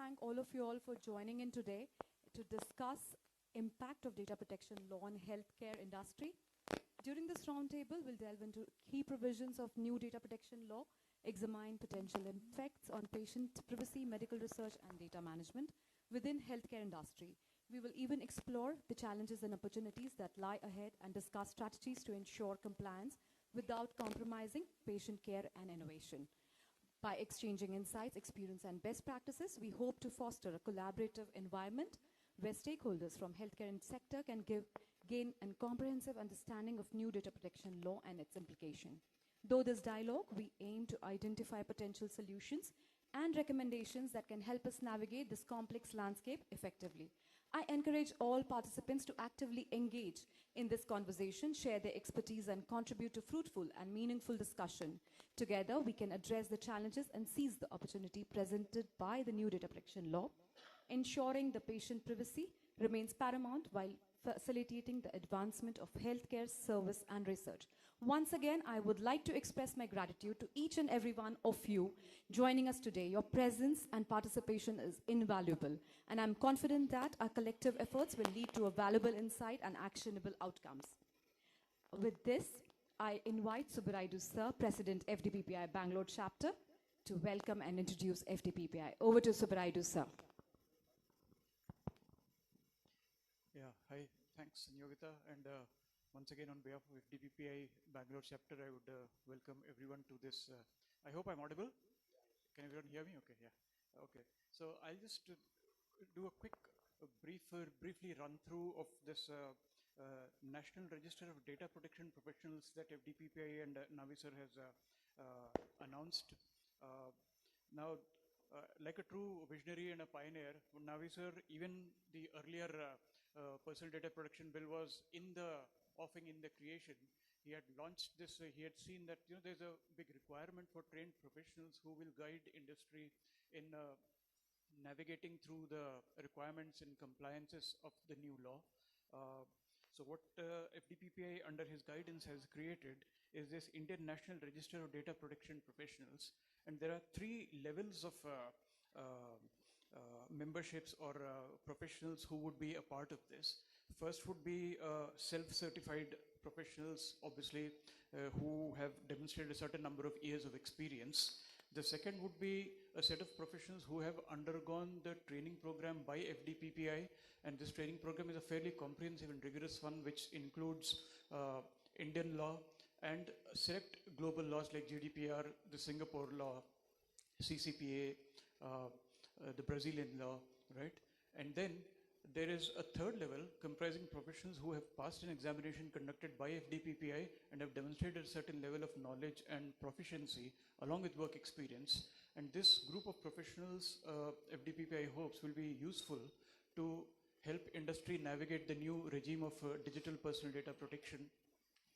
thank all of you all for joining in today to discuss impact of data protection law on healthcare industry. During this roundtable, we'll delve into key provisions of new data protection law, examine potential effects on patient privacy, medical research, and data management within healthcare industry. We will even explore the challenges and opportunities that lie ahead and discuss strategies to ensure compliance without compromising patient care and innovation. By exchanging insights, experience, and best practices, we hope to foster a collaborative environment where stakeholders from healthcare and sector can gain a comprehensive understanding of new data protection law and its implication. Though this dialogue, we aim to identify potential solutions and recommendations that can help us navigate this complex landscape effectively. I encourage all participants to actively engage in this conversation, share their expertise, and contribute to fruitful and meaningful discussion. Together, we can address the challenges and seize the opportunity presented by the new data protection law, ensuring the patient privacy remains paramount while facilitating the advancement of healthcare service and research. Once again, I would like to express my gratitude to each and every one of you joining us today. Your presence and participation is invaluable, and I'm confident that our collective efforts will lead to a valuable insight and actionable outcomes. With this, I invite Subbiraidu Sir, President FDPPI Bangalore chapter, to welcome and introduce FDPPI. Over to Subbiraidu Sir. Yeah, hi, thanks Yogita, and once again on behalf of FDPPI Bangalore chapter, I would welcome everyone to this. I hope I'm audible. Can everyone hear me? Okay, yeah. Okay, so I'll just do a quick, briefly run through of this National Register of Data Protection Professionals that FDPPI and Navi sir has announced. Now, like a true visionary and a pioneer, Navi sir, even the earlier personal data protection bill was in the offing, in the creation. He had launched this, he had seen that there's a big requirement for trained professionals who will guide industry in navigating through the requirements and compliances of the new law. So what FDPPI under his guidance has created is this Indian National Register of Data Protection Professionals, and there are three levels of memberships or professionals who would be a part of this. First would be self-certified professionals, obviously, who have demonstrated a certain number of years of experience. The second would be a set of professionals who have undergone the training program by FDPPI, and this training program is a fairly comprehensive and rigorous one, which includes Indian law and select global laws like GDPR, the Singapore law, CCPA, the Brazilian law, right? And then there is a third level comprising professionals who have passed an examination conducted by FDPPI and have demonstrated a certain level of knowledge and proficiency along with work experience. And this group of professionals, FDPPI hopes, will be useful to help industry navigate the new regime of digital personal data protection,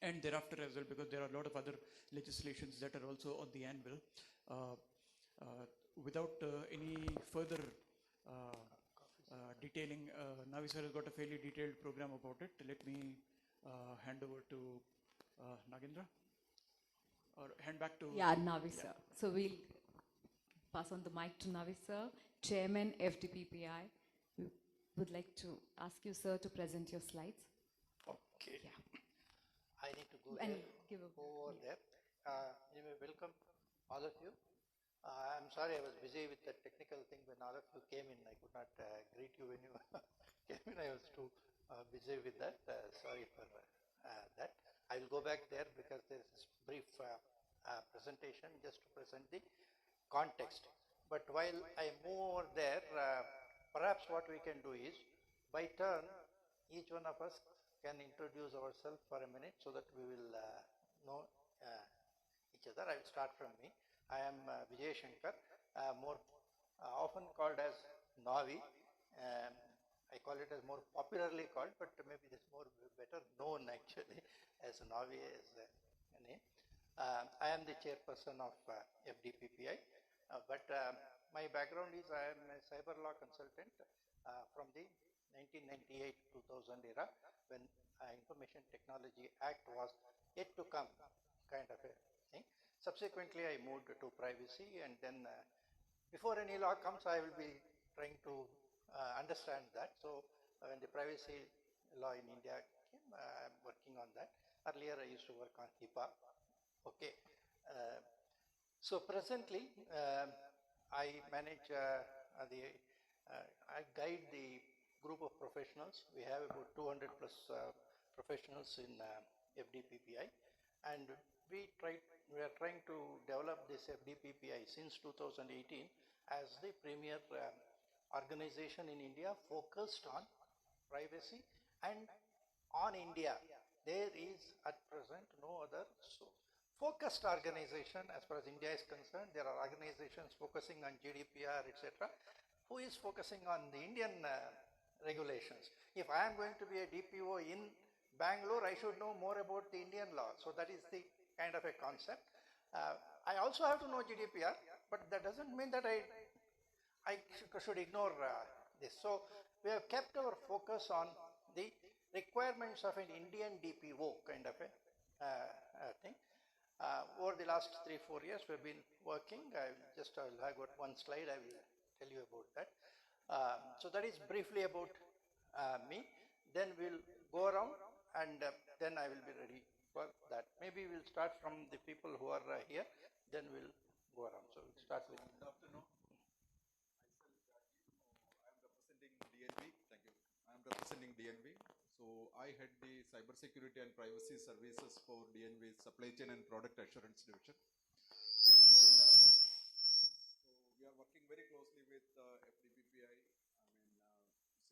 and thereafter as well, because there are a lot of other legislations that are also on the anvil. Without any further detailing, Navi sir has got a fairly detailed program about it. Let me hand over to Nagendra, or hand back to... Yeah, Navi sir. So we'll pass on the mic to Navi sir, Chairman FDPPI. We would like to ask you, sir, to present your slides. Okay. Yeah. I need to go And there, over there. Anyway, welcome all of you. I'm sorry I was busy with the technical thing when all of you came in. I could not greet you when you came in. I was too busy with that. Sorry for that. I will go back there because there is this brief presentation just to present the context. But while I move over there, perhaps what we can do is, by turn, each one of us can introduce ourselves for a minute so that we will know each other. I will start from me. I am Vijay Shankar, more often called as Navi. I call it as more popularly called, but maybe this more better known actually as Navi as a name. I am the chairperson of FDPPI, but my background is I am a cyber law consultant from the 1998-2000 era, when Information Technology Act was yet to come, kind of a thing. Subsequently, I moved to privacy, and then before any law comes, I will be trying to understand that. So when the privacy law in India came, I'm working on that. Earlier I used to work on HIPAA. Okay. So presently I manage I guide the group of professionals. We have about 200 plus professionals in FDPPI, and we are trying to develop this FDPPI since 2018 as the premier organization in India focused on privacy and on India. There is at present no other focused organization as far as India is concerned. There are organizations focusing on GDPR, etc. Who is focusing on the Indian regulations? If I am going to be a DPO in Bangalore, I should know more about the Indian law. So that is the kind of a concept. I also have to know GDPR, but that doesn't mean that I should ignore this. So we have kept our focus on the requirements of an Indian DPO kind of a thing. Over the last 3-4 years, we've been working. I'll got one slide. I will tell you about that. So that is briefly about me. Then we'll go around, and then I will be ready for that. Maybe we'll start from the people who are here. Then we'll go around. So we'll start with. Good afternoon. I'm representing DNV. So I head the cybersecurity and privacy services for DNV's supply chain and product assurance division. And so we are working very closely with FDPPI,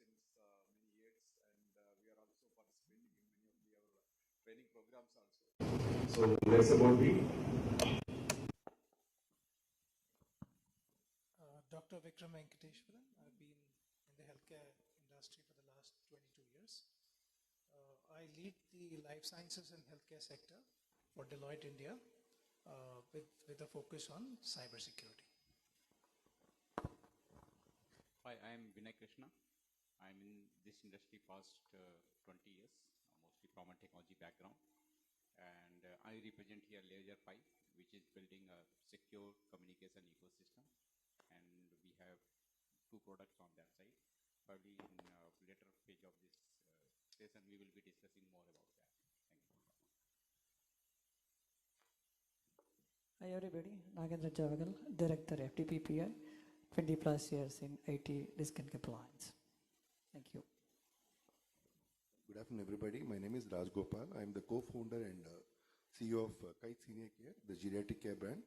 since many years, and we are also participating in many of our training programs also. So that's about me. Dr. Vikram Venkateshwaran. I've been in the healthcare industry for the last 22 years. I lead the life sciences and healthcare sector for Deloitte India with a focus on cybersecurity. Hi, I am Vinay Krishna. I'm in this industry past 20 years, mostly from a technology background. And I represent here Layer 5, which is building a secure communication ecosystem. And we have 2 products on that side. Probably in later page of this session, we will be discussing more about that. Thank you. Hi everybody, Nagendra Javagal, Director FDPPI, 20 plus years in IT risk and compliance. Thank you. Good afternoon everybody, my name is Raj Gopal. I am the co-founder and CEO of Kite Senior Care, the geriatric care brand.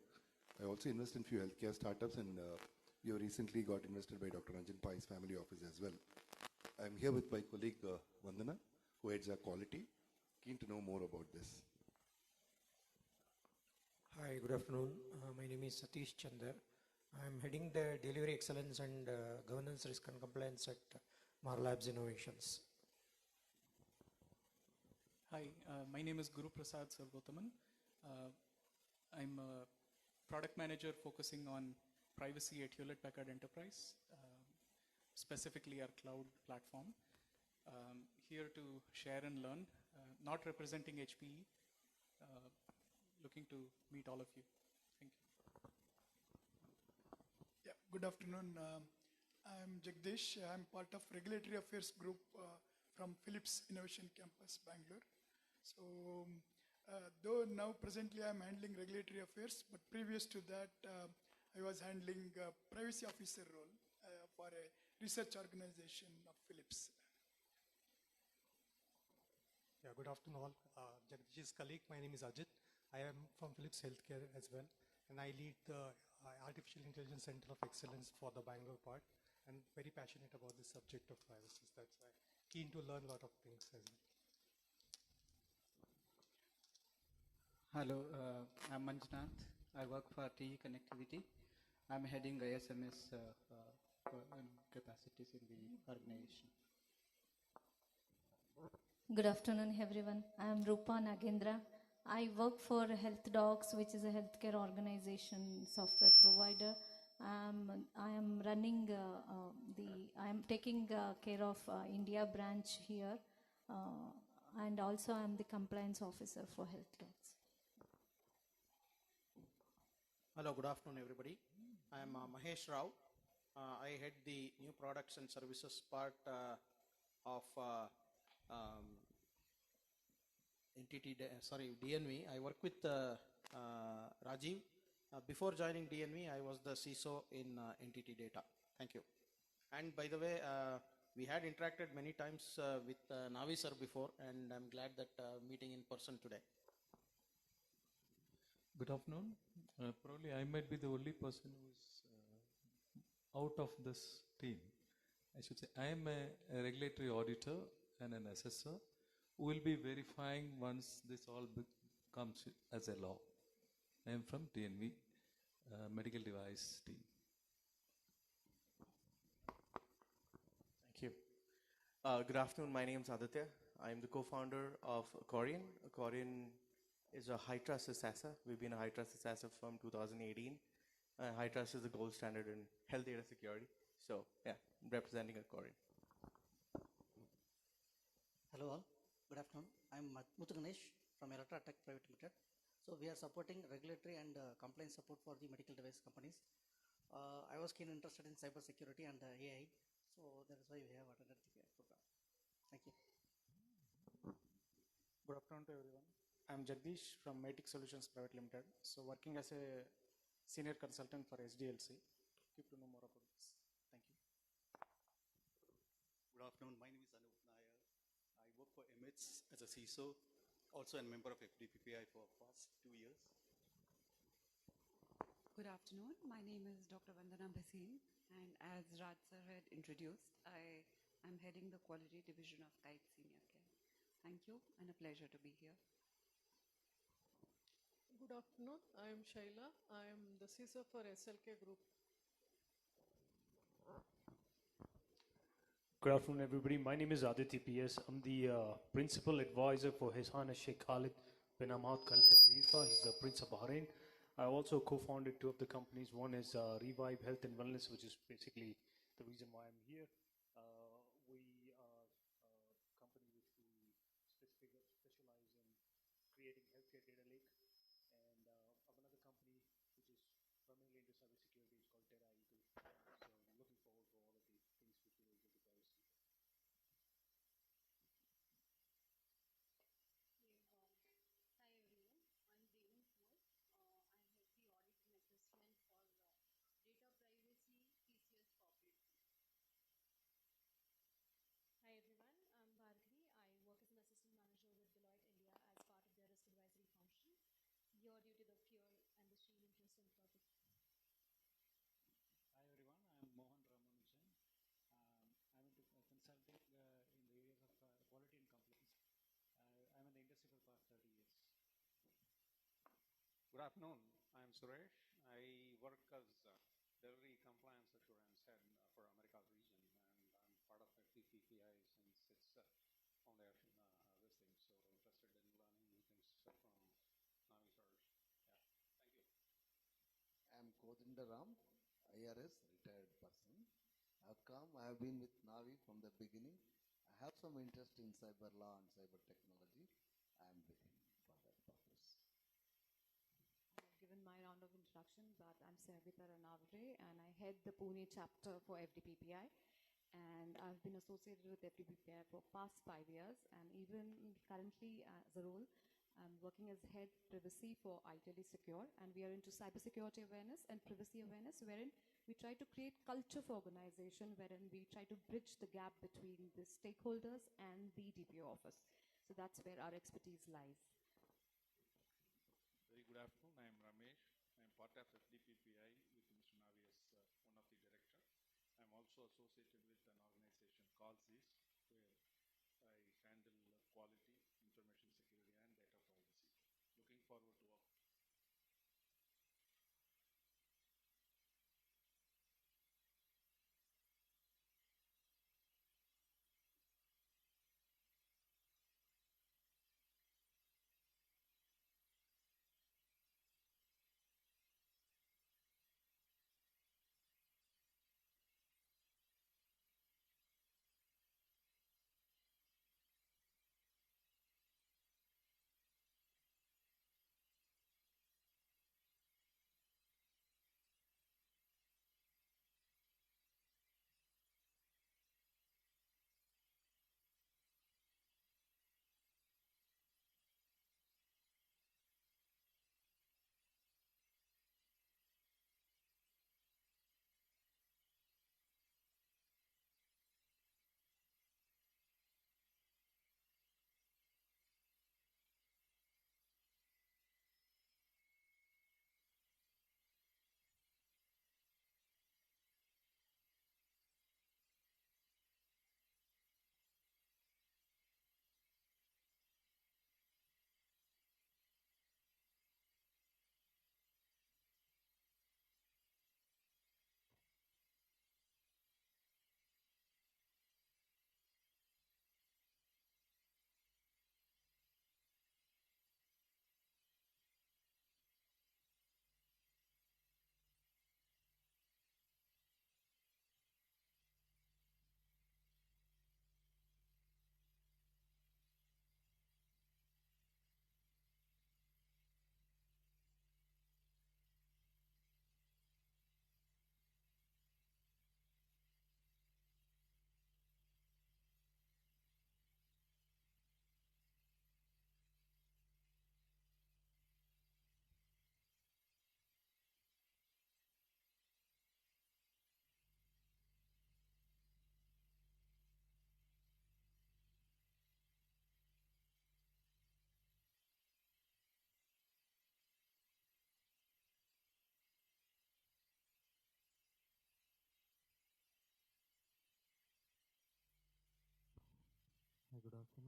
I also invest in few healthcare startups, and we have recently got invested by Dr. Ranjan Pai's family office as well. I am here with my colleague Vandana, who heads our quality. Keen to know more about this. Hi, good afternoon. My name is Satish Chandar. I am heading the Delivery Excellence and Governance Risk and Compliance at Marlabs Innovations. Hi, my name is Guru Prasad Sargotaman. I'm a product manager focusing on privacy at Hewlett Packard Enterprise, specifically our cloud platform. Here to share and learn, not representing HPE, looking to meet all of you. Thank you. Yeah, good afternoon. I'm Jagdish. I'm part of Regulatory Affairs Group from Philips Innovation Campus, Bangalore. So, though now presently I'm handling regulatory affairs, but previous to that, I was handling privacy officer role for a research organization of Philips. Yeah, good afternoon all. Jagdish's colleague, my name is Ajit. I am from Philips Healthcare as well, and I lead the Artificial Intelligence Center of Excellence for the Bangalore part, and very passionate about the subject of privacy. That's why keen to learn a lot of things as well. Hello, I'm Manjunath. I work for TE Connectivity. I'm heading ISMS capacities in the organization. Good afternoon, everyone. I am Rupa Nagendra. I work for Health Docs, which is a healthcare organization software provider. I am running I am taking care of India branch here, and also I am the compliance officer for Health Docs. Hello, good afternoon everybody. I am Mahesh Rao. I head the new products and services part of DNV. I work with Rajiv. Before joining DNV, I was the CISO in entity data. Thank you. And by the way, we had interacted many times with Navi sir before, and I'm glad that meeting in person today. Good afternoon. Probably I might be the only person who is out of this team. I should say I am a regulatory auditor and an assessor who will be verifying once this all comes as a law. I am from DNV, medical device team. Thank you. Good afternoon. My name is Aditya. I am the co-founder of Corian. Corian is a high trust assessor. We've been a high trust assessor from 2018. High trust is the gold standard in health data security. So yeah, I'm representing a Corian. Hello all. Good afternoon. I'm Muthu Ganesh from Electra Tech Private Limited. So we are supporting regulatory and compliance support for the medical device companies. I was keen interested in cyber security and AI. So that is why we have attended the program. Thank you. Good afternoon to everyone. I'm Jagdish from Matic Solutions Private Limited. So working as a senior consultant for SDLC. Keep to know more about this. Thank you. Good afternoon. My name is Anup Nair. I work for MH as a CISO, also a member of FDPPI for past 2 years. Good afternoon. My name is Dr. Vandana Bhasin, and as Raj sir had introduced, I am heading the quality division of Kite Senior Care. Thank you, and a pleasure to be here. Good afternoon. I am Shaila. I am the CISO for SLK Group. Good afternoon, everybody. My name is Aditya PS. I'm the principal advisor for His Highness Sheikh Khalid bin Ahmad Al Khalifa. He's the Prince of Bahrain. I also co-founded two of the companies. One is Revive Health and Wellness, which is basically the reason why I'm here. We are a company which we specialize in creating healthcare data lake. And another company which is primarily into cybersecurity is called Terra Eagle. So I'm looking forward to all of the things which relate to privacy. Hi everyone, I'm Devin Kaur. I head the audit and assessment for data privacy TCS corporate. Hi everyone, I'm Bhargavi. I work as an assistant manager with Deloitte India as part of their risk advisory function. Here due to the fear and the sheer interest in topic. Hi everyone, I'm Mohan Ramanujan. I'm into consulting in the areas of quality and compliance. I'm in the industry for the past 30 years. Good afternoon. I'm Suresh. I work as delivery compliance assurance head for America region, and I'm part of FDPPI since its foundation. This thing, so interested in learning new things from Navi sirs. Yeah, thank you. I'm Kodindaram, IRS retired person. I've been with Navi from the beginning. I have some interest in cyber law and cyber technology. I'm with him for that purpose. I've given my round of introduction, but I'm Servita Ranavre, and I head the Pune chapter for FDPPI. And I've been associated with FDPPI for past 5 years, and even currently as a role, I'm working as head privacy for ITLE Secure, and we are into cybersecurity awareness and privacy awareness, wherein we try to create culture for organization, wherein we try to bridge the gap between the stakeholders and the DPO office. So that's where our expertise lies. Very good afternoon. I'm Ramesh. I'm part of FDPPI with Mr. Navi as one of the director. I'm also associated with an organization called ZIS, where I handle quality, information security, and data privacy. Looking forward to work.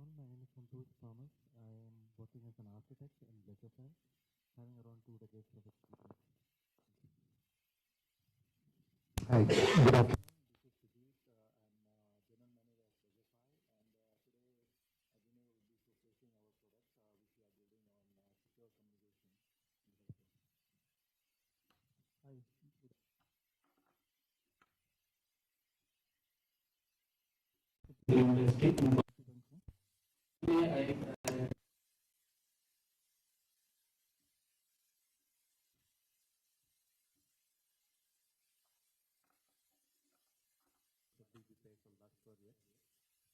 afternoon. My name is Santosh Thomas. I am working as an architect in Bleckerfeld, having around 2 decades of experience. Hi, good afternoon. This is Sujit. I'm general manager of Bleckerfeld, and today Abhinav will be showcasing our products which we are building on secure communication. Hi. University. From last 4 years.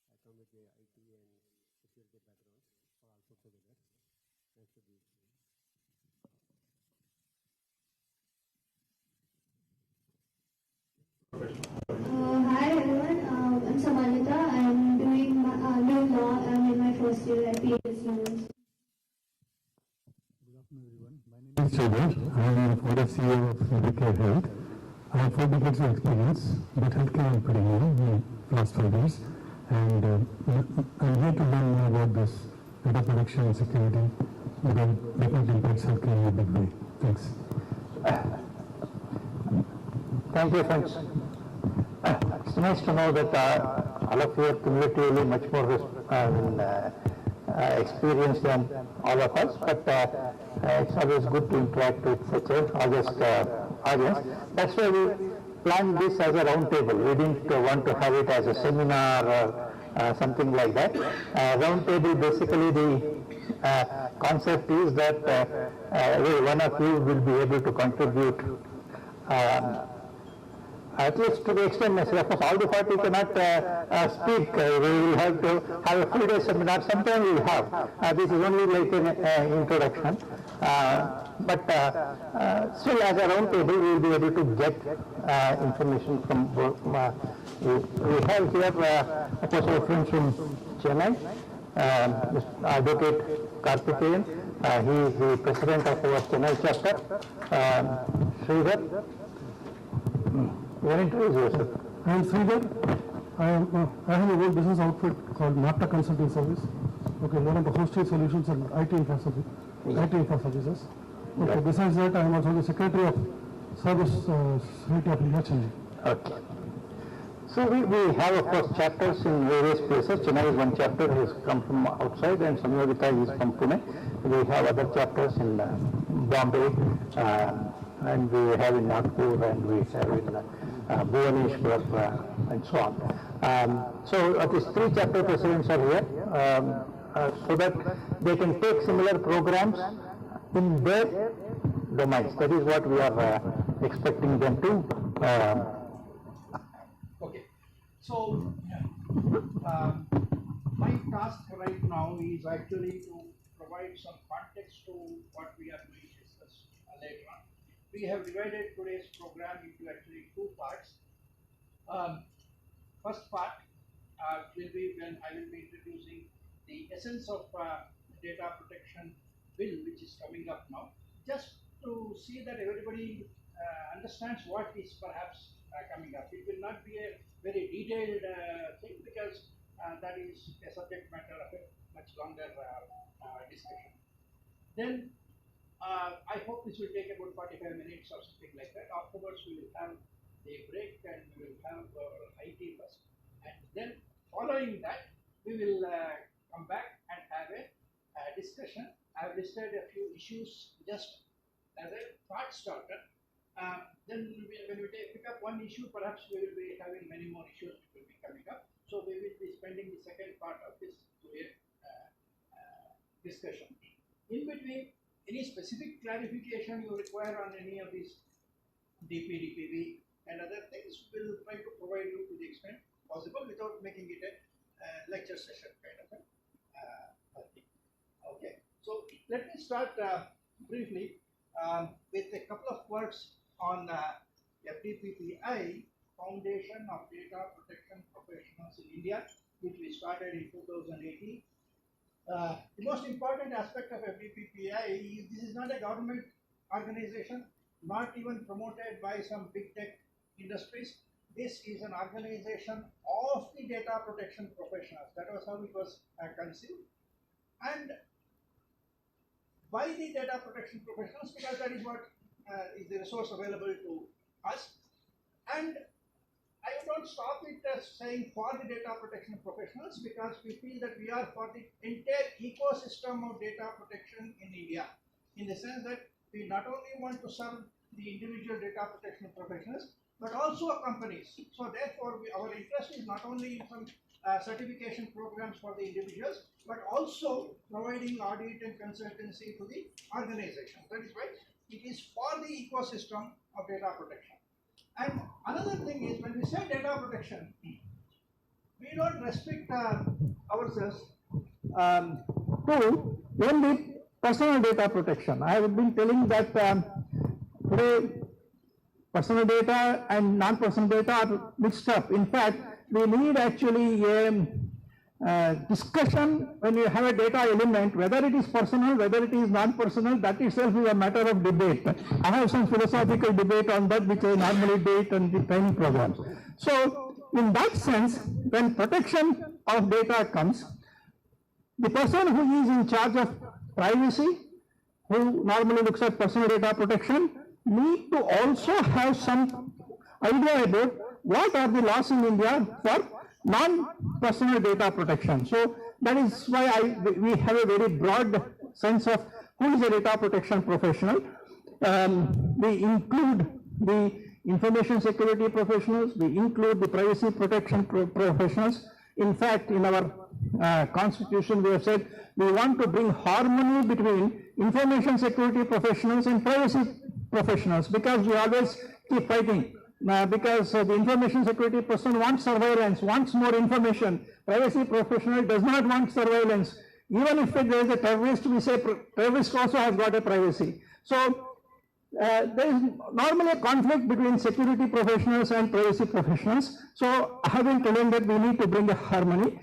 I come with the IT and security background, or also together. Nice to be here. Hi everyone, I'm Samalita. I'm doing new law. I'm in my first year at PhD University. Good afternoon, everyone. My name is Sridhar. I am the founder CEO of FDPPI Health. I have 4 decades of experience, but healthcare I'm pretty new in the last 5 years. And I'm here to learn more about this data protection and security because it definitely impacts healthcare in a big way. Thanks. Thank you, friends. It's nice to know that all of you are cumulatively much more experienced than all of us, but it's always good to interact with such an august audience. That's why we planned this as a round table. We didn't want to have it as a seminar or something like that. Round table, basically the concept is that one of you will be able to contribute at least to the extent necessary. Of course, all the party cannot speak. We will have to have a full day seminar. Sometime we will have. This is only like an introduction. But still, as a round table, we will be able to get information from both. We have here, of course, our friends from Chennai, Advocate Karthikeyan. He is the president of our Chennai chapter. Sridhar. You want to introduce yourself? I am Sridhar. I have a whole business outfit called Nata Consulting Service. Okay, one of the hosting solutions and IT infrastructure services. Okay, Right. besides that, I am also the secretary of Service Security of India, Chennai. Okay. So we have, of course, chapters in various places. Chennai is one chapter, has come from outside, and Samyogita is from Pune. We have other chapters in Bombay, and we have in Nagpur, and we have in Bhubaneswar, and so on. So at least 3 chapter presidents are here, so that they can take similar programs in their domains. That is what we are expecting them to. Okay, so my task right now is actually to provide some context to what we are going to discuss later on. We have divided today's program into actually 2 parts. First part will be when I will be introducing the essence of data protection bill, which is coming up now, just to see that everybody understands what is perhaps coming up. It will not be a very detailed thing, because that is a subject matter of a much longer discussion. Then I hope this will take about 45 minutes or something like that. Afterwards, we will have a break, and we will have our IT first. And then following that, we will come back and have a discussion. I have listed a few issues just as a thought starter. Then when we pick up one issue, perhaps we will be having many more issues which will be coming up. So we will be spending the second part of this to a discussion. In between, any specific clarification you require on any of these DPDPB and other things, we will try to provide you to the extent possible without making it a lecture session kind of a thing. Okay, so let me start briefly with a couple of words on FDPPI, Foundation of Data Protection Professionals in India, which we started in 2018. The most important aspect of FDPPI is this is not a government organization, not even promoted by some big tech industries. this is an organization of the data protection professionals. That was how it was conceived. And by the data protection professionals, because that is what is the resource available to us. And I don't stop it as saying for the data protection professionals, because we feel that we are for the entire ecosystem of data protection in India, in the sense that we not only want to serve the individual data protection professionals, but also companies. So therefore, our interest is not only in some certification programs for the individuals, but also providing audit and consultancy to the organizations. That is why it is for the ecosystem of data protection. And another thing is, when we say data protection, we don't restrict ourselves to only personal data protection. I have been telling that today personal data and non-personal data are mixed up. In fact, we need actually a discussion when you have a data element, whether it is personal, whether it is non-personal, that itself is a matter of debate. I have some philosophical debate on that, which I normally do it on the training programs. So, in that sense, when protection of data comes, the person who is in charge of privacy, who normally looks at personal data protection, need to also have some idea about what are the laws in India for non-personal data protection. So that is why we have a very broad sense of who is a data protection professional. We include the information security professionals, we include the privacy protection professionals. In fact, in our constitution, we have said we want to bring harmony between information security professionals and privacy professionals, because we always keep fighting. Because the information security person wants surveillance, wants more information. Privacy professional does not want surveillance. Even if there is a terrorist, we say terrorist also has got a privacy. So there is normally a conflict between security professionals and privacy professionals. So I have been telling that we need to bring a harmony.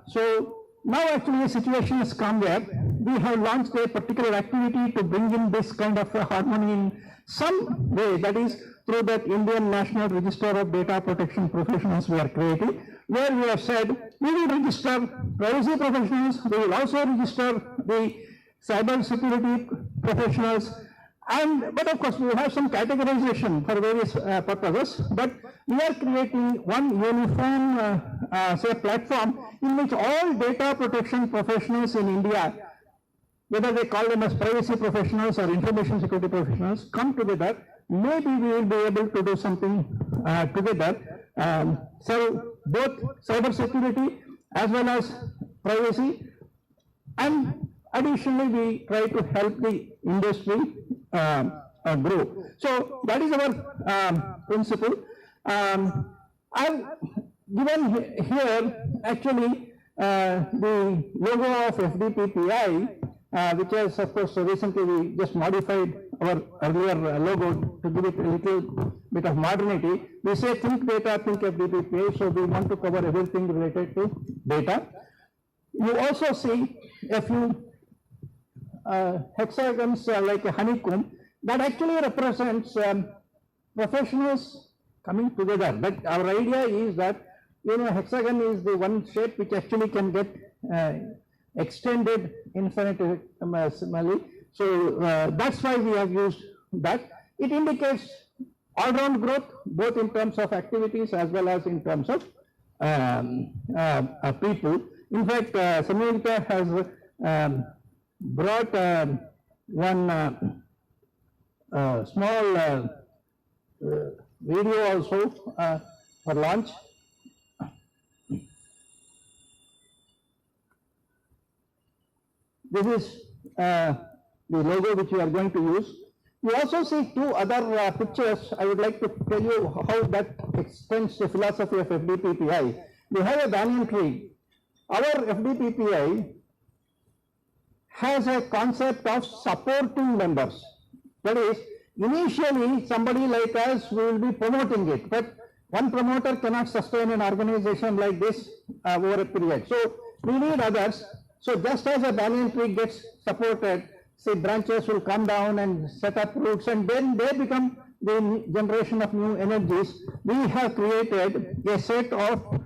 So now actually the situation has come where we have launched a particular activity to bring in this kind of a harmony in some way, that is through that Indian National Register of Data Protection Professionals we are creating, where we have said we will register privacy professionals, we will also register the cyber security professionals, but of course we will have some categorization for various purposes, but we are creating one uniform say platform in which all data protection professionals in India, whether they call them as privacy professionals or information security professionals, come together. Maybe we will be able to do something together, so both cyber security as well as privacy, and additionally we try to help the industry grow. So that is our principle. I've given here actually the logo of FDPPI, which is of course recently we just modified our earlier logo to give it a little bit of modernity. We say think data, think FDPPI, so we want to cover everything related to data. You also see a few hexagons like a honeycomb that actually represents professionals coming together. But our idea is that, you know, hexagon is the one shape which actually can get extended infinitesimally. So that's why we have used that. It indicates all-round growth, both in terms of activities as well as in terms of people. In fact, Samyukta has brought one small video also for launch. This is the logo which we are going to use. You also see two other pictures. I would like to tell you how that extends the philosophy of FDPPI. We have a banyan tree. Our FDPPI has a concept of supporting members. That is, initially somebody like us will be promoting it, but one promoter cannot sustain an organization like this over a period. So we need others. So just as a banyan tree gets supported, say branches will come down and set up roots, and then they become the generation of new energies, we have created a set of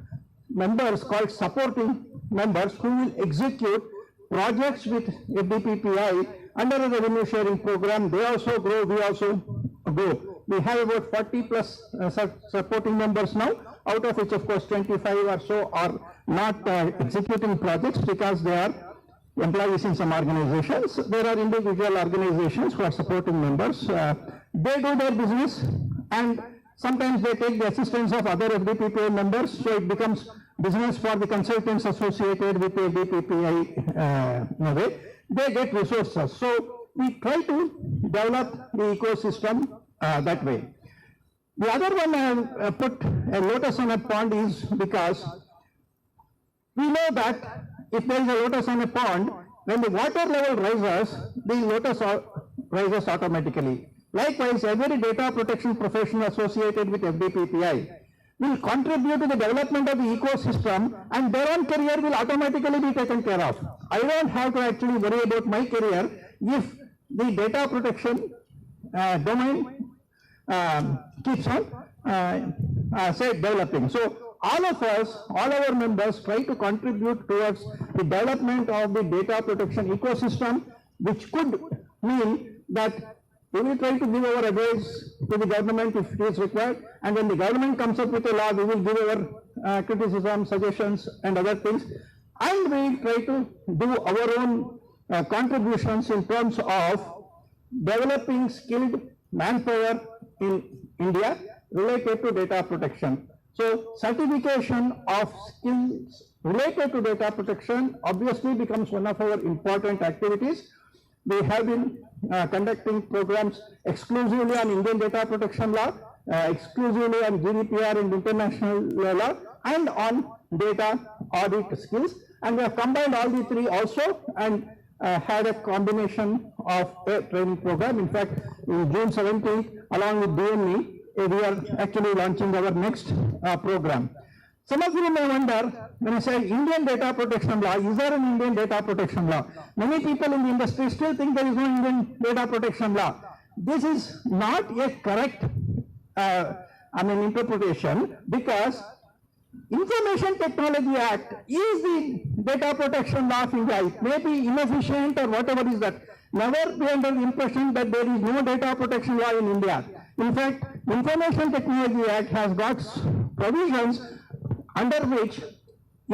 members called supporting members who will execute projects with FDPPI under the revenue sharing program. They also grow, we also grow. We have about 40 plus supporting members now, out of which of course 25 or so are not executing projects because they are employees in some organizations. There are individual organizations who are supporting members. They do their business and sometimes they take the assistance of other FDPPI members, so it becomes business for the consultants associated with the FDPPI in a way. They get resources. So we try to develop the ecosystem that way. The other one I have put a lotus on a pond is because we know that if there is a lotus on a pond, when the water level rises, the lotus rises automatically. Likewise, every data protection professional associated with FDPPI will contribute to the development of the ecosystem and their own career will automatically be taken care of. I don't have to actually worry about my career if the data protection domain keeps on developing. So all of us, all our members try to contribute towards the development of the data protection ecosystem, which could mean that we will try to give our advice to the government if it is required, and when the government comes up with a law, we will give our criticism, suggestions and other things, and we will try to do our own contributions in terms of developing skilled manpower in India related to data protection. So certification of skills related to data protection obviously becomes one of our important activities. We have been conducting programs exclusively on Indian data protection law, exclusively on GDPR and international law, and on data audit skills. And we have combined all the three also and had a combination of a training program. In fact, in June 17th, along with DME, we are actually launching our next program. Some of you may wonder, when I say Indian data protection law, is there an Indian data protection law? Many people in the industry still think there is no Indian data protection law. This is not a correct interpretation, because Information Technology Act is the data protection law of India. It may be inefficient or whatever is that. Never be under the impression that there is no data protection law in India. In fact, Information Technology Act has got provisions under which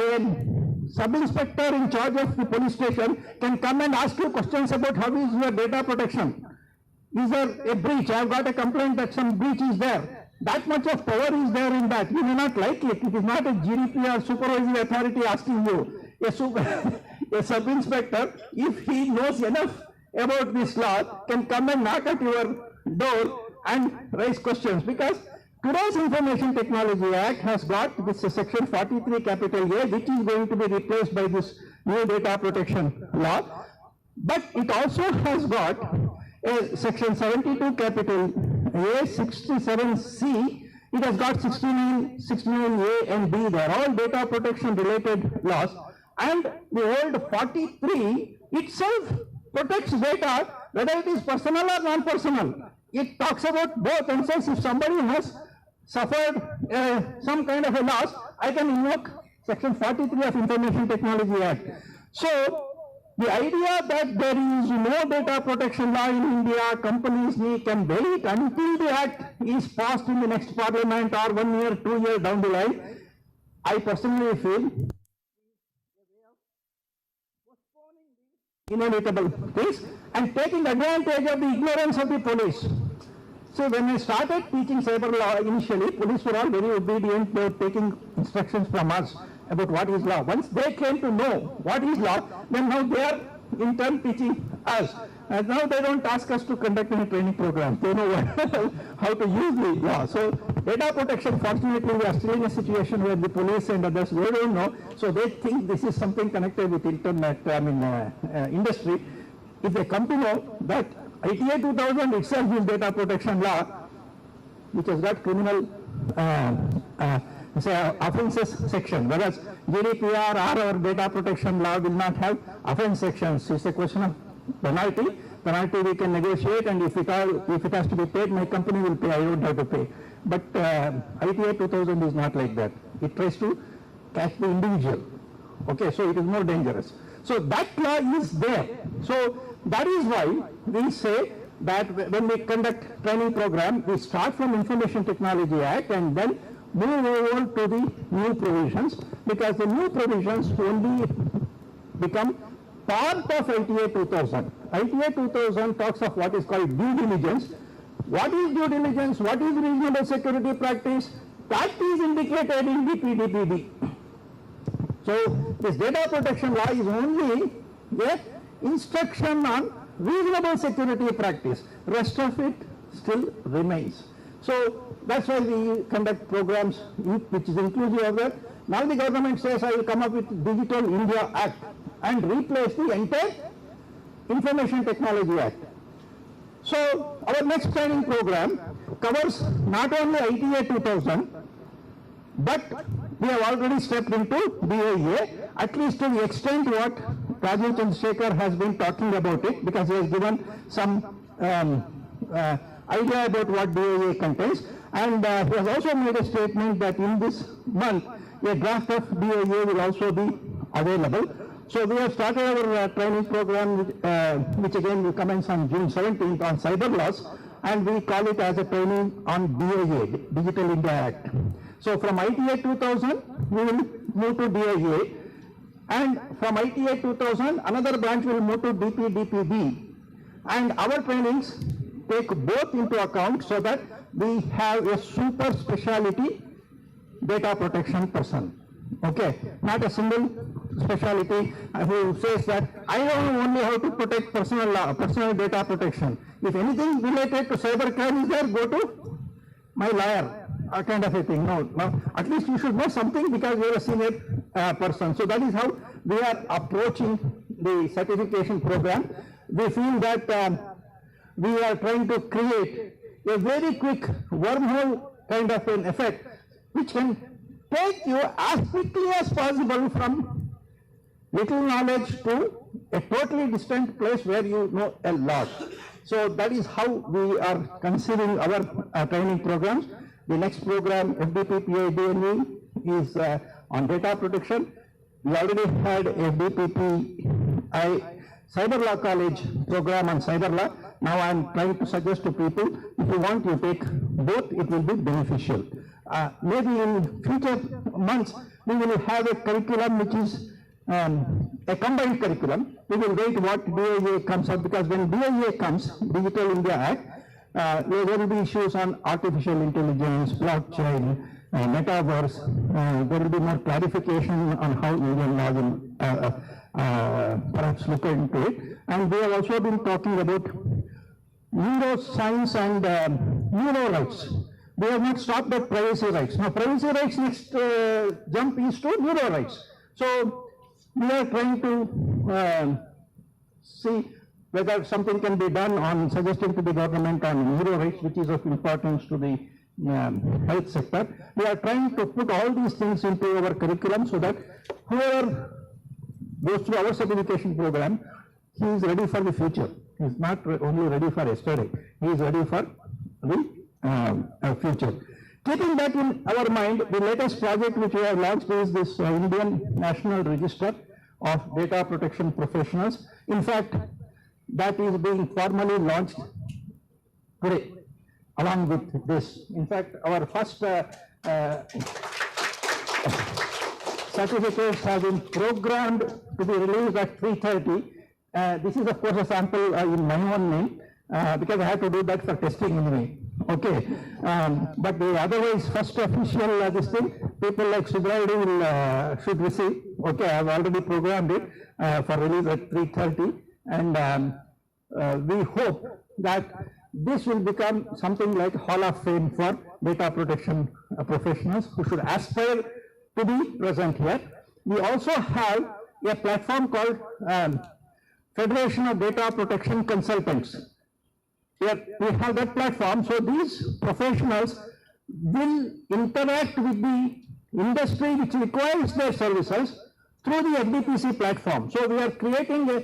a sub-inspector in charge of the police station can come and ask you questions about how is your data protection. Is there a breach? I have got a complaint that some breach is there. That much of power is there in that. You may not like it. It is not a GDPR supervisory authority asking you. A sub-inspector, if he knows enough about this law, can come and knock at your door and raise questions, because today's Information Technology Act has got this section 43 capital A, which is going to be replaced by this new data protection law, but it also has got a section 72 capital A, 67C, it has got 69A and B, they are all data protection related laws, and the old 43 itself protects data, whether it is personal or non-personal. It talks about both and says if somebody has suffered some kind of a loss, I can invoke section 43 of Information Technology Act. So the idea that there is no data protection law in India, companies can wait until the act is passed in the next parliament or 1 year, 2 years down the line, I personally feel inevitable case and taking advantage of the ignorance of the police. So when I started teaching cyber law initially, police were all very obedient. They were taking instructions from us about what is law. Once they came to know what is law, then now they are in turn teaching us. And now they don't ask us to conduct any training program. They know how to use the law. So data protection, fortunately, we are still in a situation where the police and others, they don't know. So they think this is something connected with internet, industry. If they come to know that ITA 2000 itself is data protection law, which has got criminal offences section, whereas GDPR or our data protection law will not have offence sections. It's a question of penalty. penalty we can negotiate, and if it has to be paid, my company will pay, I don't have to pay. But ITA 2000 is not like that. It tries to catch the individual. Okay, so it is more dangerous. So that law is there. So that is why we say that when we conduct training program, we start from Information Technology Act and then move over to the new provisions, because the new provisions only become part of ITA 2000. ITA 2000 talks of what is called due diligence. What is due diligence? What is reasonable security practice? That is indicated in DPDPB. So this data protection law is only a instruction on reasonable security practice. Rest of it still remains. So that's why we conduct programs which is inclusive of that. Now the government says I will come up with Digital India Act and replace the entire Information Technology Act. So our next training program covers not only ITA 2000, but we have already stepped into BIA, at least to the extent what Rajiv Chandrasekhar has been talking about it, because he has given some idea about what BIA contains, and he has also made a statement that in this month a draft of BIA will also be available. So we have started our training program, which again will commence on June 17th on cyber laws, and we call it as a training on BIA, Digital India Act. So from ITA 2000, we will move to BIA, and from ITA 2000, another branch will move to DPDPB, and our trainings take both into account so that we have a super speciality data protection person. Okay, not a single speciality who says that I know only how to protect personal data protection. If anything related to cybercrime is there, go to my lawyer, kind of a thing. No, at least you should know something because you are a senior person. So that is how we are approaching the certification program. We feel that we are trying to create a very quick wormhole kind of an effect, which can take you as quickly as possible from little knowledge to a totally distant place where you know a lot. So that is how we are considering our training programs. The next program, FDPPI DNV, is on data protection. We already had a DPPI Cyber Law College program on cyber law. Now I am trying to suggest to people, if you want, you take both, it will be beneficial. Maybe in future months, we will have a curriculum which is a combined curriculum. We will wait what BIA comes up, because when BIA comes, Digital India Act, there will be issues on artificial intelligence, blockchain, metaverse. There will be more clarification on how Indian law will perhaps look into it. And we have also been talking about neuroscience and neuro rights. We have not stopped at privacy rights. Now, privacy rights next jump is to neuro rights. So we are trying to see whether something can be done on suggesting to the government on neuro rights, which is of importance to the health sector. We are trying to put all these things into our curriculum so that whoever goes through our certification program, he is ready for the future. He is not only ready for yesterday, he is ready for the future. Keeping that in our mind, the latest project which we have launched is this Indian National Register of Data Protection Professionals. In fact, that is being formally launched today along with this. In fact, our first certificates have been programmed to be released at 3:30. This is of course a sample in my own name because I have to do that for testing anyway. Okay, but the otherwise first official this thing, people like Subrayadi will should receive. Okay, I have already programmed it for release at 3:30, and we hope that this will become something like Hall of Fame for data protection professionals who should aspire to be present here. We also have a platform called Federation of Data Protection Consultants. Here we have that platform, so these professionals will interact with the industry which requires their services through the FDPC platform. So we are creating a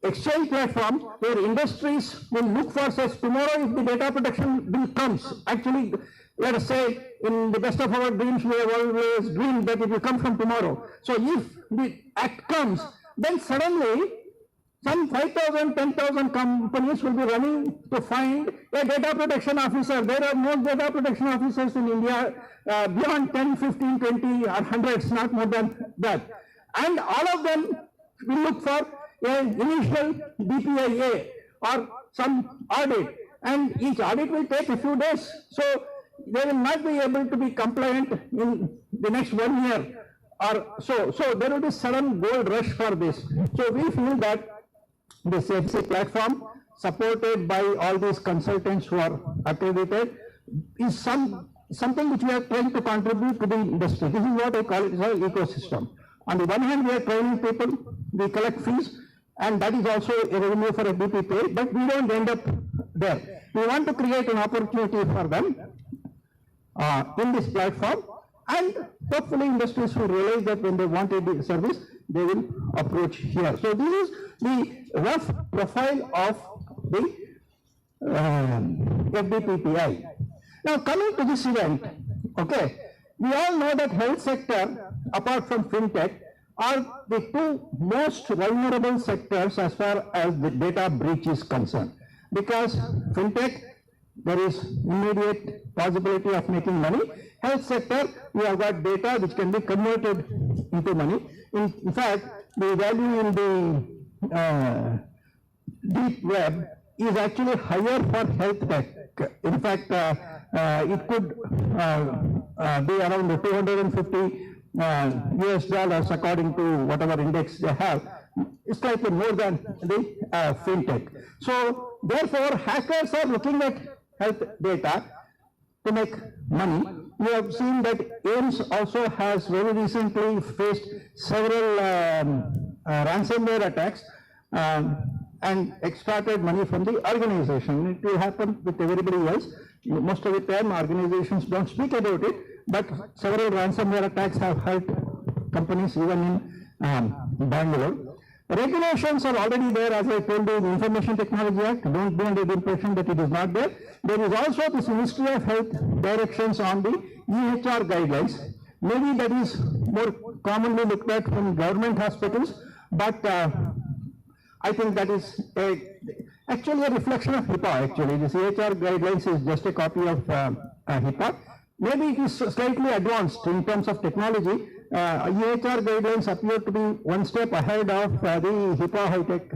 exchange platform where industries will look for such. Tomorrow if the data protection bill comes, actually let us say in the best of our dreams we have always dreamed that it will come from tomorrow. So if the act comes, then suddenly some 5,000, 10,000 companies will be running to find a data protection officer. There are no data protection officers in India beyond 10, 15, 20 or hundreds, not more than that. And all of them will look for an initial DPIA or some audit, and each audit will take a few days. So they will not be able to be compliant in the next 1 year or so. So there will be sudden gold rush for this. So we feel that the CFC platform, supported by all these consultants who are accredited, is something which we are trying to contribute to the industry. This is what I call it as an ecosystem. On the one hand, we are training people, we collect fees, and that is also a revenue for FDPPI, but we don't end up there. We want to create an opportunity for them in this platform, and hopefully industries will realize that when they want a service, they will approach here. So this is the rough profile of the FDPPI. Now coming to this event, okay, we all know that health sector, apart from fintech, are the two most vulnerable sectors as far as the data breach is concerned. Because fintech, there is immediate possibility of making money. Health sector, we have got data which can be converted into money. In fact, the value in the deep web is actually higher for health tech. In fact, it could be around 250 US dollars according to whatever index they have. It's slightly more than the fintech. So therefore, hackers are looking at health data to make money. We have seen that AIMS also has very recently faced several ransomware attacks and extracted money from the organization. It will happen with everybody else. Most of the time organizations don't speak about it, but several ransomware attacks have hurt companies even in Bangalore. Regulations are already there, as I told you, in the Information Technology Act. Don't be under the impression that it is not there. There is also this Ministry of Health directions on the EHR guidelines. Maybe that is more commonly looked at from government hospitals, but I think that is actually a reflection of HIPAA. Actually, this EHR guidelines is just a copy of HIPAA. Maybe it is slightly advanced in terms of technology. EHR guidelines appear to be one step ahead of the HIPAA High-Tech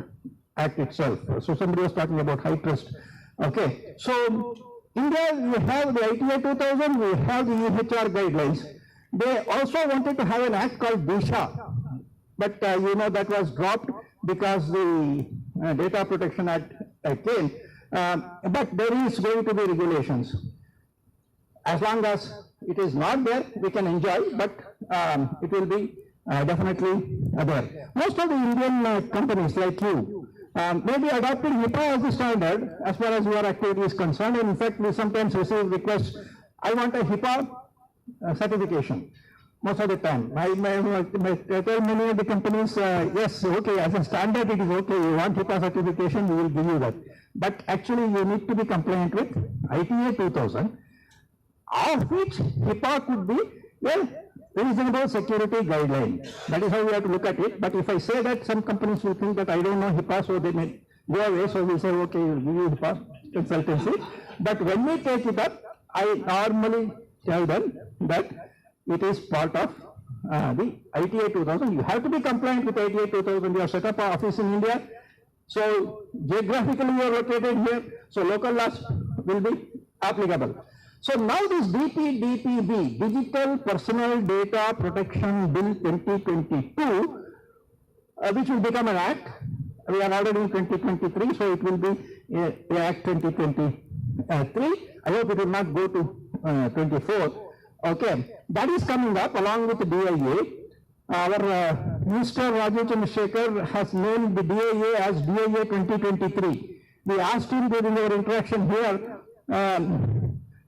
Act itself. So somebody was talking about high trust. Okay, so India, we have the ITA 2000, we have the EHR guidelines. They also wanted to have an act called DISHA, but you know that was dropped because the Data Protection Act came. But there is going to be regulations. As long as it is not there, we can enjoy, but it will be definitely there. Most of the Indian companies like you may be adopting HIPAA as the standard as far as your activity is concerned. And in fact, we sometimes receive requests, I want a HIPAA certification. Most of the time, I tell many of the companies, yes, okay, as a standard it is okay, you want HIPAA certification, we will give you that. But actually you need to be compliant with ITA 2000, of which HIPAA could be a reasonable security guideline. That is how we have to look at it. But if I say that, some companies will think that I don't know HIPAA, so they may go away. So we say, okay, we'll give you HIPAA consultancy. But when we take it up, I normally tell them that it is part of the ITA 2000. You have to be compliant with ITA 2000. You have set up an office in India. So geographically you are located here. So local laws will be applicable. So now this DPDPB, Digital Personal Data Protection Bill 2022, which will become an act. We are already in 2023, so it will be Act 2023. I hope it will not go to 24. Okay, that is coming up along with the DIA. Our Minister Rajesh Chandrasekhar has named the DIA as DIA 2023. We asked him during our interaction here,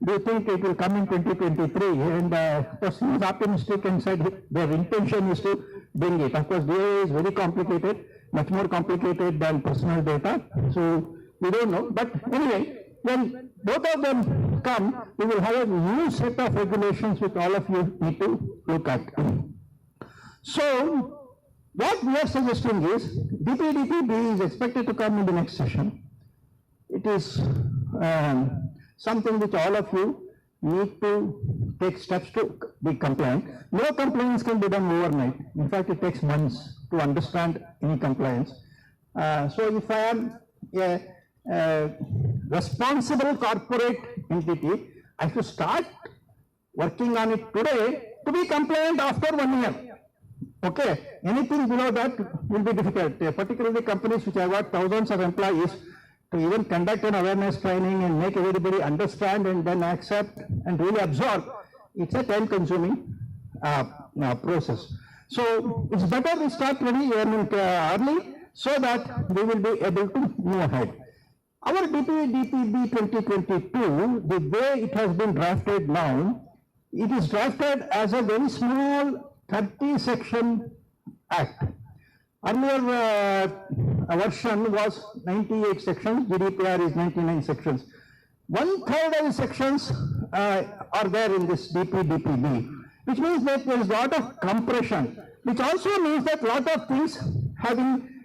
do you think it will come in 2023? And of course he was optimistic and said their intention is to bring it. Of course, DIA is very complicated, much more complicated than personal data. So we don't know. But anyway, when both of them come, we will have a new set of regulations which all of you need to look at. So what we are suggesting is DPDPB is expected to come in the next session. It is something which all of you need to take steps to be compliant. No compliance can be done overnight. In fact, it takes months to understand any compliance. So if I am a responsible corporate entity, I should start working on it today to be compliant after 1 year. Okay, anything below that will be difficult, particularly companies which have got thousands of employees, to even conduct an awareness training and make everybody understand and then accept and really absorb. It's a time-consuming process. So it's better we start early so that we will be able to move ahead. Our DPDPB 2022, the way it has been drafted now, it is drafted as a very small 30-section act. Earlier version was 98 sections, GDPR is 99 sections. 1/3 of the sections are there in this DPDPB, which means that there is a lot of compression, which also means that a lot of things have been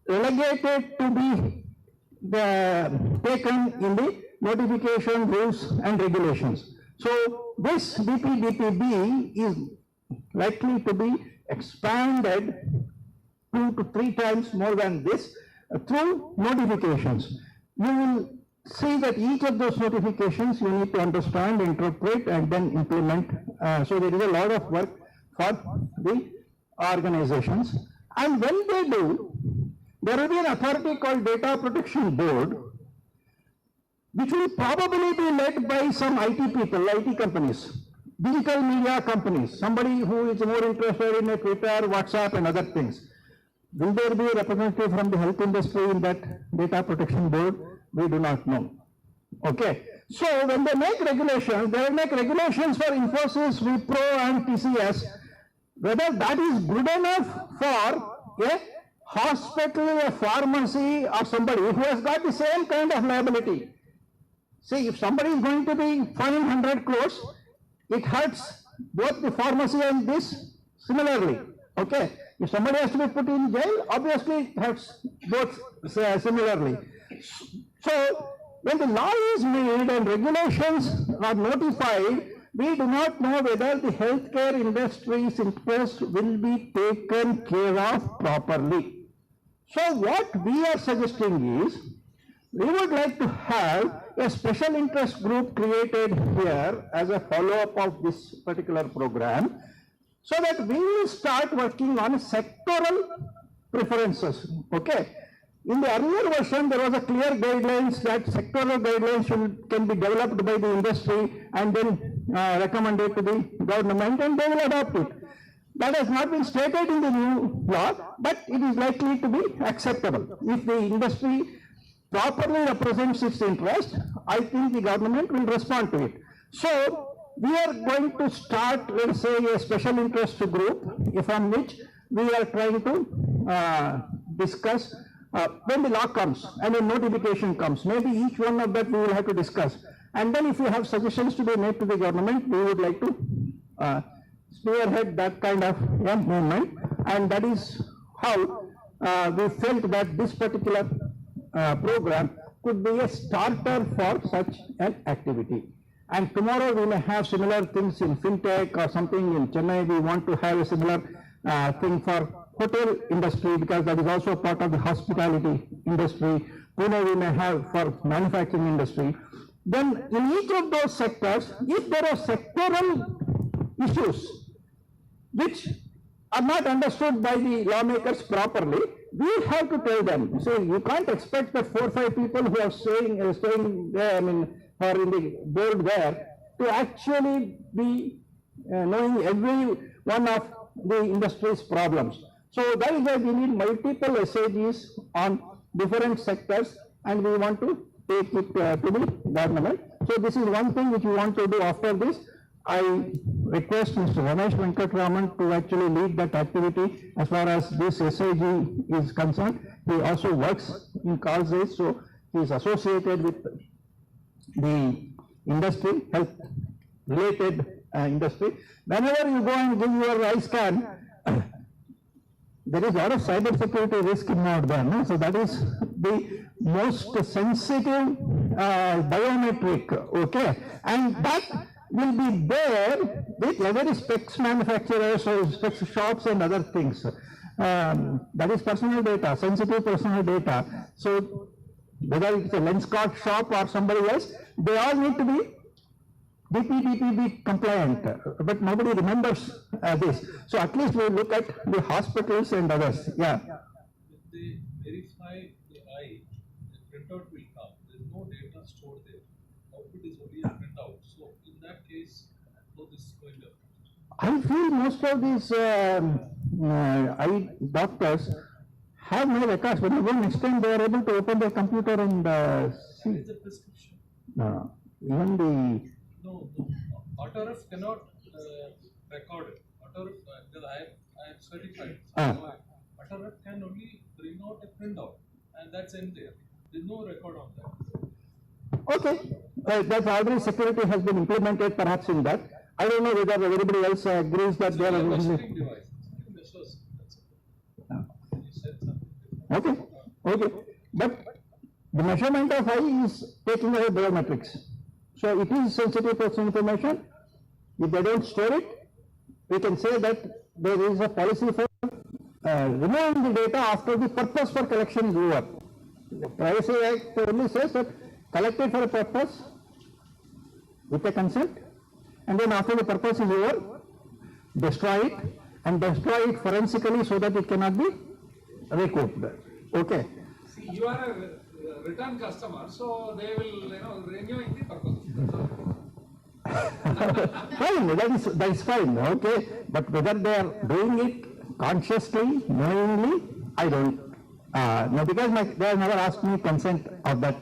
relegated to be taken in the notification rules and regulations. So this DPDPB is likely to be expanded 2 to 3 times more than this through notifications. You will see that each of those notifications you need to understand, interpret, and then implement. So there is a lot of work for the organizations. And when they do, there will be an authority called Data Protection Board, which will probably be led by some IT people, IT companies, digital media companies, somebody who is more interested in Twitter, WhatsApp, and other things. Will there be a representative from the health industry in that Data Protection Board? We do not know. Okay. So when they make regulations, they will make regulations for Infosys, Wipro, and TCS. Whether that is good enough for a hospital, a pharmacy, or somebody who has got the same kind of liability. See, if somebody is going to be fined 100 crores, it hurts both the pharmacy and this similarly. Okay. If somebody has to be put in jail, obviously it hurts both similarly. So when the law is made and regulations are notified, we do not know whether the healthcare industry's interest will be taken care of properly. So what we are suggesting is, we would like to have a special interest group created here as a follow-up of this particular program, so that we will start working on sectoral preferences. Okay. In the earlier version, there was a clear guidelines that sectoral guidelines can be developed by the industry and then recommended to the government, and they will adopt it. That has not been stated in the new law, but it is likely to be acceptable. If the industry properly represents its interest, I think the government will respond to it. So we are going to start, let us say, a special interest group from which we are trying to discuss when the law comes and when notification comes. Maybe each one of that we will have to discuss. And then if you have suggestions to be made to the government, we would like to spearhead that kind of movement. And that is how we felt that this particular program could be a starter for such an activity. And tomorrow we may have similar things in fintech or something in Chennai. We want to have a similar thing for hotel industry, because that is also part of the hospitality industry. Pune we may have for manufacturing industry. Then in each of those sectors, if there are sectoral issues which are not understood by the lawmakers properly, we have to tell them. So you can't expect that 4 or 5 people who are staying there, or in the board there, to actually be knowing every one of the industry's problems. So that is why we need multiple SAGs on different sectors, and we want to take it to the government. So this is one thing which we want to do after this. I request Mr. Ramesh Venkatraman to actually lead that activity as far as this SIG is concerned. He also works in causes, so he is associated with the industry, health related industry. Whenever you go and give your eye scan, there is a lot of cyber security risk involved there. No? So that is the most sensitive biometric, okay, and that will be there with whether specs manufacturers or specs shops and other things. That is personal data, sensitive personal data. So whether it's a Lenskart shop or somebody else, they all need to be DPDPB compliant, but nobody remembers this. So at least we look at the hospitals and others. Yeah. If they verify the eye, the printout will come. There is no data stored there. Output is only a printout. So in that case, how this is going to affect? I feel most of these eye doctors have no records. When you go next time, they are able to open their computer and see. That is a prescription. No, even the No. Autoref cannot record it. Autoref, because I am certified. So Autoref can only bring out a printout, and that's in there. There is no record on that. Okay, that's already security has been implemented perhaps in that. I don't know whether everybody else agrees that they are a measuring device. It measures. That's okay. You said something. Okay, but the measurement of eye is taking away biometrics. So it is sensitive personal information. If they don't store it, we can say that there is a policy for removing the data after the purpose for collection is over. The Privacy Act only says that collect it for a purpose with a consent, and then after the purpose is over, destroy it, and destroy it forensically so that it cannot be recouped. Okay. See, you are a return customer, so they will, renewing the purpose. Fine, that is fine, okay. But whether they are doing it consciously, knowingly, I don't know, because they have never asked me consent of that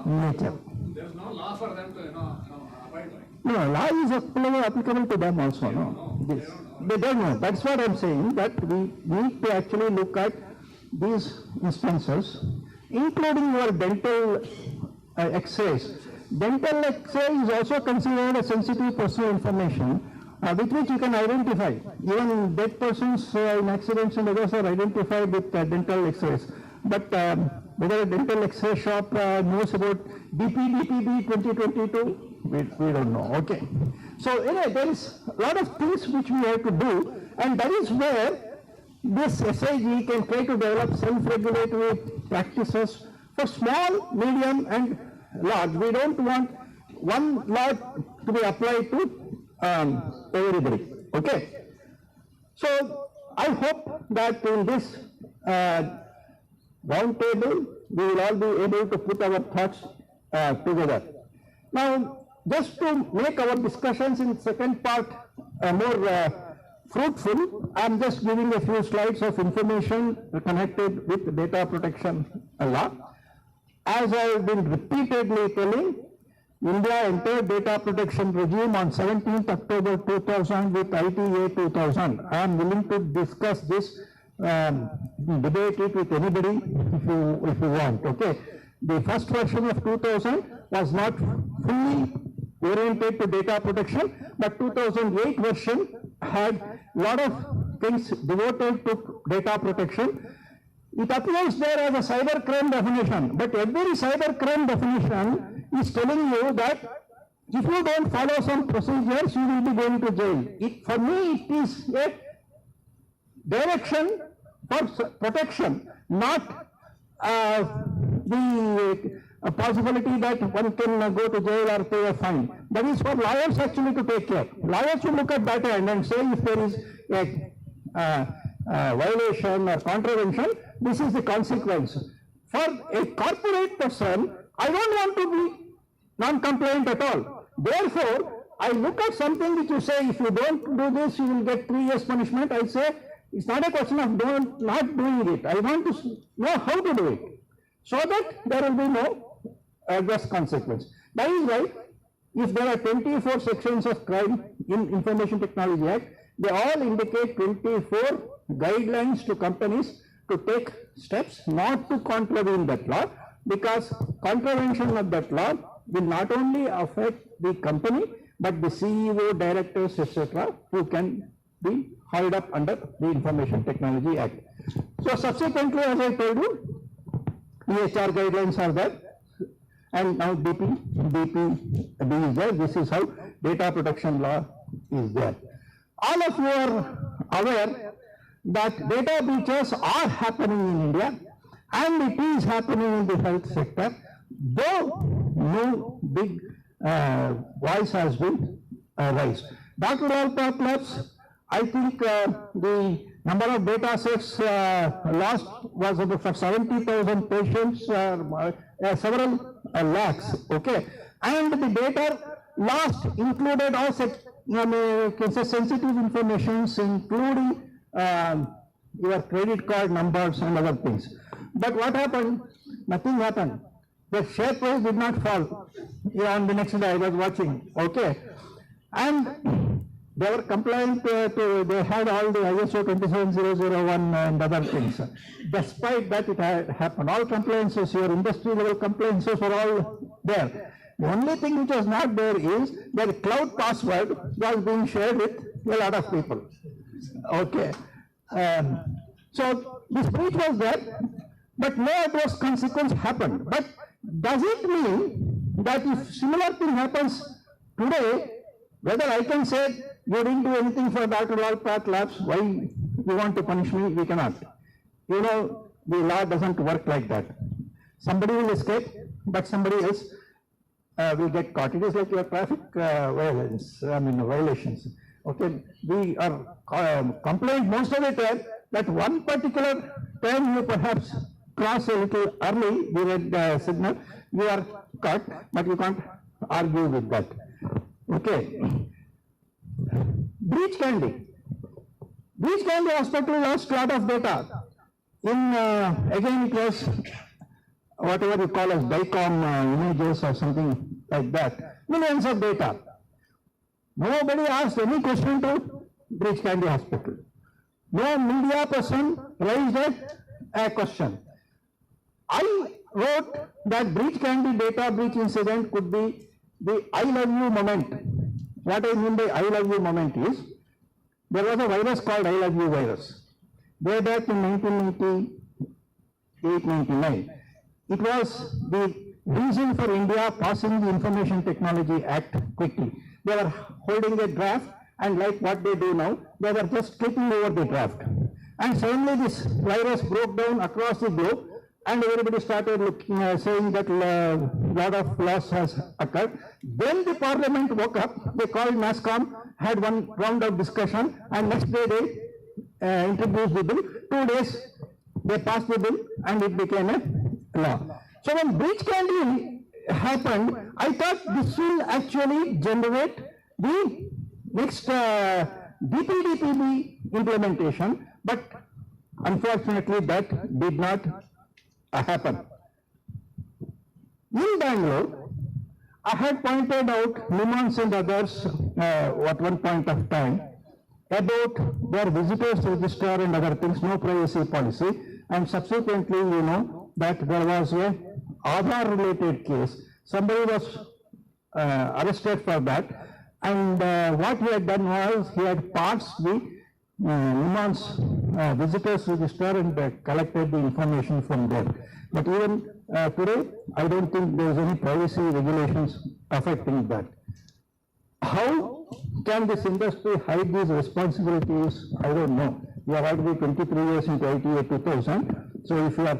nature. There is no law for them to, abide by. No, law is applicable to them also. No, yes. They don't know. That's what I'm saying, that we need to actually look at these instances, including your dental X-rays. Dental X-ray is also considered a sensitive personal information with which you can identify. Even dead persons in accidents and others are identified with dental X-rays. But whether a dental X-ray shop knows about DPDPB 2022, we don't know. Okay. So anyway, there is a lot of things which we have to do, and that is where this SIG can try to develop self-regulatory practices for small, medium, and large. We don't want one law to be applied to everybody. Okay. So I hope that in this roundtable we will all be able to put our thoughts together. Now, just to make our discussions in second part more fruitful, I am just giving a few slides of information connected with data protection law. As I have been repeatedly telling, India entered data protection regime on 17th October 2000 with ITA 2000. I am willing to discuss this, debate it with anybody if you want. Okay. The first version of 2000 was not fully oriented to data protection, but 2008 version had a lot of things devoted to data protection. It appears there as a cyber crime definition, but every cyber crime definition is telling you that if you don't follow some procedures, you will be going to jail. For me, it is a direction for protection, not the possibility that one can go to jail or pay a fine. That is for lawyers actually to take care. Lawyers will look at that and say if there is a violation or contravention, this is the consequence. For a corporate person, I don't want to be non-compliant at all. Therefore, I look at something which you say, if you don't do this, you will get 3 years punishment. I say, it's not a question of not doing it. I want to know how to do it, so that there will be no adverse consequence. That is why if there are 24 sections of crime in Information Technology Act, they all indicate 24 guidelines to companies to take steps not to contravene that law, because contravention of that law will not only affect the company, but the CEO, directors, etc., who can be hauled up under the Information Technology Act. So subsequently, as I told you, EHR guidelines are there, and now DPDPB is there. This is how data protection law is there. All of you are aware that data breaches are happening in India, and it is happening in the health sector, though no big voice has been raised. Dr. Lal Path, I think the number of data sets lost was about for 70,000 patients, several lakhs, okay. And the data lost included all such sensitive information, including your credit card numbers and other things. But what happened? Nothing happened. The share price did not fall. On the next day I was watching, okay. And they were compliant they had all the ISO 27001 and other things. Despite that, it had happened. All compliances, your industry level compliances were all there. The only thing which was not there is that cloud password was being shared with a lot of people. Okay. So this breach was there, but no adverse consequence happened. But does it mean that if similar thing happens today, whether I can say you didn't do anything for Dr. Lal Path Labs, why you want to punish me? We cannot. You know, the law doesn't work like that. Somebody will escape, but somebody else will get caught. It is like your traffic violations. Okay, we are complained most of the time that one particular time you perhaps cross a little early during the signal, you are caught, but you can't argue with that. Okay. Breach Candy. Breach Candy Hospital lost a lot of data. Again, it was whatever you call as DICOM images or something like that. Millions of data. Nobody asked any question to Breach Candy Hospital. No media person raised a question. I wrote that Breach Candy data breach incident could be the I love you moment. What I mean by I love you moment is, there was a virus called I love you virus. Way back in 1998-99. It was the reason for India passing the Information Technology Act quickly. They were holding a draft, and like what they do now, they were just skipping over the draft. And suddenly this virus broke down across the globe, and everybody started looking, saying that a lot of loss has occurred. Then the parliament woke up, they called NASCOM, had one round of discussion, and next day they introduced the bill. 2 days they passed the bill, and it became a law. So when Breach Candy happened, I thought this will actually generate the next DPDPB implementation, but unfortunately that did not happen. In Bangalore, I had pointed out Limons and others at one point of time about their visitors register and other things, no privacy policy, and subsequently you know that there was a Aadhaar related case. Somebody was arrested for that, and what he had done was he had parsed the Limons visitors register and collected the information from there. But even today, I don't think there is any privacy regulations affecting that. How can this industry hide these responsibilities? I don't know. We have already 23 years into ITA 2000. So if you are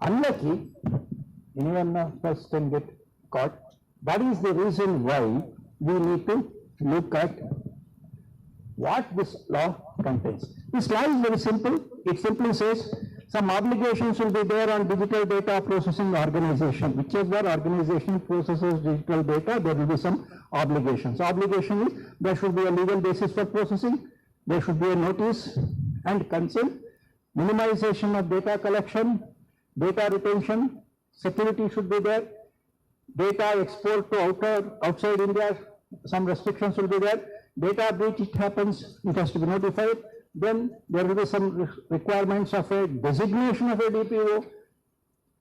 unlucky, anyone of us can get caught. That is the reason why we need to look at what this law contains. This law is very simple. It simply says some obligations will be there on digital data processing organization. Whichever organization processes digital data, there will be some obligations. Obligation is there should be a legal basis for processing, there should be a notice and consent, minimization of data collection, data retention, security should be there. Data export to outside India, some restrictions will be there. Data breach, it happens, it has to be notified. Then there will be some requirements of a designation of a DPO,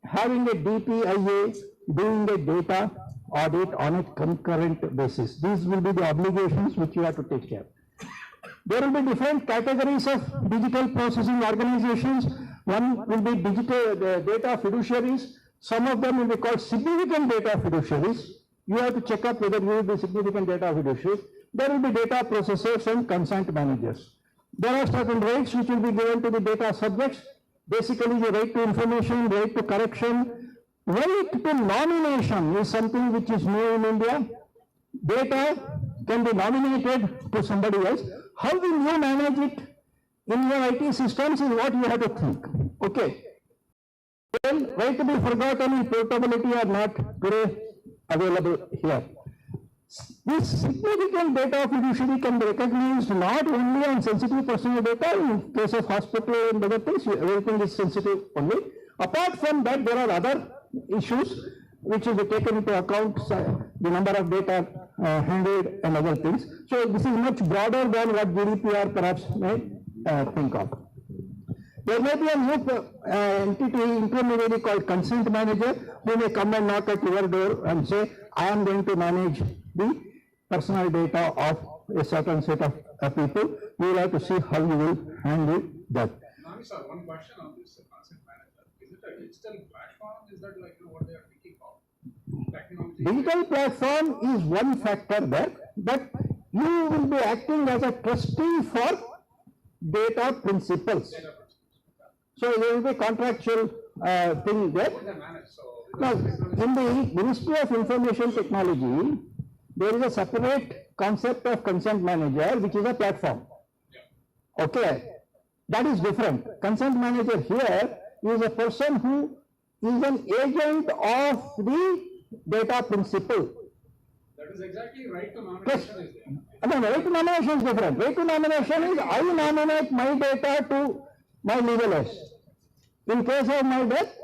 having a DPIA, doing a data audit on a concurrent basis. These will be the obligations which you have to take care. There will be different categories of digital processing organizations. One will be digital data fiduciaries. Some of them will be called significant data fiduciaries. You have to check up whether you will be significant data fiduciaries. There will be data processors and consent managers. There are certain rights which will be given to the data subjects. Basically, the right to information, right to correction, right to nomination is something which is new in India. Data can be nominated to somebody else. How will you manage it in your IT systems is what you have to think. Okay. Well, right to be forgotten and portability are not today available here. This significant data fiduciary can be recognized not only on sensitive personal data, in case of hospital and other things, everything is sensitive only. Apart from that, there are other issues which will be taken into account, the number of data handled and other things. So this is much broader than what GDPR perhaps may think of. There may be a new entity, intermediary called consent manager, who may come and knock at your door and say, I am going to manage the personal data of a certain set of people. You will have to see how you will handle that. Nami sir, one question on this consent manager. Is it a digital platform? Is that like what they are thinking of? Technology? Digital platform is one factor there, but you will be acting as a trustee for data principles. So there will be contractual thing there. Now, in the Ministry of Information Technology, there is a separate concept of consent manager, which is a platform. Okay, that is different. Consent manager here is a person who is an agent of the data principle. That is exactly right to nomination is there. No, right to nomination is different. Right to nomination is I nominate my data to my legalist. In case of my death,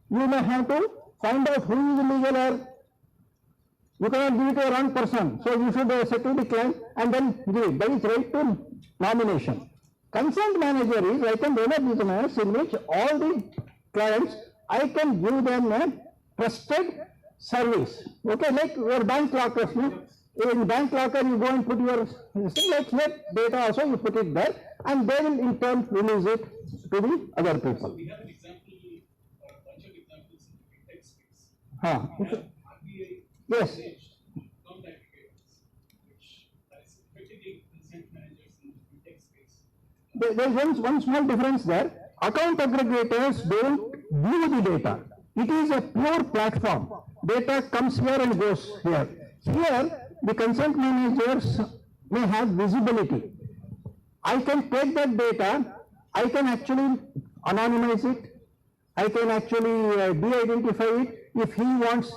you may have to find out who is the legal heir. You cannot give it to a wrong person. So you should settle the claim and then give it. That is right to nomination. Consent manager is I can develop business in which all the clients, I can give them a trusted service. Okay, like your bank lockers. No? In bank locker, you go and put your like data also, you put it there, and they will in turn release it to the other people. So we have an example or a bunch of examples in the fintech space. Yes. Non-aggregators, which is effectively consent managers in the fintech space. There is one small difference there. Account aggregators don't view the data. It is a pure platform. Data comes here and goes here. Here, the consent managers may have visibility. I can take that data, I can actually anonymize it, I can actually de-identify it. If he wants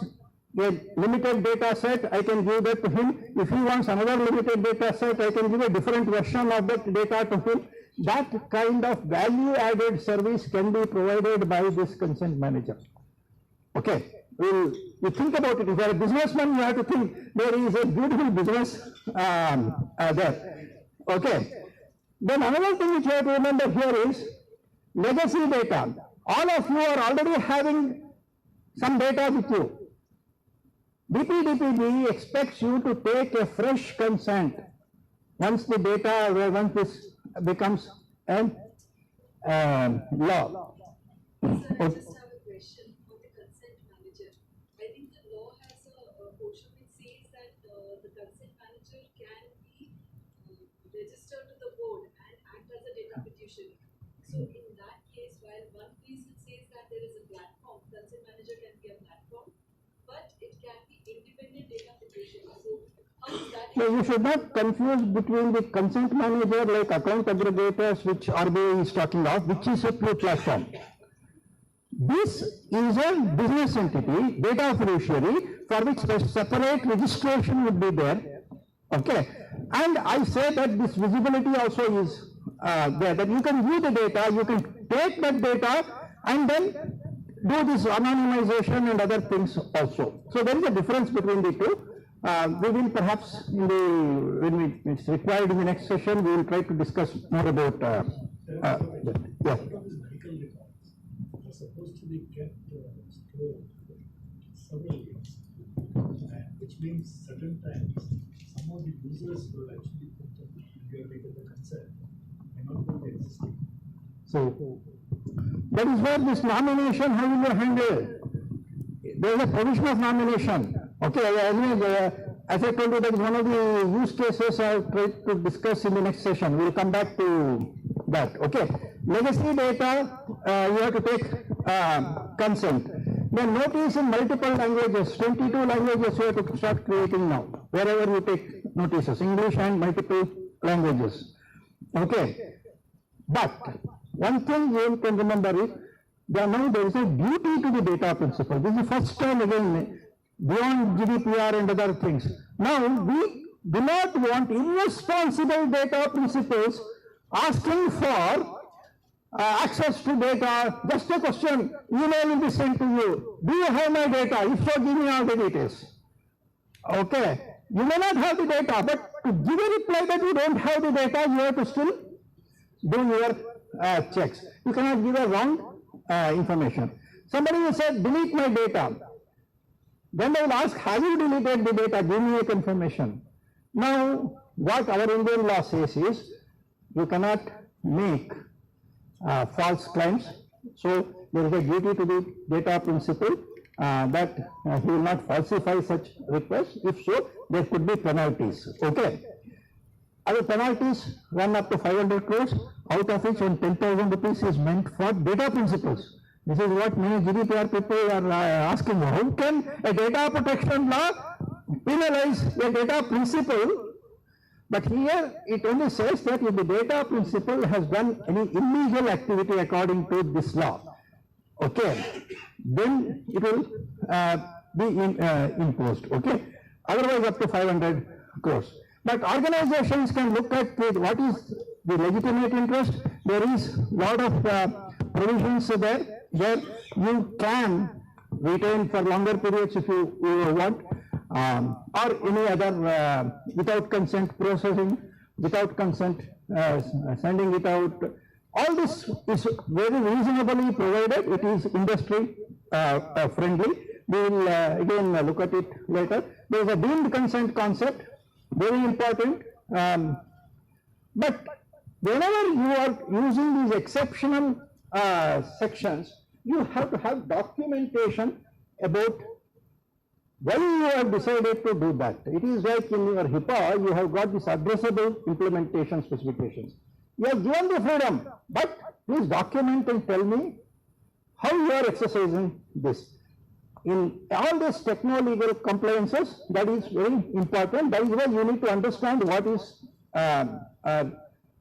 a limited data set, I can give that to him. If he wants another limited data set, I can give a different version of that data to him. That kind of value-added service can be provided by this consent manager. Okay, you think about it. If you are a businessman, you have to think there is a beautiful business there. Okay. Then another thing which you have to remember here is legacy data. All of you are already having some data with you. DPDPB expects you to take a fresh consent once the data, once this becomes a law. Sir, I just have a question on the consent manager. I think the law has a portion which says that the consent manager can be registered to the board and act as a data fiduciary. So in that case, while one piece it says that there is a platform, consent manager can be a platform, but it can be independent data fiduciary. So how is that? No, you should not confuse between the consent manager like account aggregators, which RBI is talking of, which is a pure platform. This is a business entity, data fiduciary, for which a separate registration would be there. Okay. And I say that this visibility also is there, that you can view the data, you can take that data and then do this anonymization and other things also. So there is a difference between the two. We will perhaps, when it's required in the next session, we will try to discuss more about that. Yeah. Medical records are supposed to be kept stored several years, which means certain times some of the users will actually put them taken the consent and not put the existing. So that is where this nomination, how will you handle? There is a provision of nomination. Okay, as I told you, that is one of the use cases I will try to discuss in the next session. We will come back to that. Okay, legacy data, you have to take consent. Then notice in multiple languages, 22 languages you have to start creating now, wherever you take notices, English and multiple languages. Okay, but one thing you can remember is, there is a duty to the data principle. This is the first time again, beyond GDPR and other things. Now, we do not want irresponsible data principles asking for access to data. Just a question, email will be sent to you. Do you have my data? If so, give me all the details. Okay, you may not have the data, but to give a reply that you don't have the data, you have to still do your checks. You cannot give a wrong information. Somebody will say, delete my data. Then they will ask, have you deleted the data? Give me a confirmation. Now, what our Indian law says is, you cannot make false claims. So, there is a duty to the data principle that he will not falsify such requests. If so, there could be penalties. Okay. Other penalties run up to 500 crores, out of which 10,000 rupees is meant for data principles. This is what many GDPR people are asking. How can a data protection law penalize a data principle? But here it only says that if the data principle has done any illegal activity according to this law, okay, then it will be imposed. Okay, otherwise up to 500 crores. But organizations can look at what is the legitimate interest. There is a lot of provisions there where you can retain for longer periods if you want, or any other without consent processing, without consent sending it out. All this is very reasonably provided. It is industry friendly. We will again look at it later. There is a deemed consent concept. Very important, but whenever you are using these exceptional sections, you have to have documentation about why you have decided to do that. It is like in your HIPAA, you have got this addressable implementation specifications. You have given the freedom, but please document and tell me how you are exercising this. In all these techno-legal compliances, that is very important. That is why you need to understand what is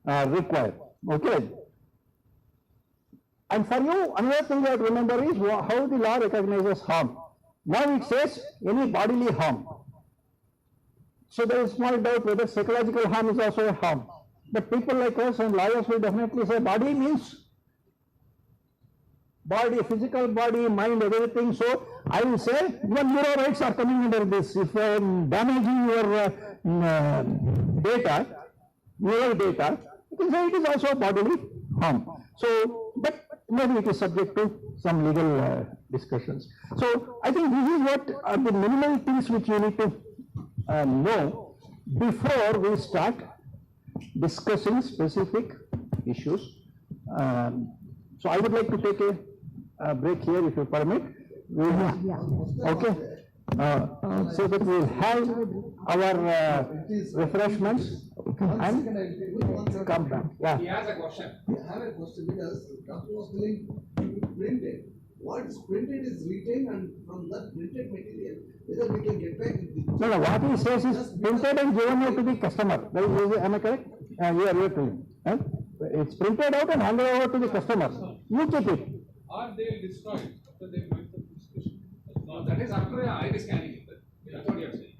required. Okay. And for you, another thing you have to remember is how the law recognizes harm. Now it says any bodily harm. So there is small doubt whether psychological harm is also a harm. But people like us and lawyers will definitely say body means body, physical body, mind, everything. So I will say even neuro rights are coming under this. If I am damaging your data, neural data, you can say it is also bodily harm. So, but maybe it is subject to some legal discussions. So I think this is what are the minimal things which you need to know before we start discussing specific issues. So I would like to take a break here, if you permit. Okay. So that we will have our refreshments and come back. Yeah. He has a question. I have a question because Dr. was telling printed. What is printed is written, and from that printed material, whether we can get back with the... No, what he says is printed and given out to the customer. Am I correct? You are to it's printed out and handed over to the customer. You keep it. Are they destroyed after they went to discussion? No, that is after iris scanning. That's what you are saying.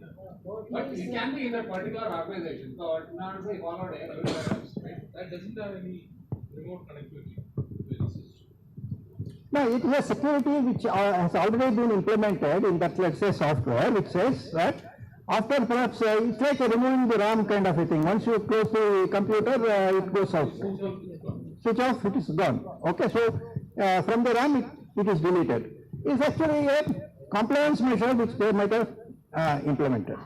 But it can be in that particular organization. So it not say followed everywhere else, right? That doesn't have any remote connectivity to any system. No, it is a security which has already been implemented in that, let's say, software, which says that after perhaps it's like removing the RAM kind of a thing. Once you close the computer, it goes out. Switch off, it is gone. Okay, so from the RAM, it is deleted. It's actually a compliance measure which they might have implemented.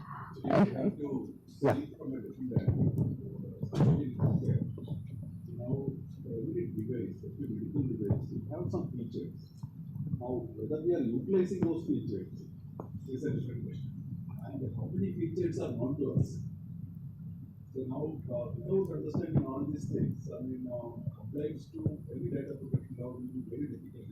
Yeah. Now, every device, every medical device, have some features. Now, whether we are utilizing those features is a different question. And how many features are known to us? So now, without understanding all these things, I mean, compliance to any data protection law will be very difficult.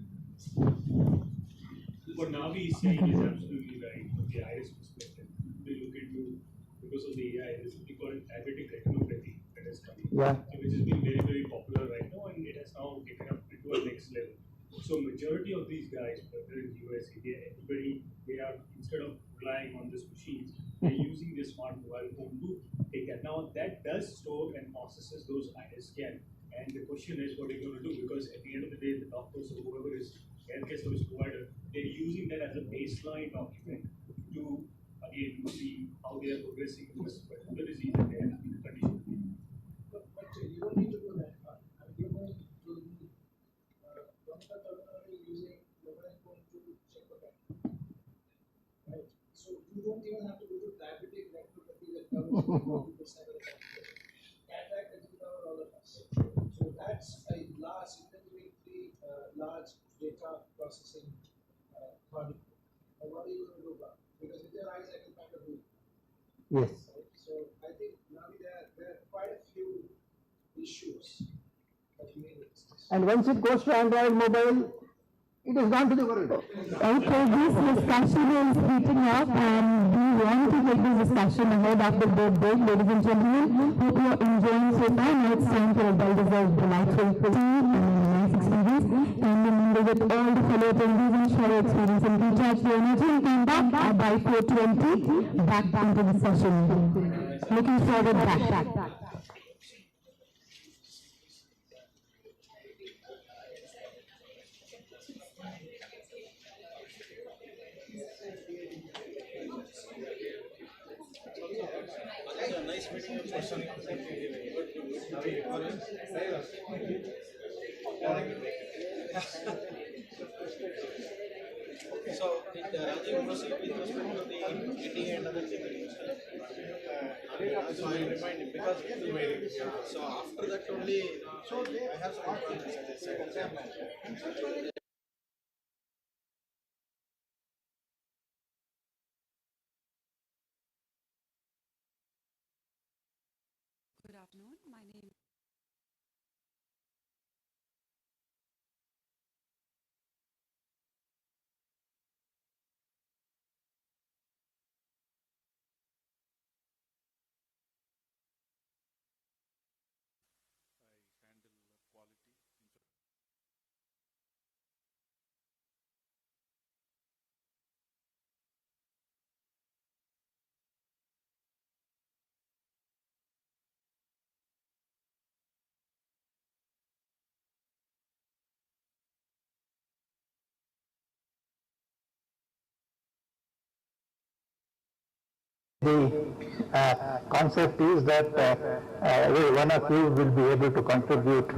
What Navi is saying is absolutely right from the iris perspective. We look into, because of the AI, there's something called diabetic retinopathy that is coming, which has been very, very popular right now, and it has now taken up into a next level. So majority of these guys, whether in US, India, everybody, they are, instead of relying on these machines, they're using their smart mobile phone to take that. Now that does store and processes those iris scan. And the question is what are you going to do? Because at the end of the day, the doctors or whoever is healthcare service provider, they're using that as a baseline document to again see how they are progressing in this particular disease and their condition. But you don't need to do that part. You're going to the doctor terminal using mobile phone to check the battery. Right? So you don't even have to go to diabetic retinopathy that covers 40% of the population. Cataract that will cover all of us. So that's a large, significantly large data processing body. And what are you going to do about it? Because with your eyes, I can kind of do it. Yes. Right? So I think now there are quite a few issues that we need to discuss. And once it goes to Android mobile, it is gone to the world. Okay, this discussion is heating up and we want to take this discussion ahead after the break, ladies and gentlemen. Hope you are enjoying so far. Now it's time for a well-deserved delightful tea and a nice experience. And remember with all the fellow attendees and share your experience and recharge the energy and come back by 4:20 back into the session. Looking forward back. Nice meeting you. So, Rajiv, proceed with respect to the NDA and other things. So I remind him because so after that only, I have some information as I said. Good afternoon. My name The concept is that every one of you will be able to contribute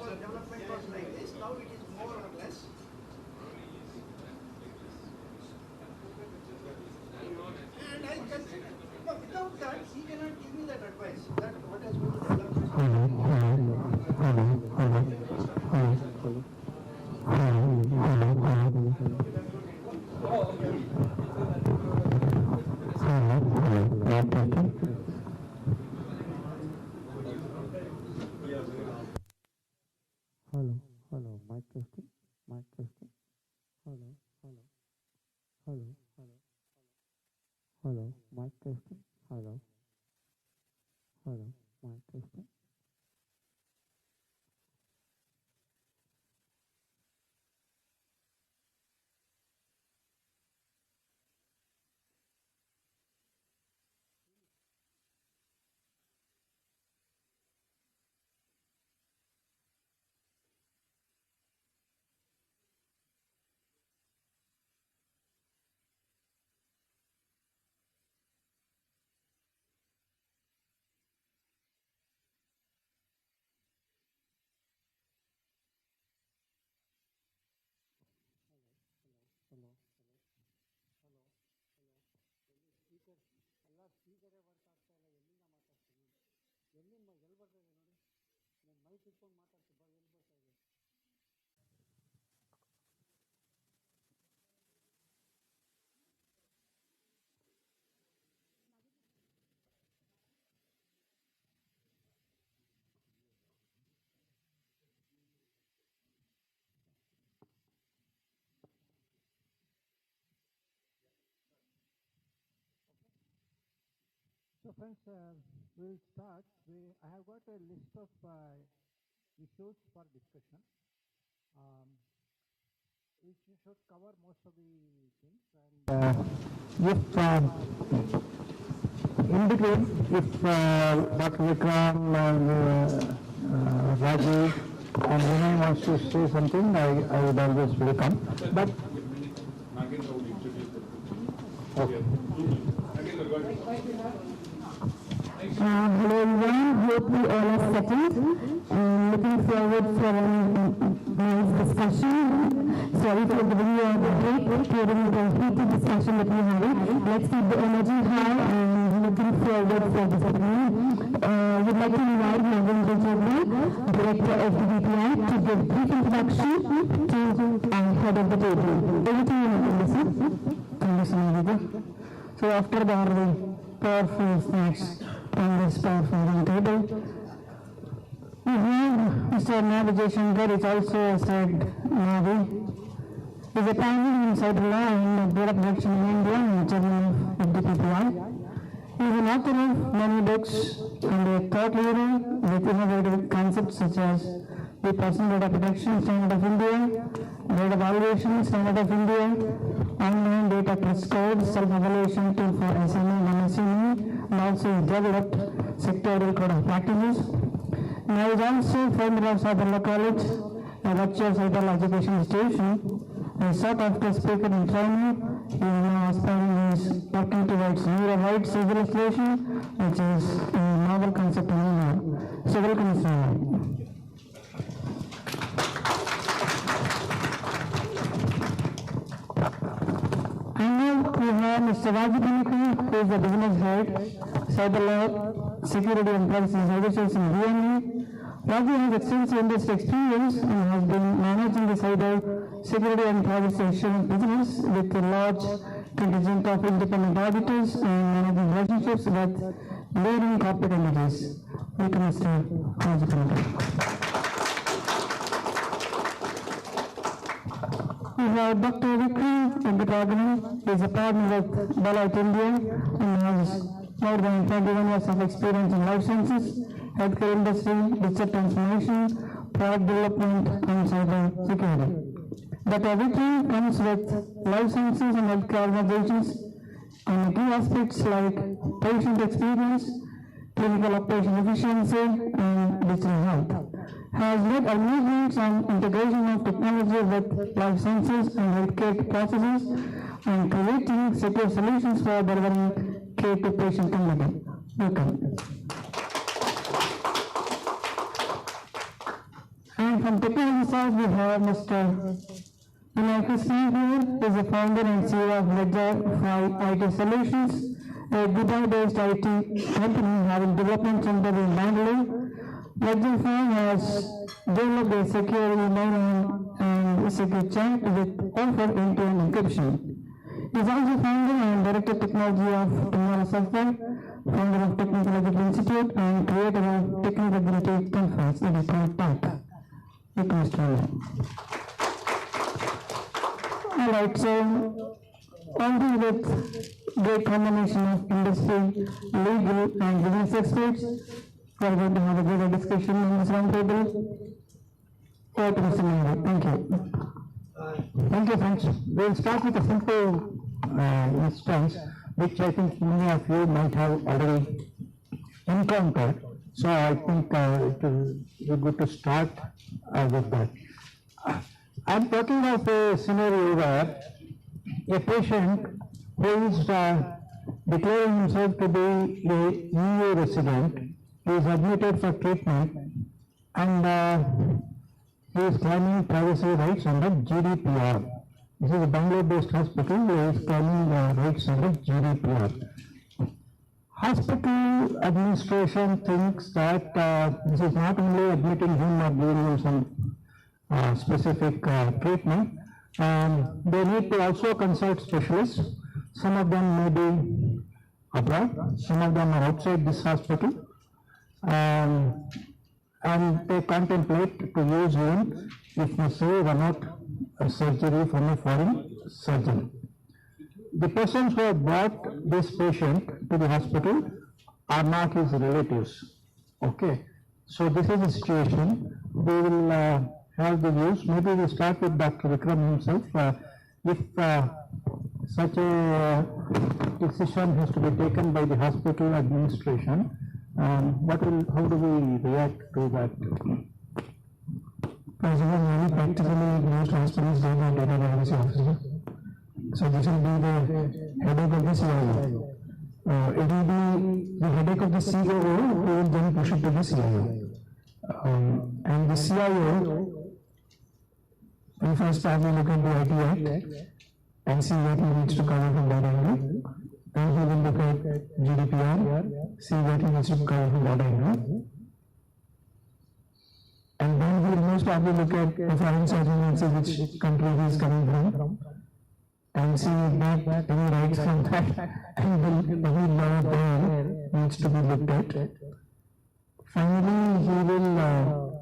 Development was like this, now it is more or less. And I consider, no, without that, he cannot give me that advice. That what has been developed. Hello, mic testing, hello, mic testing, hello, mic testing. So friends, we'll start. I have got a list of issues for discussion. We should cover most of the things. And if in between, if Dr. Vikram and Rajiv and Vinay wants to say something, I would always welcome. But okay. Hello everyone, hope you all are settled. Looking forward for a nice discussion. Sorry for giving you a break during the heated discussion that we're having. Let's keep the energy high and looking forward for this evening. We'd like to invite Ravindra Jogla, Director of DPDPI, to give brief introduction to our head of the table. Over to you, Ravindra. Thank you so much. So after the powerful snacks on this powerful roundtable, we have Mr. Navi Jaishankar, is also said Navi, is a pioneer in cyber law and data protection in India and chairman of FDPPI. He is an author of many books and a thought leader with innovative concepts such as the Personal Data Protection Standard of India, Data Valuation Standard of India, Online Data Trust Code, Self-Evaluation Tool for SME and SME, and also developed sectorial code of practices. Now he is also founder of Cyber Law College, a virtual cyber law education institution. A sought-after speaker in training, he is now aspiring is working towards zero rights legislation, which is a novel concept in India. So welcome, Mr. Navi. And now we have Mr. Rajibhanikam, who is the business head, cyber law, security and privacy services in DME. Raju has extensive industry experience and has been managing the cyber security and privacy assurance business with a large contingent of independent auditors and managing relationships with leading corporate entities. Welcome, Mr. Rajibhanikam. We have Dr. Vikram Venkataraman, who is a partner with Deloitte India and has more than 21 years of experience in life sciences, healthcare industry, digital transformation, product development, and cyber security. Dr. Vikram comes with life sciences and healthcare organizations on key aspects like patient experience, clinical operation efficiency, and digital health. Has led engagements on integration of technology with life sciences and healthcare processes and creating secure solutions for delivering care to patient community. Welcome. And from technology side, we have Mr. Vinay Krishnan here, who is the founder and CEO of Ledger IT Solutions, a Dubai-based IT company having development center in Bangalore. Ledger firm has developed a secure email and secure chat with offer end-to-end encryption. He is also founder and director of technology of Tomorrow Software, founder of Technical Agility Institute, and creator of Technical Agility Conference, that is called TAC. Welcome, Mr. Alright, so along with great combination of industry, legal, and business experts, we are going to have a greater discussion on this roundtable. Over to Mr. Nandi. Thank you. Thank you, friends. We'll start with a simple instance, which I think many of you might have already encountered. So I think it will be good to start with that. I'm talking of a scenario where a patient who is declaring himself to be a EU resident is admitted for treatment and he is claiming privacy rights under GDPR. This is a Bangalore-based hospital who is claiming rights under GDPR. hospital administration thinks that this is not only admitting him or giving him some specific treatment, they need to also consult specialists. Some of them may be abroad, some of them are outside this hospital, and they contemplate to use him if necessary run out a surgery from a foreign surgeon. The persons who have brought this patient to the hospital are not his relatives. Okay, so this is the situation. We will have the views. Maybe we'll start with Dr. Vikram himself. If such a decision has to be taken by the hospital administration, how do we react to that? President, practically most hospitals don't have data privacy officer. So this will be the headache of the CIO. It will be the headache of the COO who will then push it to the CIO. And the CIO will first probably look at the IT Act and see what he needs to cover from that angle. Then he will look at GDPR, see what he needs to cover from that angle. And then he will most probably look at the foreign surgeon and see which country he is coming from, and see if that any rights from that angle, any law there needs to be looked at. Finally, he will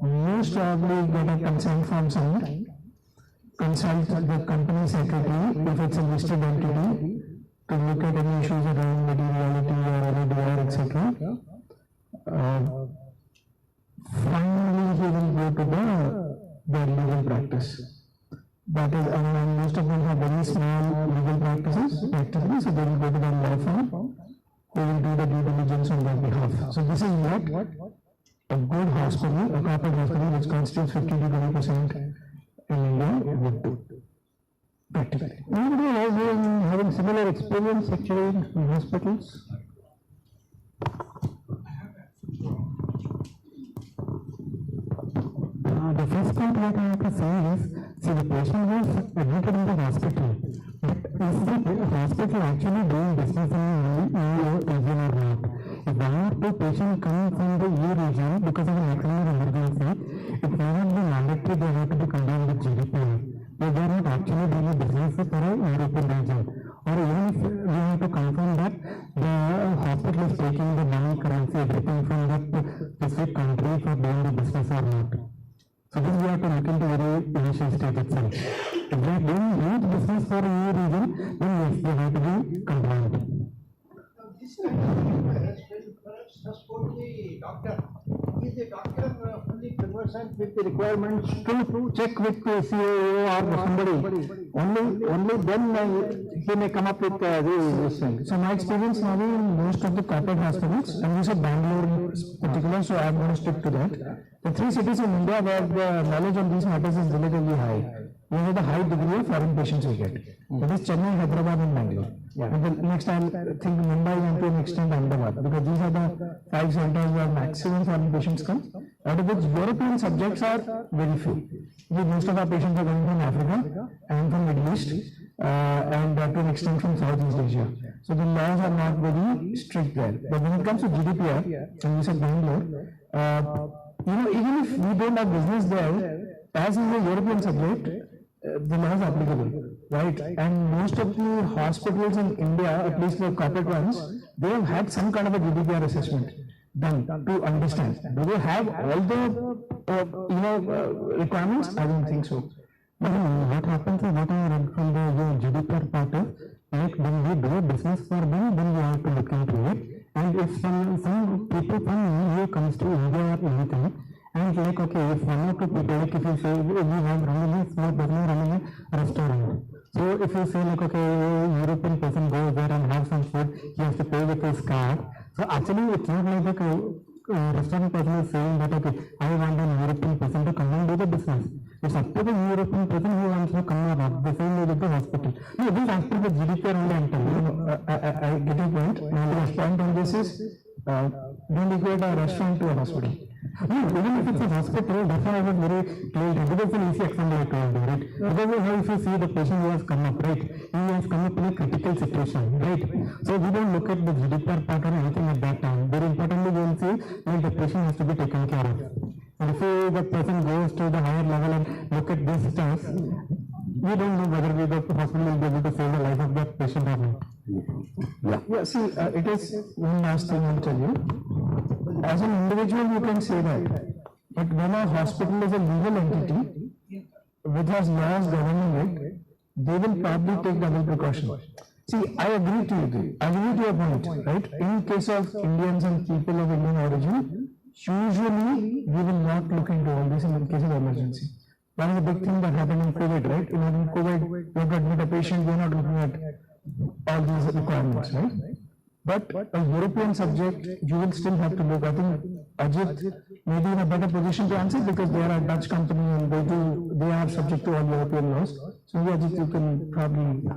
most probably get a consent from someone, consult the company secretary if it's a listed entity, to look at any issues around materiality or LADR, etc. Finally, he will go to the legal practice. That is, and most of them have very small legal practices, so they will go to the law firm who will do the due diligence on their behalf. So this is what a good hospital, a corporate hospital which constitutes 50 to 20% in India would do. Practically. Anybody else having similar experience actually in hospitals? The first point what I have to say is, see, the patient was admitted in the hospital, but is the hospital actually doing business in EU region or not? If one or two patients coming from the EU region because of an external emergency, it may not be mandatory they have to be combined with GDPR. But they are not actually doing business for a European region. Or even if we have to confirm that the hospital is taking the money, currency, everything from that specific country for doing the business or not. So this we have to look into very initial stage itself. If they are doing huge business for a EU region, then yes, they have to be compliant. This perhaps just go to the doctor. Is the doctor fully conversant with the requirements to check with the COO or somebody? Only then he may come up with this thing. So my experience now in most of the corporate hospitals, and we said Bangalore in particular, so I'm going to stick to that. The three cities in India where the knowledge on these matters is relatively high. We have a high degree of foreign patients we get. That is Chennai, Hyderabad and Bangalore. And the next I think Mumbai and to an extent Ahmedabad, because these are the 5 centers where maximum foreign patients come, out of which European subjects are very few. Most of our patients are coming from Africa and from Middle East and to an extent from Southeast Asia. So the laws are not very strict there. But when it comes to GDPR, and we said Bangalore, even if we don't have business there, as is a European subject, the law is applicable, right? And most of the hospitals in India, at least the corporate ones, they have had some kind of a GDPR assessment done to understand. Do they have all the requirements? I don't think so. But what happens is what I read from the GDPR part is, like when we do business for them, then we have to look into it. And if some people from EU comes to India or anything, and like, okay, if one or two people, like if you say we have running a small business, running a restaurant. So if you say like, okay, European person goes there and have some food, he has to pay with his card. So actually it's not like the restaurant person is saying that, okay, I want an European person to come and do the business. It's up to the European person who wants to come or not. The same way with the hospital. No, this as per the GDPR only I'm telling you. I get your point. Now the point on this is, don't equate a restaurant to a hospital. No, even if it's a hospital, definitely it's very clear. Because it's an easy example I told you, right? Because how if you see the patient who has come up, right? He has come up in a critical situation, right? So we don't look at the GDPR part or anything at that time. Very importantly, we will see that the patient has to be taken care of. And if the person goes to the higher level and look at these stuff, we don't know whether the hospital will be able to save the life of that patient or not. Yeah, see, it is one last thing I'll tell you. As an individual, you can say that. But when a hospital is a legal entity, which has laws governing it, they will probably take double precaution. See, I agree to you. I agree to your point, right? In case of Indians and people of Indian origin, usually we will not look into all this in case of emergency. That is a big thing that happened in COVID, right? In COVID, we have to admit a patient, we are not looking at all these requirements, right? But a European subject, you will still have to look. I think Ajit may be in a better position to answer because they are a Dutch company and they are subject to all European laws. So Ajit, you can probably.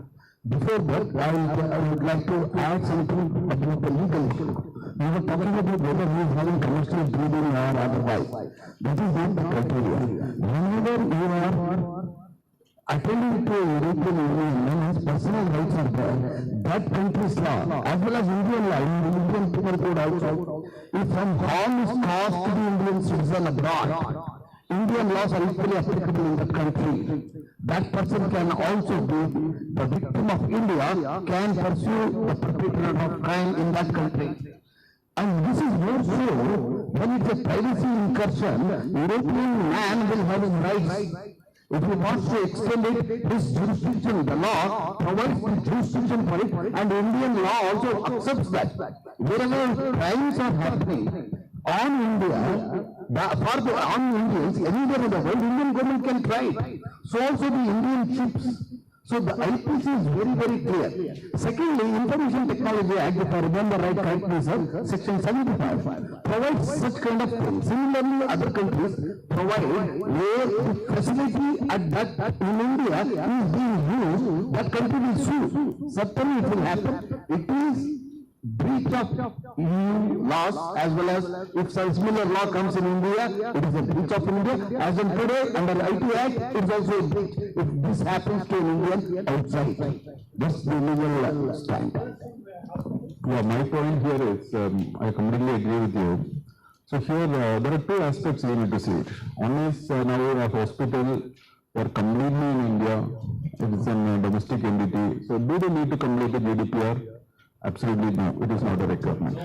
Before that, I would like to add something about the legal issue. We were talking about whether he is having commercial breeding or otherwise. That is not the criteria. Whenever you are attending to a European Union, when his personal rights are there, that country's law, as well as Indian law, Indian Penal Code also, if some harm is caused to the Indian citizen abroad, Indian laws are equally applicable in that country. That person can also be the victim of India, can pursue the perpetrator of crime in that country. And this is more so when it's a privacy incursion, European man will have his rights. If he wants to extend it, his jurisdiction, the law provides the jurisdiction for it, and Indian law also accepts that. Wherever crimes are happening on India, on Indians, anywhere in the world, Indian government can try it. So also the Indian ships. So the IPC is very, very clear. Secondly, Information Technology Act, if I remember right, correctly, sir, Section 75 provides such kind of thing. Similarly, other countries provide where the facility at that in India is being used, that country will sue. Certainly it will happen. It is breach of EU laws, as well as if some similar law comes in India, it is a breach of India. As in today, under IT Act, it is also a breach if this happens to an Indian outside. That's the legal stand. Yeah, my point here is, I completely agree with you. So here, there are two aspects we need to see it. One is now a hospital or completely in India, it is a domestic entity. So do they need to complete the GDPR? Absolutely no, it is not a requirement.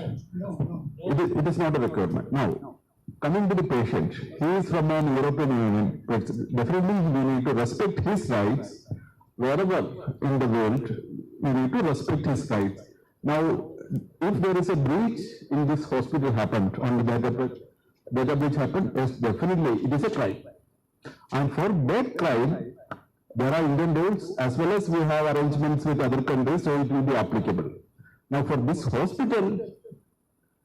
It is not a requirement. Now, coming to the patient, he is from an European Union, but definitely we need to respect his rights wherever in the world, we need to respect his rights. Now, if there is a breach in this hospital happened, on the data breach happened, yes, definitely it is a crime. And for that crime, there are Indian rules as well as we have arrangements with other countries, so it will be applicable. Now for this hospital,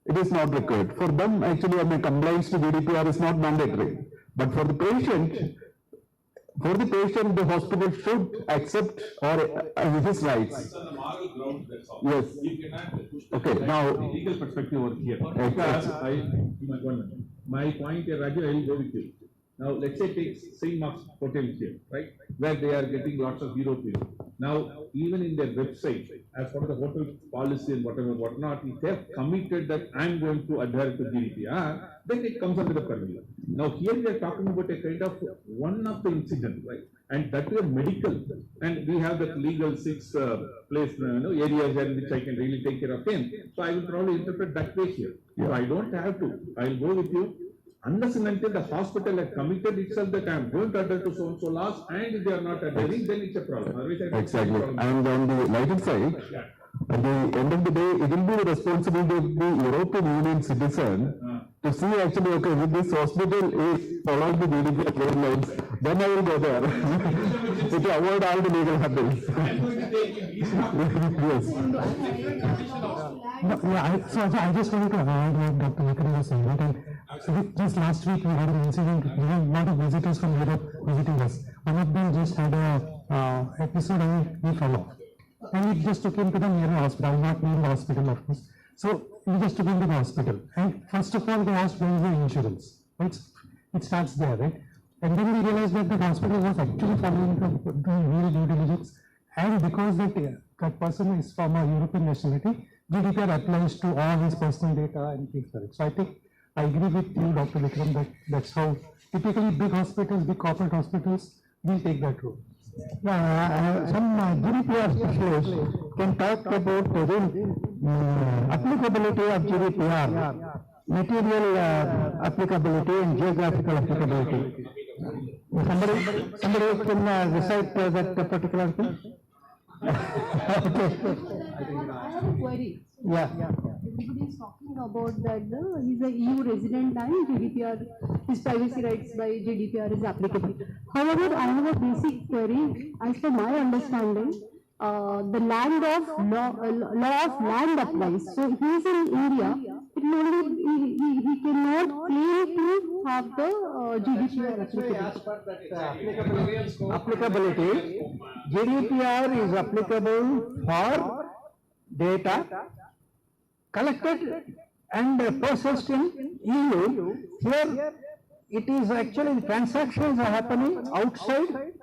it is not required. For them, actually, compliance to GDPR is not mandatory. But for the patient, the hospital should accept or his rights. It's on the moral ground, that's all. Yes. You cannot push the Okay, now legal perspective over here. Because my point here, Raju, I will go with you. Now, let's say take St. Mark's Hotel here, right? Where they are getting lots of Europeans. Now, even in their website, as part of the hotel policy and whatnot, if they have committed that I'm going to adhere to GDPR, then it comes under the purview. Now, here we are talking about a kind of one of the incident, right? And that is medical, and we have that legal 6 place, areas in which I can really take care of him. So I will probably interpret that way here. So I don't have to. I will go with you. Unless and until the hospital has committed itself that I am going to adhere to so-and-so laws, and if they are not adhering, then it's a problem. Otherwise, I don't exactly. And on the lighter side, at the end of the day, it will be the responsibility of the European Union citizen to see actually, okay, if this hospital is following the GDPR guidelines, then I will go there to avoid all the legal hurdles. Yes. So I just wanted to avoid what Dr. Vikram was saying, right? And just last week we had an incident, we had a lot of visitors from Europe visiting us. One of them just had a episode and we fell off. And we just took him to the nearest hospital, not near the hospital of course. So you just took him to the hospital, and first of all they asked when is the insurance, right? It starts there, right? And then we realized that the hospital was actually following the real due diligence, and because that person is from a European nationality, GDPR applies to all his personal data and things like that. So I think I agree with you, Dr. Vikram, that that's how typically big hospitals, big corporate hospitals will take that role. Some GDPR specialists can talk about the applicability of GDPR, material applicability and geographical applicability. Somebody can recite that particular thing? I have a query. Yeah. Everybody is talking about that he's a EU resident and GDPR, his privacy rights by GDPR is applicable. However, I have a basic query. As per my understanding, the land of law of land applies. So he is in India. It only he cannot claim to have the GDPR Applicability. GDPR is applicable for data collected and processed in EU. Here it is actually transactions are happening outside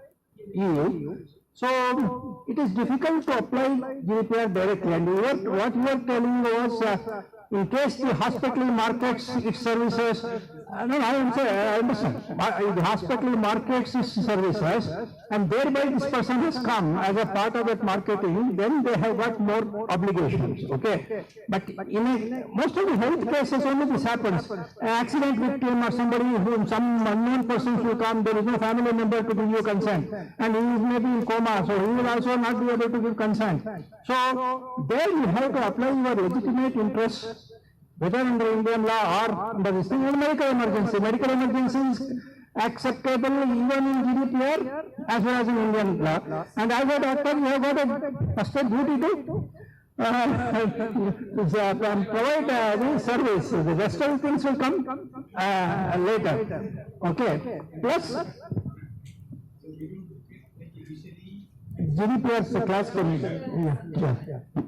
EU. So it is difficult to apply GDPR directly. And what you are telling was in case the hospital markets its services, I understand. The hospital markets its services, and thereby this person has come as a part of that marketing, then they have got more obligations, okay? But in most of the health cases only this happens. An accident victim or somebody whom some unknown persons will come, there is no family member to give you consent, and he is maybe in coma, so he will also not be able to give consent. So there you have to apply your legitimate interests, whether under Indian law or under this thing, or medical emergency. Medical emergency is acceptable even in GDPR as well as in Indian law. And as a doctor, you have got a first duty to provide the service. The rest of the things will come later. Okay. Plus, GDPR is a class committee.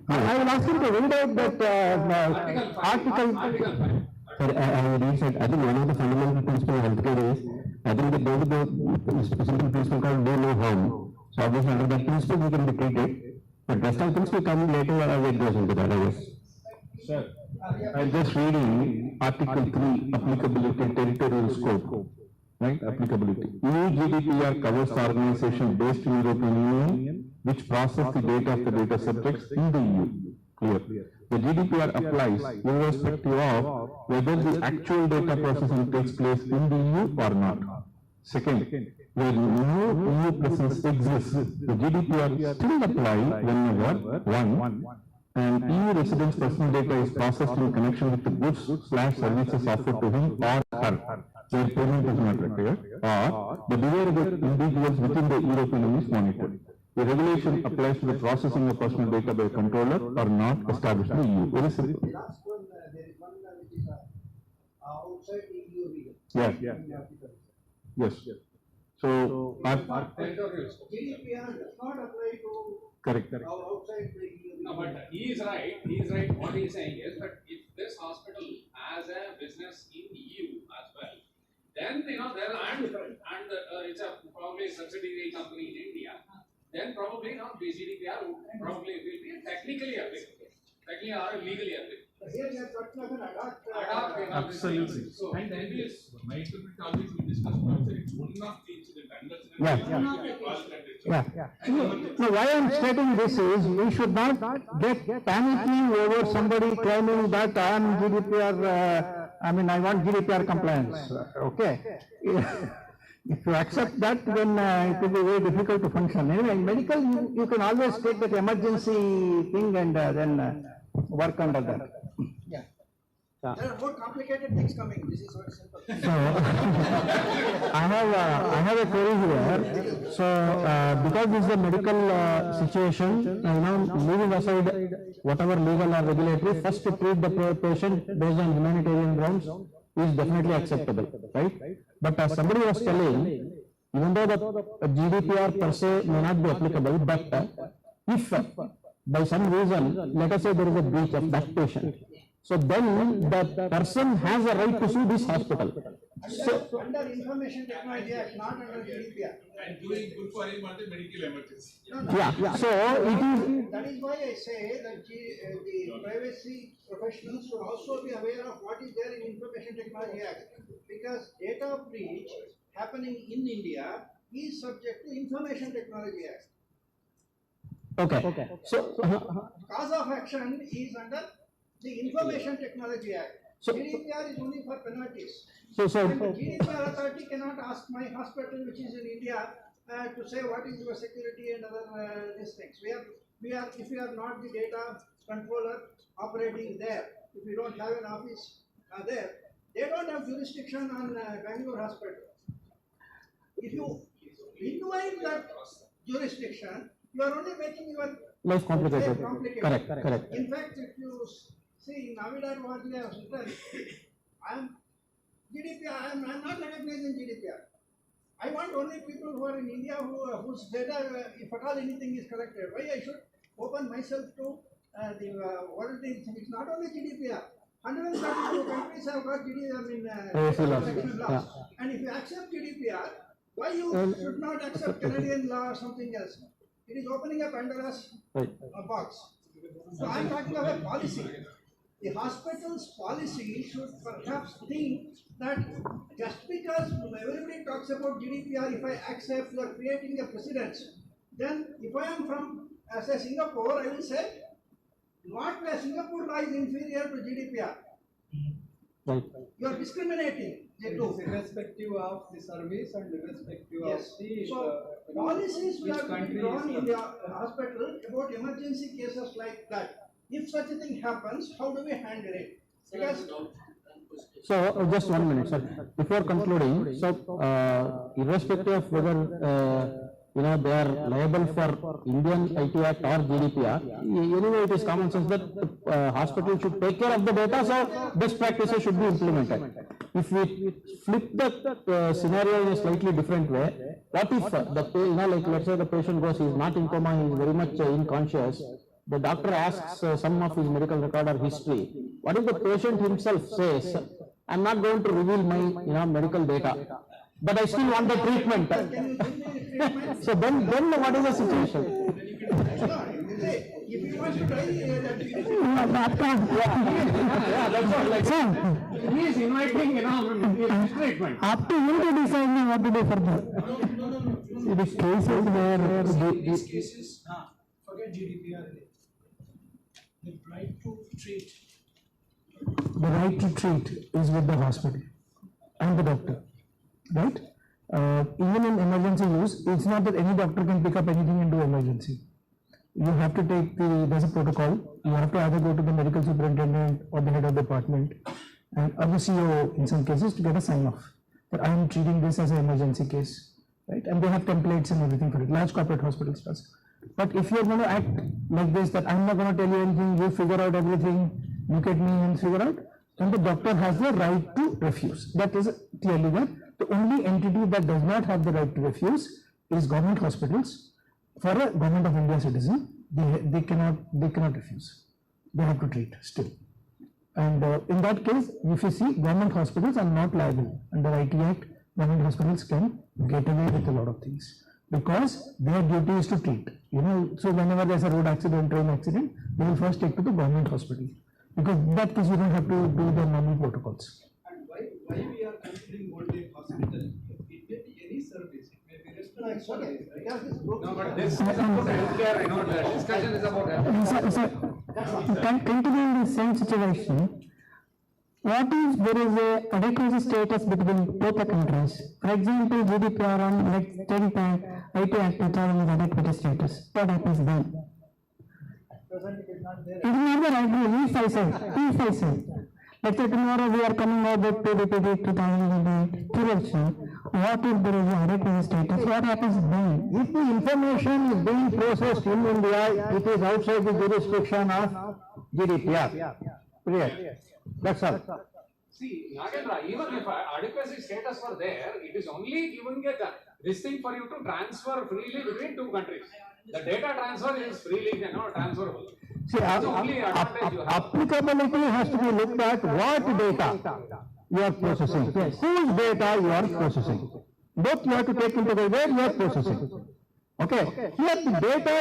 I will ask him to read out that article. Sir, I think one of the fundamental principles of healthcare is, I think that there is a simple principle called do no harm. So obviously under that principle we can dictate it, but rest of things will come later as it goes into that, I guess. Sir, I'm just reading Article 3, applicability, territorial scope. Right, applicability. EU GDPR covers the organization based in European Union which process the data of the data subjects in the EU. Clear. The GDPR applies irrespective of whether the actual data processing takes place in the EU or not. Second, where no EU presence exists, the GDPR still applies whenever, one, and EU residents' personal data is processed in connection with the goods/services offered to him or her. Their payment is not required, or the behavior of the individuals within the European Union is monitored. The regulation applies to the processing of personal data by a controller or not established in the EU. Very simple. The last one, there is one which is outside the EU region. Yes. So, GDPR does not apply to correct. outside the EU. No, but he is right. What he is saying is that if this hospital has a business in EU as well, then there and it's a probably a subsidiary company in India, then probably not the GDPR would probably will be technically applicable, technically or legally applicable. Here we are talking about an Absolutely. So and then yes, my interpret always we discussed about it's one of the incident No, why I am stating this is we should not get panicking over somebody claiming that I am GDPR, I want GDPR compliance. Okay. If you accept that, then it will be very difficult to function. Anyway, in medical, you can always take that emergency thing and then work under that. There are more complicated things coming. This is very simple. So, I have a query here. So, because this is a medical situation, leaving aside whatever legal or regulatory, first to treat the patient based on humanitarian grounds is definitely acceptable, right? But as somebody was telling, even though the GDPR per se may not be applicable, but if by some reason, let us say there is a breach of that patient, So then the person has a right to sue this hospital. So, under Information Technology Act, not under GDPR. And doing good for him on the medical emergency. yeah, so it is. That is why I say that the privacy professionals should also be aware of what is there in Information Technology Act, because data breach happening in India is subject to Information Technology Act. Okay. So Cause of action is under the Information Technology Act. So- GDPR is only for penalties. So- And the GDPR authority cannot ask my hospital, which is in India, to say what is your security and other these things. If we are not the data controller operating there, if we don't have an office there, they don't have jurisdiction on Bangalore hospital. If you invite that jurisdiction, you are only making your life complicated. complicated. Correct. In fact, if you see in Navidad what they have written, I am not recognizing GDPR. I want only people who are in India whose data, if at all anything is collected. Why I should open myself to the world things? It's not only GDPR. 132 countries have got protection laws. Yeah. And if you accept GDPR, why you should not accept Canadian law or something else? It is opening a Pandora's box. So I am talking about policy. The hospital's policy should perhaps think that just because everybody talks about GDPR, if I accept, you are creating a precedence. Then if I am from, say, Singapore, I will say, not where Singapore law is inferior to GDPR. Right. You are discriminating. Irrespective of the service and irrespective of the So policies will which have to be country drawn is in the hospital about emergency cases like that. If such a thing happens, how do we handle it? Because So just 1 minute, sir. Before concluding, so irrespective of whether they are liable for Indian IT Act or GDPR, anyway it is common sense that the hospital should take care of the data, so best practices should be implemented. If we flip the scenario in a slightly different way, what if like let's say the patient goes, he is not in coma, he is very much unconscious. The doctor asks some of his medical record or history. What if the patient himself says, I am not going to reveal my medical data, but I still want the treatment. So then what is the situation? if you want to try that's all. Like, he is inviting treatment. Up to you to decide what to do further. It is cases where These cases, forget GDPR. The right to treat. The right to treat is with the hospital and the doctor, right? Even in emergency use, it's not that any doctor can pick up anything and do emergency. You have to take there's a protocol. You have to either go to the medical superintendent or the head of department or the CEO in some cases to get a sign off that I am treating this as an emergency case, right? And they have templates and everything for it. Large corporate hospitals does. But if you're going to act like this, that I'm not going to tell you anything, you figure out everything, look at me and figure out, then the doctor has the right to refuse. That is clearly there. The only entity that does not have the right to refuse is government hospitals. For a government of India citizen, they cannot refuse. They have to treat still. And in that case, if you see, government hospitals are not liable under IT Act. Government hospitals can get away with a lot of things because their duty is to treat. So whenever there's a road accident, train accident, they will first take to the government hospital because in that case you don't have to do the normal protocols. And why we are considering only hospital? It may be any service. It may be restaurant service. No, but this is about healthcare. The discussion is about healthcare. Continuing the same situation, what if there is a adequacy status between both the countries? For example, GDPR on let's take the IT Act is adequacy status. What happens then? It is not the right way. If I say, let's say tomorrow we are coming out with DPDPB 2008 election, what if there is an adequacy status? What happens then? If the information is being processed in India, it is outside the jurisdiction of GDPR. Period. That's all. See, Nagendra, even if adequacy status were there, it is only giving this thing for you to transfer freely between two countries. The data transfer is freely, transferable. See, That's the only advantage you have. applicability has to be looked at what data you are processing, whose data you are processing. Both you have to take into the where you are processing. Okay, here the data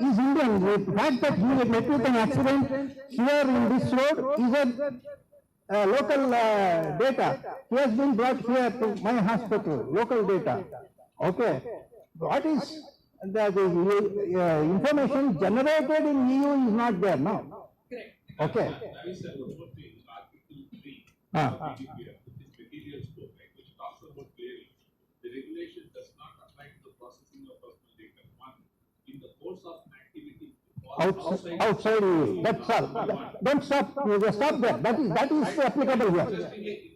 is Indian. The fact that he met with an accident here in this road is a local data. He has been brought here to my hospital, local data. Okay, what is the information generated in EU is not there now. Okay. That is Article 3 of DPDPB, which is material scope, right, which talks about clearly the regulation does not apply to the processing of personal data. One, in the course of activity outside EU. That's all. Don't stop. You just stop there. That is applicable here.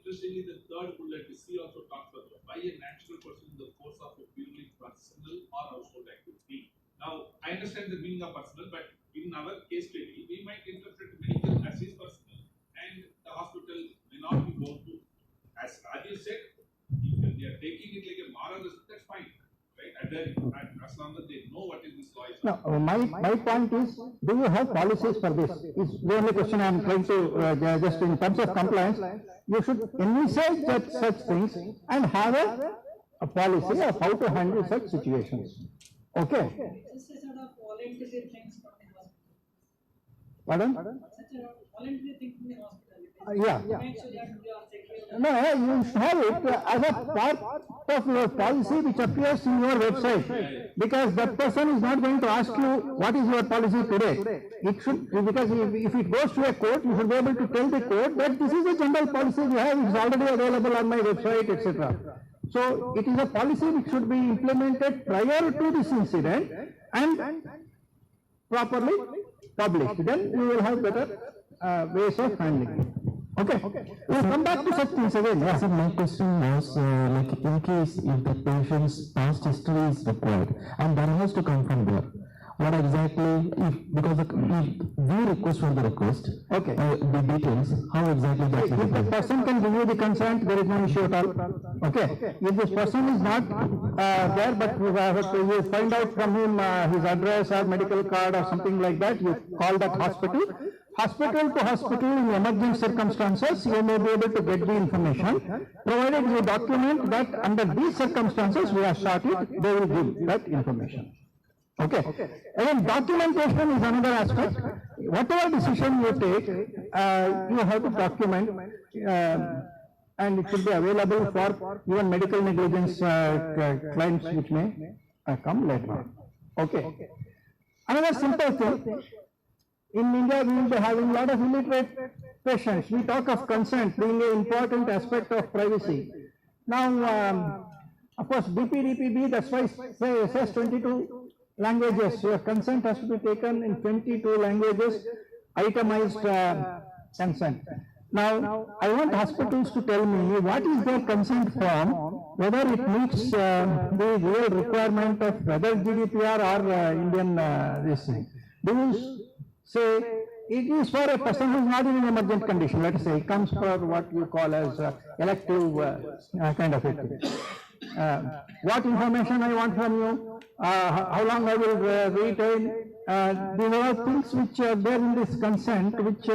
Interestingly, the third bullet, C also talks about by a natural person in the course of a purely personal or household activity. Now, I understand the meaning of personal, but in our case study, we might interpret medical as is personal, and the hospital may not be bound to. As Rajesh said, if they are taking it like a moral risk, that's fine, right? And as long as they know what is this law is. No, my point is, do you have policies for this? Is the only question I am trying to just in terms of compliance. You should envisage such things and have a policy of how to handle such situations. Okay. Just a sort of voluntary things from the hospital. Pardon? Such a voluntary thing from the hospital. Yeah. Make sure that you are secure. No, you should have it as a part of your policy which appears in your website, because that person is not going to ask you what is your policy today. It should, because if it goes to a court, you should be able to tell the court that this is a general policy we have, it is already available on my website, etc. So it is a policy which should be implemented prior to this incident and properly published. Then you will have better ways of handling it. Okay. We'll come back to such things again. Yeah. So my question was, like in case if the patient's past history is required, and that has to come from there. What exactly, if we request for the request, okay, the details, how exactly that is? If the person can give you the consent, there is no issue at all. Okay. If this person is not there, but you find out from him his address or medical card or something like that, you call that hospital. Hospital to hospital in emergent circumstances, you may be able to get the information, provided you document that under these circumstances we have sought it, they will give that information. Okay. Again, documentation is another aspect. Whatever decision you take, you have to document, and it should be available for even medical negligence claims which may come later on. Okay. Another simple thing. In India, we will be having a lot of illiterate patients. We talk of consent being an important aspect of privacy. Now, of course, DPDPB, that's why it says 22 languages. Your consent has to be taken in 22 languages, itemized consent. Now, I want hospitals to tell me what is their consent form, whether it meets the real requirement of whether GDPR or Indian this thing. Do you say it is for a person who is not in an emergent condition? Let us say it comes for what you call as elective kind of a thing. What information I want from you, how long I will retain. These are all things which are there in this consent, which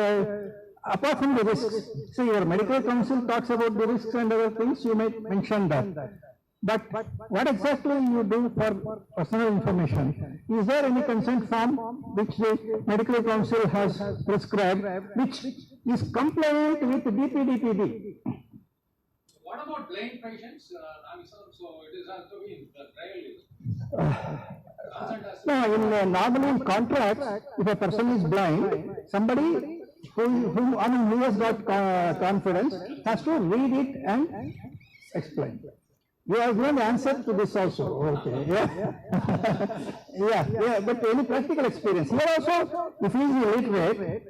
apart from the risks. See, your medical council talks about the risks and other things, you may mention that. But what exactly you do for personal information? Is there any consent form which the medical council has prescribed, which is compliant with DPDPB? What about blind patients? So it is also in the trial use. No, normally in contracts, if a person is blind, somebody who has got confidence has to read it and explain. You have given the answer to this also. Okay. Yeah. But any practical experience. Here also, if he is illiterate,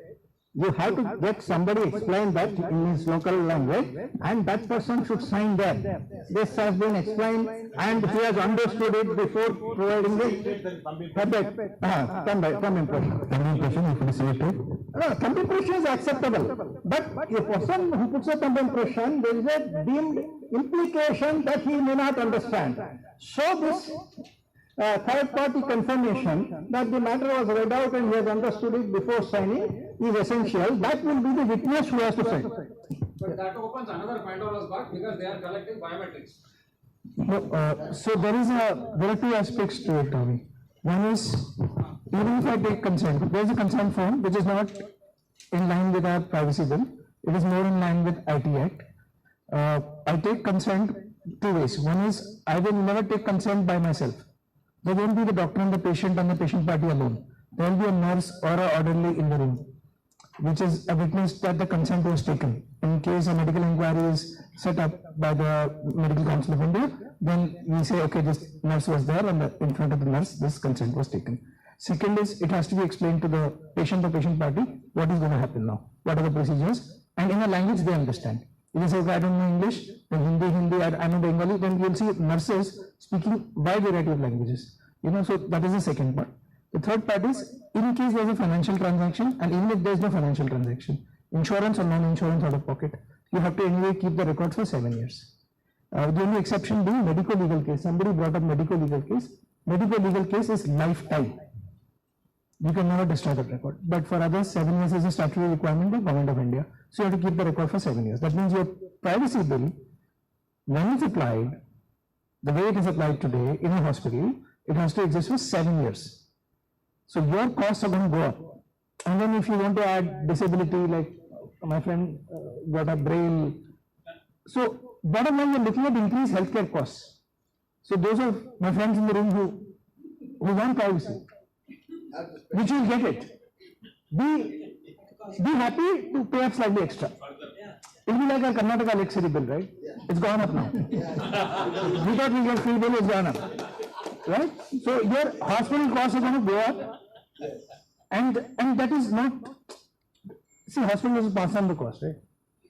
you have to get somebody explain that in his local language, and that person should sign there. This has been explained, and he has understood it before providing the thumb impression. Thumb impression, if it is selected? No, thumb impression is acceptable. But a person who puts a thumb impression, there is a deemed implication that he may not understand. So this third party confirmation that the matter was read out and he has understood it before signing is essential. That will be the witness who has to sign. But that opens another Pandora's box because they are collecting biometrics. No, so there are two aspects to it, Tommy. One is, even if I take consent, there is a consent form which is not in line with our privacy bill. It is more in line with IT Act. I take consent two ways. One is, I will never take consent by myself. There won't be the doctor and the patient party alone. There will be a nurse or an orderly in the room, which is a witness that the consent was taken. In case a medical inquiry is set up by the Medical Council of India, then we say, okay, this nurse was there and in front of the nurse, this consent was taken. Second is, it has to be explained to the patient or patient party, what is going to happen now, what are the procedures, and in a language they understand. If you say, okay, I don't know English, then Hindi, I know Bengali, then you'll see nurses speaking wide variety of languages. So that is the second part. The third part is, in case there is a financial transaction, and even if there is no financial transaction, insurance or non-insurance out of pocket, you have to anyway keep the records for 7 years. The only exception being medical legal case. Somebody brought up medical legal case. Medical legal case is lifetime. You can never destroy that record. But for others, 7 years is a statutory requirement of Government of India. So you have to keep the record for 7 years. That means your privacy bill, when it's applied, the way it is applied today in a hospital, it has to exist for 7 years. So your costs are going to go up. And then if you want to add disability, like my friend got a braille. So bottom line, you're looking at increased healthcare costs. So those are my friends in the room who want privacy, which will get it. Be happy to pay up slightly extra. It will be like our Karnataka electricity bill, right? It's gone up now. We thought we get free bill, it's gone up. Right? So your hospital costs are going to go up. And that is not, see, hospitals pass on the cost, right?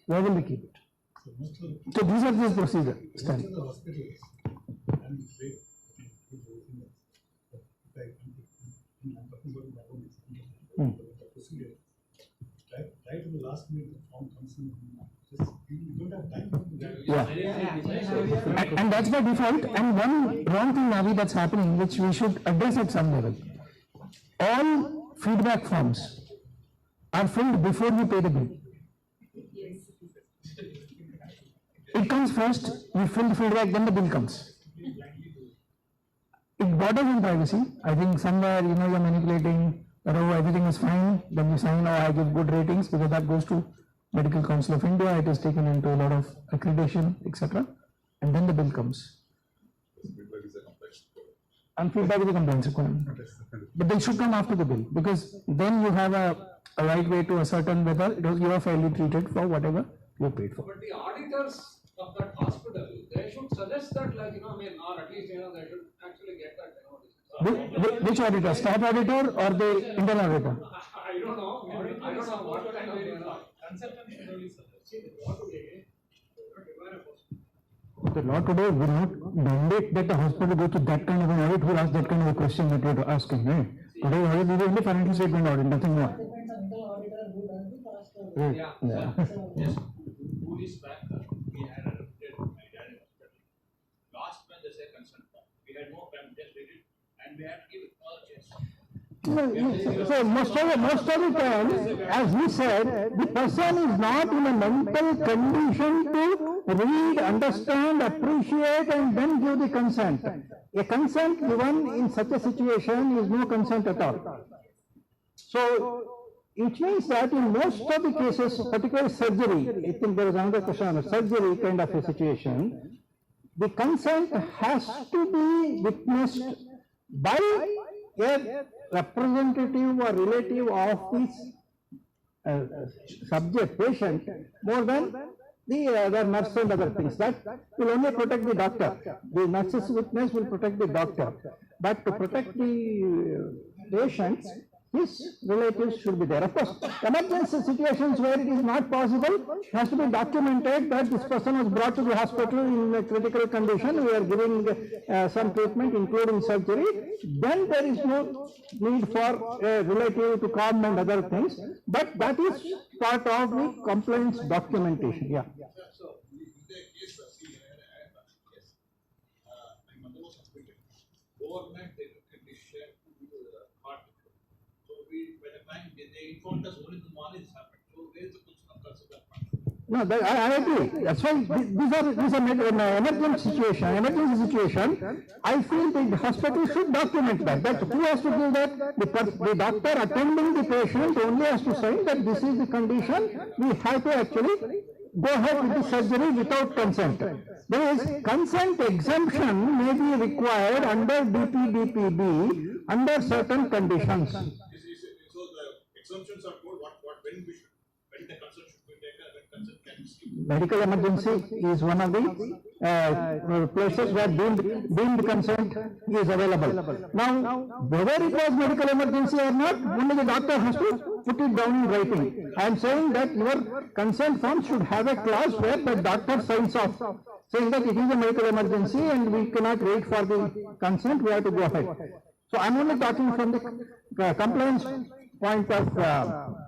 Where will they keep it? So these are the procedure. Right to the last minute, the form comes in. You don't have time. Yeah. And that's by default. And one wrong thing, Navi, that's happening, which we should address at some level. All feedback forms are filled before you pay the bill. It comes first, you fill the feedback, then the bill comes. It borders on privacy. I think somewhere, you're manipulating, oh, everything is fine, then you sign, oh, I give good ratings, because that goes to Medical Council of India, it is taken into a lot of accreditation, etc. And then the bill comes. And feedback is a compliance requirement. But they should come after the bill, because then you have a right way to ascertain whether you are fairly treated for whatever you paid for. But the auditors of that hospital, they should suggest that, or at least, they should actually get that, Which auditor? Staff auditor or the internal auditor? I don't know. I don't know what kind of, Consultant should only suggest. See, the law today, the law today will not mandate that the hospital go to that kind of an audit who asks that kind of a question that you are asking. Right? Today, audit is only financial statement audit, nothing more. Yeah. Just 2 days back, we had a hospital. Last when they say consent form, we had no time, just read it, and we had to give it all checks. So most of the time, as we said, the person is not in a mental condition to read, understand, appreciate, and then give the consent. A consent given in such a situation is no consent at all. So it means that in most of the cases, particularly surgery, I think there is another question on surgery kind of a situation, the consent has to be witnessed by a representative or relative of this subject, patient, more than the other nurse and other things. That will only protect the doctor. The nurse's witness will protect the doctor. But to protect the patients, his relatives should be there. Of course, emergency situations where it is not possible, it has to be documented that this person was brought to the hospital in a critical condition, we are giving some treatment including surgery, then there is no need for a relative to come and other things, but that is part of the complaints documentation. Yeah. So, in the case, see, I have a case. My mother was hospitalized. overnight they condition to the article. So by the time they informed us only the morning is happened. So there is a question of consider. No, I agree. That's why these are emergency situation. I feel the hospital should document that. But who has to do that? The doctor attending the patient only has to say that this is the condition. We have to actually go ahead with the surgery without consent. There is consent exemption may be required under DPDPB under certain conditions. So the exemptions are told when the consent should be taken and when consent can be skipped. Medical emergency is one of the places where deemed consent is available. Now, whether it was medical emergency or not, only the doctor has to put it down in writing. I am saying that your consent form should have a clause where the doctor signs off, saying that it is a medical emergency and we cannot wait for the consent, we have to go ahead. So I am only talking from the compliance point of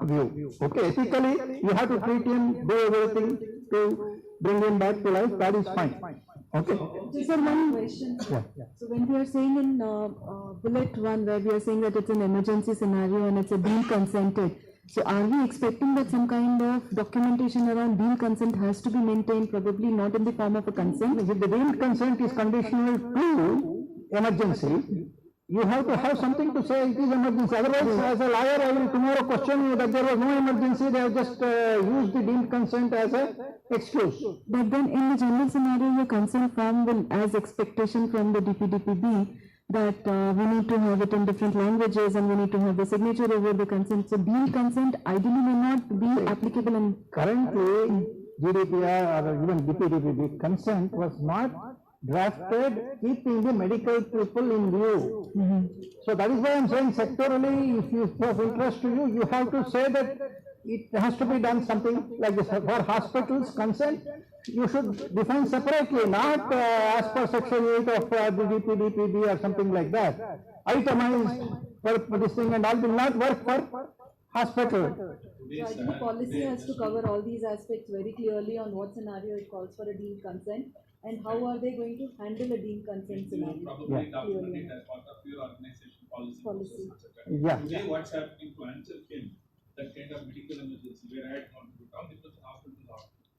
view. Okay, ethically, you have to treat him, do everything to bring him back to life, that is fine. Okay. So sir, one question. Yeah. So when we are saying in bullet 1 where we are saying that it's an emergency scenario and it's a deemed consented, so are we expecting that some kind of documentation around deemed consent has to be maintained, probably not in the form of a consent? If the deemed consent is conditional to emergency, you have to have something to say it is emergency. Otherwise, as a lawyer, I will tomorrow question you that there was no emergency, they have just used the deemed consent as an excuse. But then in the general scenario, your consent form will, as expectation from the DPDPB, that we need to have it in different languages and we need to have the signature over the consent. So deemed consent ideally may not be applicable in... Currently, GDPR or even DPDPB consent was not drafted keeping the medical people in view. So that is why I am saying sectorally, if it is of interest to you, you have to say that it has to be done something like this. For hospitals consent, you should define separately, not as per section 8 of the DPDPB or something like that. Itemized for this thing and all will not work for hospital. So I think the policy has to cover all these aspects very clearly on what scenario it calls for a deemed consent and how are they going to handle a deemed consent scenario. Probably document it as part of your organization policy. Yeah. Today what's happening to answer him, that kind of medical emergency where I had gone to town, it was an hospital.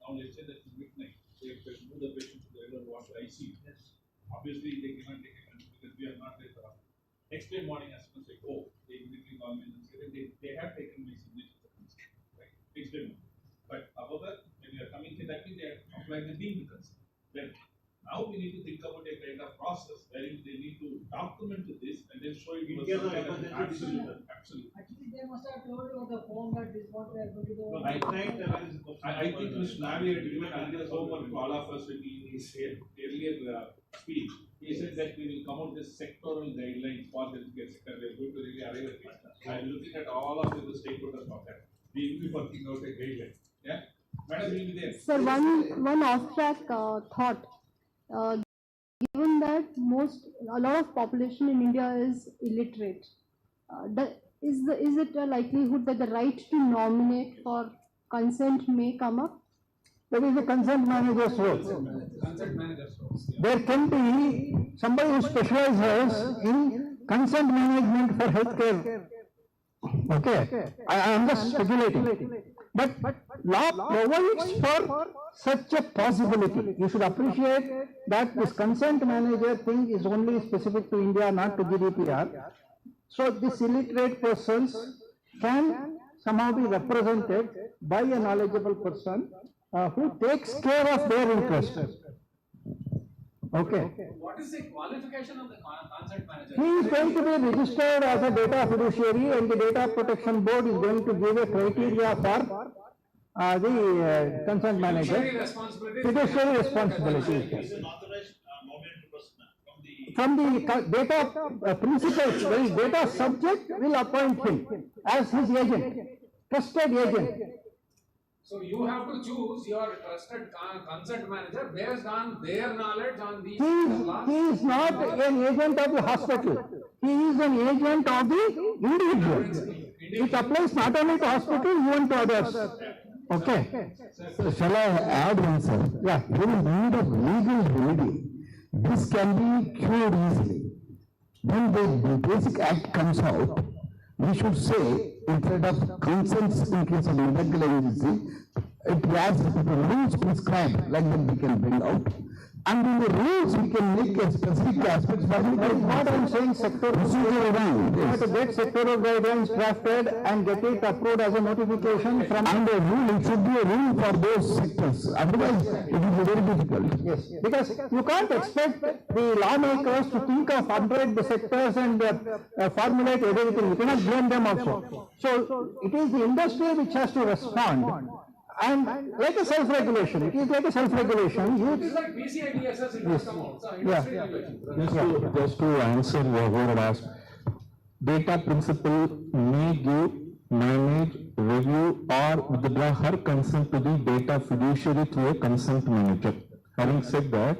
Now let's say that it's midnight, they move the patient to the other ward to ICU. Yes. Obviously they cannot take it because we are not there. Next day morning as soon as I go, they immediately call me and say that they have taken my signature. Right? Next day morning. But however, when you are coming to that means they are applying the deemed consent. Then now we need to think about a kind of process wherein they need to document this and then show it to us. Absolutely. Actually, they must have told you on the phone that this is what we are going to do. No, right. I think Mr. Navi had given earlier homework to all of us in his earlier speech. He said that we will come out with sectoral guidelines for the healthcare sector. We are going to really arrive at it. I am looking at all of the stakeholders for that. We will be working out a guideline. Yeah? Madam, will be there. Sir, one off-track thought. Given that a lot of population in India is illiterate, is it a likelihood that the right to nominate for consent may come up? That is the consent manager's role. Consent manager's role. There can be somebody who specializes in consent management for healthcare. Okay, I am just speculating. But law provides for such a possibility. You should appreciate that this consent manager thing is only specific to India, not to GDPR. So these illiterate persons can somehow be represented by a knowledgeable person who takes care of their interests. Okay. What is the qualification of the consent manager? He is going to be registered as a data fiduciary and the Data Protection Board is going to give a criteria for the consent manager. Fiduciary responsibility. From the data principals, the data subject will appoint him as his agent, trusted agent. So you have to choose your trusted consent manager based on their knowledge on these laws. He is not an agent of the hospital. He is an agent of the individual. It applies not only to hospital, even to others. Okay. So shall I add one, sir? Yeah. In need of legal remedy, this can be cured easily. when the basic act comes out, we should say, instead of consents in case of medical agency, it has rules prescribed, like that we can bring out. And in the rules, we can make a specific aspects for it. That is what I am saying, sectoral. You have to get sectoral guidelines drafted and get it approved as a notification from. And a rule, it should be a rule for those sectors. Otherwise, it will be very difficult. Yes, because you can't expect the lawmakers to think of 100 sectors and formulate everything. You cannot blame them also. So it is the industry which has to respond. And like a self-regulation, it is like a self-regulation. It is like BCIDSS, it has come out. So industry regulation. Just to answer what I asked, data principal may give, manage, review or withdraw her consent to the data fiduciary through a consent manager. Having said that,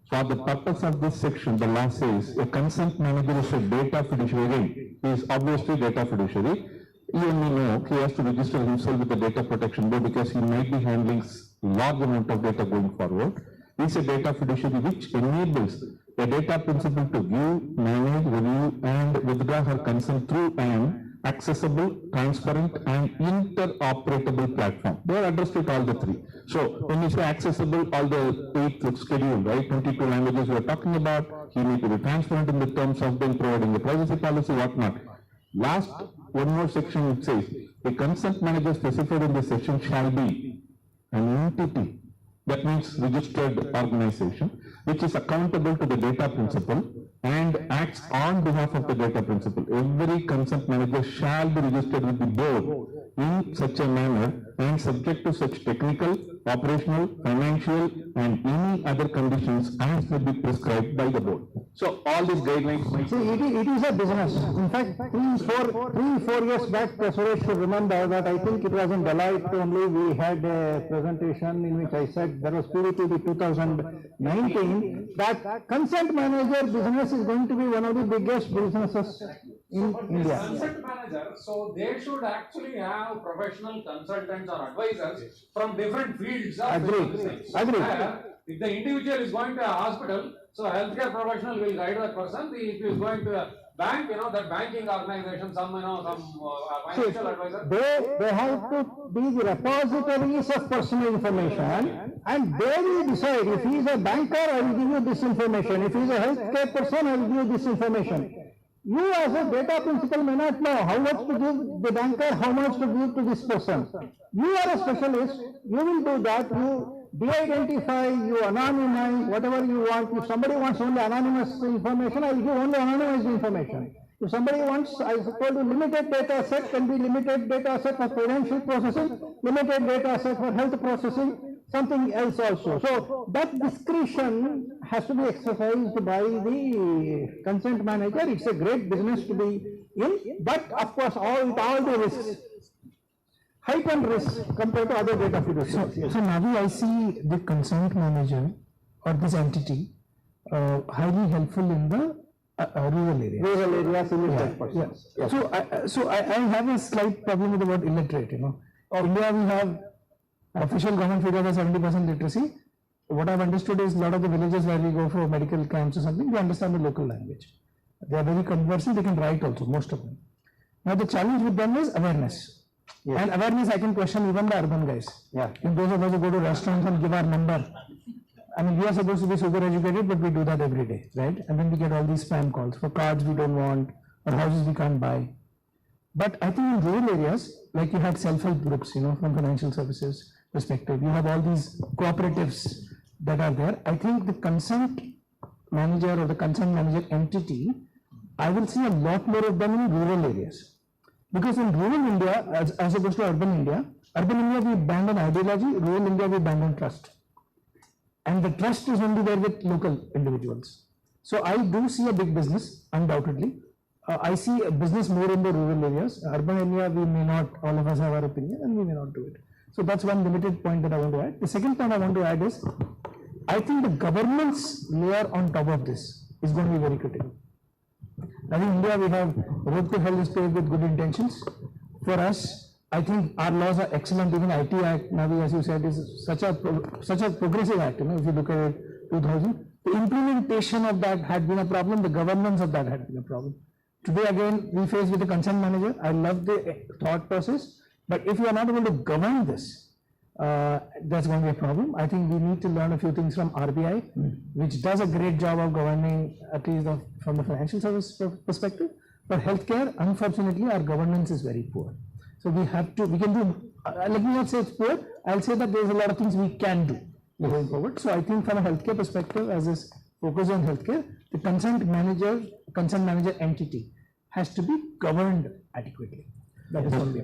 for the purpose of this section, the law says a consent manager is a data fiduciary. Again, he is obviously data fiduciary. Even we know he has to register himself with the data protection board because he might be handling large amount of data going forward. He is a data fiduciary which enables the data principal to give, manage, review and withdraw her consent through an accessible, transparent and interoperable platform. They have addressed it all the three. So when you say accessible, all the 8th schedule, right, 22 languages we are talking about, he needs to be transparent in the terms of then providing the privacy policy, whatnot. Last one more section, it says a consent manager specified in this section shall be an entity, that means registered organization, which is accountable to the data principal and acts on behalf of the data principal. Every consent manager shall be registered with the board in such a manner and subject to such technical, operational, financial and any other conditions as may be prescribed by the board. So all these guidelines. See, it is a business. In fact, 3-4 years back, Suresh should remember that I think it was in Deloitte only we had a presentation in which I said there was PDPB 2019 that consent manager business is going to be one of the biggest businesses in India. Consent manager, so they should actually have professional consultants or advisors from different fields of business. Agreed. If the individual is going to a hospital, so a healthcare professional will guide that person. If he is going to a bank, that banking organization, some financial advisor. They have to be the repositories of personal information and they will decide if he is a banker, I will give you this information. If he is a healthcare person, I will give you this information. You as a data principal may not know how much to give the banker, how much to give to this person. You are a specialist, you will do that, you de-identify, you anonymize, whatever you want. If somebody wants only anonymous information, I will give only anonymized information. If somebody wants, I told you, limited data set can be limited data set for financial processing, limited data set for health processing, something else also. So that discretion has to be exercised by the consent manager. It's a great business to be in, but of course all the risks, heightened risk compared to other data fiduciaries. So Navi, I see the consent manager or this entity highly helpful in the rural areas. Rural areas, illiterate persons. Yes. So I have a slight problem with the word illiterate. In India, we have official government figure of 70% literacy. What I've understood is a lot of the villages where we go for medical camps or something, they understand the local language. They are very conversant, they can write also, most of them. Now the challenge with them is awareness. Yes. And awareness I can question even the urban guys. Yeah. If those of us who go to restaurants and give our number, I mean, we are supposed to be super educated, but we do that every day, right? And then we get all these spam calls for cards we don't want, or houses we can't buy. But I think in rural areas, like you had self-help groups, from financial services perspective, you have all these cooperatives that are there. I think the consent manager or the consent manager entity, I will see a lot more of them in rural areas. Because in rural India, as opposed to urban India we bang on ideology, rural India we bang on trust. And the trust is only there with local individuals. So I do see a big business, undoubtedly. I see a business more in the rural areas. Urban area, we may not, all of us have our opinion and we may not do it. So that's one limited point that I want to add. The second point I want to add is, I think the governance layer on top of this is going to be very critical. I think in India we have road to hell is paved with good intentions. For us, I think our laws are excellent. Even IT Act, Navi, as you said, is such a progressive act. If you look at it, 2000. The implementation of that had been a problem, the governance of that had been a problem. Today again, we face with the consent manager. I love the thought process, but if you are not able to govern this, that's going to be a problem. I think we need to learn a few things from RBI, which does a great job of governing, at least from the financial service perspective. But healthcare, unfortunately, our governance is very poor. So we can do, let me not say it's poor, I'll say that there's a lot of things we can do going forward. So I think from a healthcare perspective, as is focus on healthcare, the consent manager entity has to be governed adequately. That is what we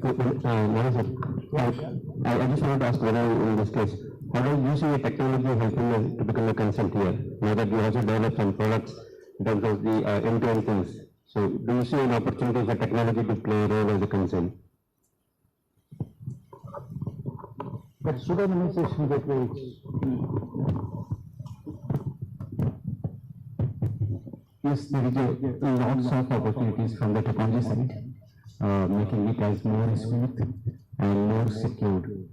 I just wanted to ask whether in this case, how do you see the technology helping us to become a consent here? Now that we also develop some products in terms of the end-to-end things. So do you see an opportunity for technology to play a role as a consent? But pseudonymization gateway. Yes, there is lots of opportunities from the technology side, making it as more smooth and more secured.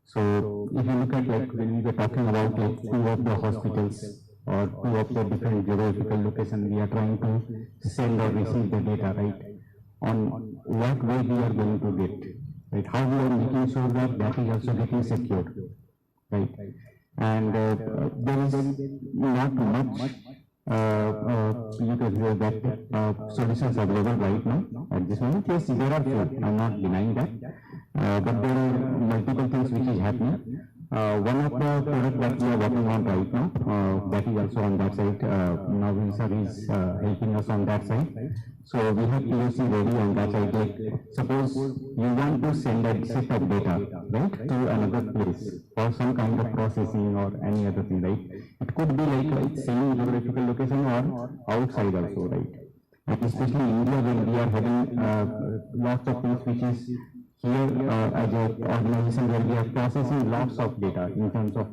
So if you look at when we were talking about two of the hospitals or two of the different geographical locations, we are trying to send or receive the data, right? On what way we are going to get, right? How we are making sure that that is also getting secured, right? And there is not much you can hear that solutions available right now at this moment. Yes, there are few, I'm not denying that, but there are multiple things which is happening. One of the products that we are working on right now, that is also on that side. Navin sir is helping us on that side. So we have POC ready on that side. Like suppose you want to send a set of data, right, to another place for some kind of processing or any other thing, right? It could be like same geographical location or outside also, right? And especially in India, when we are having lots of things which is here as an organization where we are processing lots of data in terms of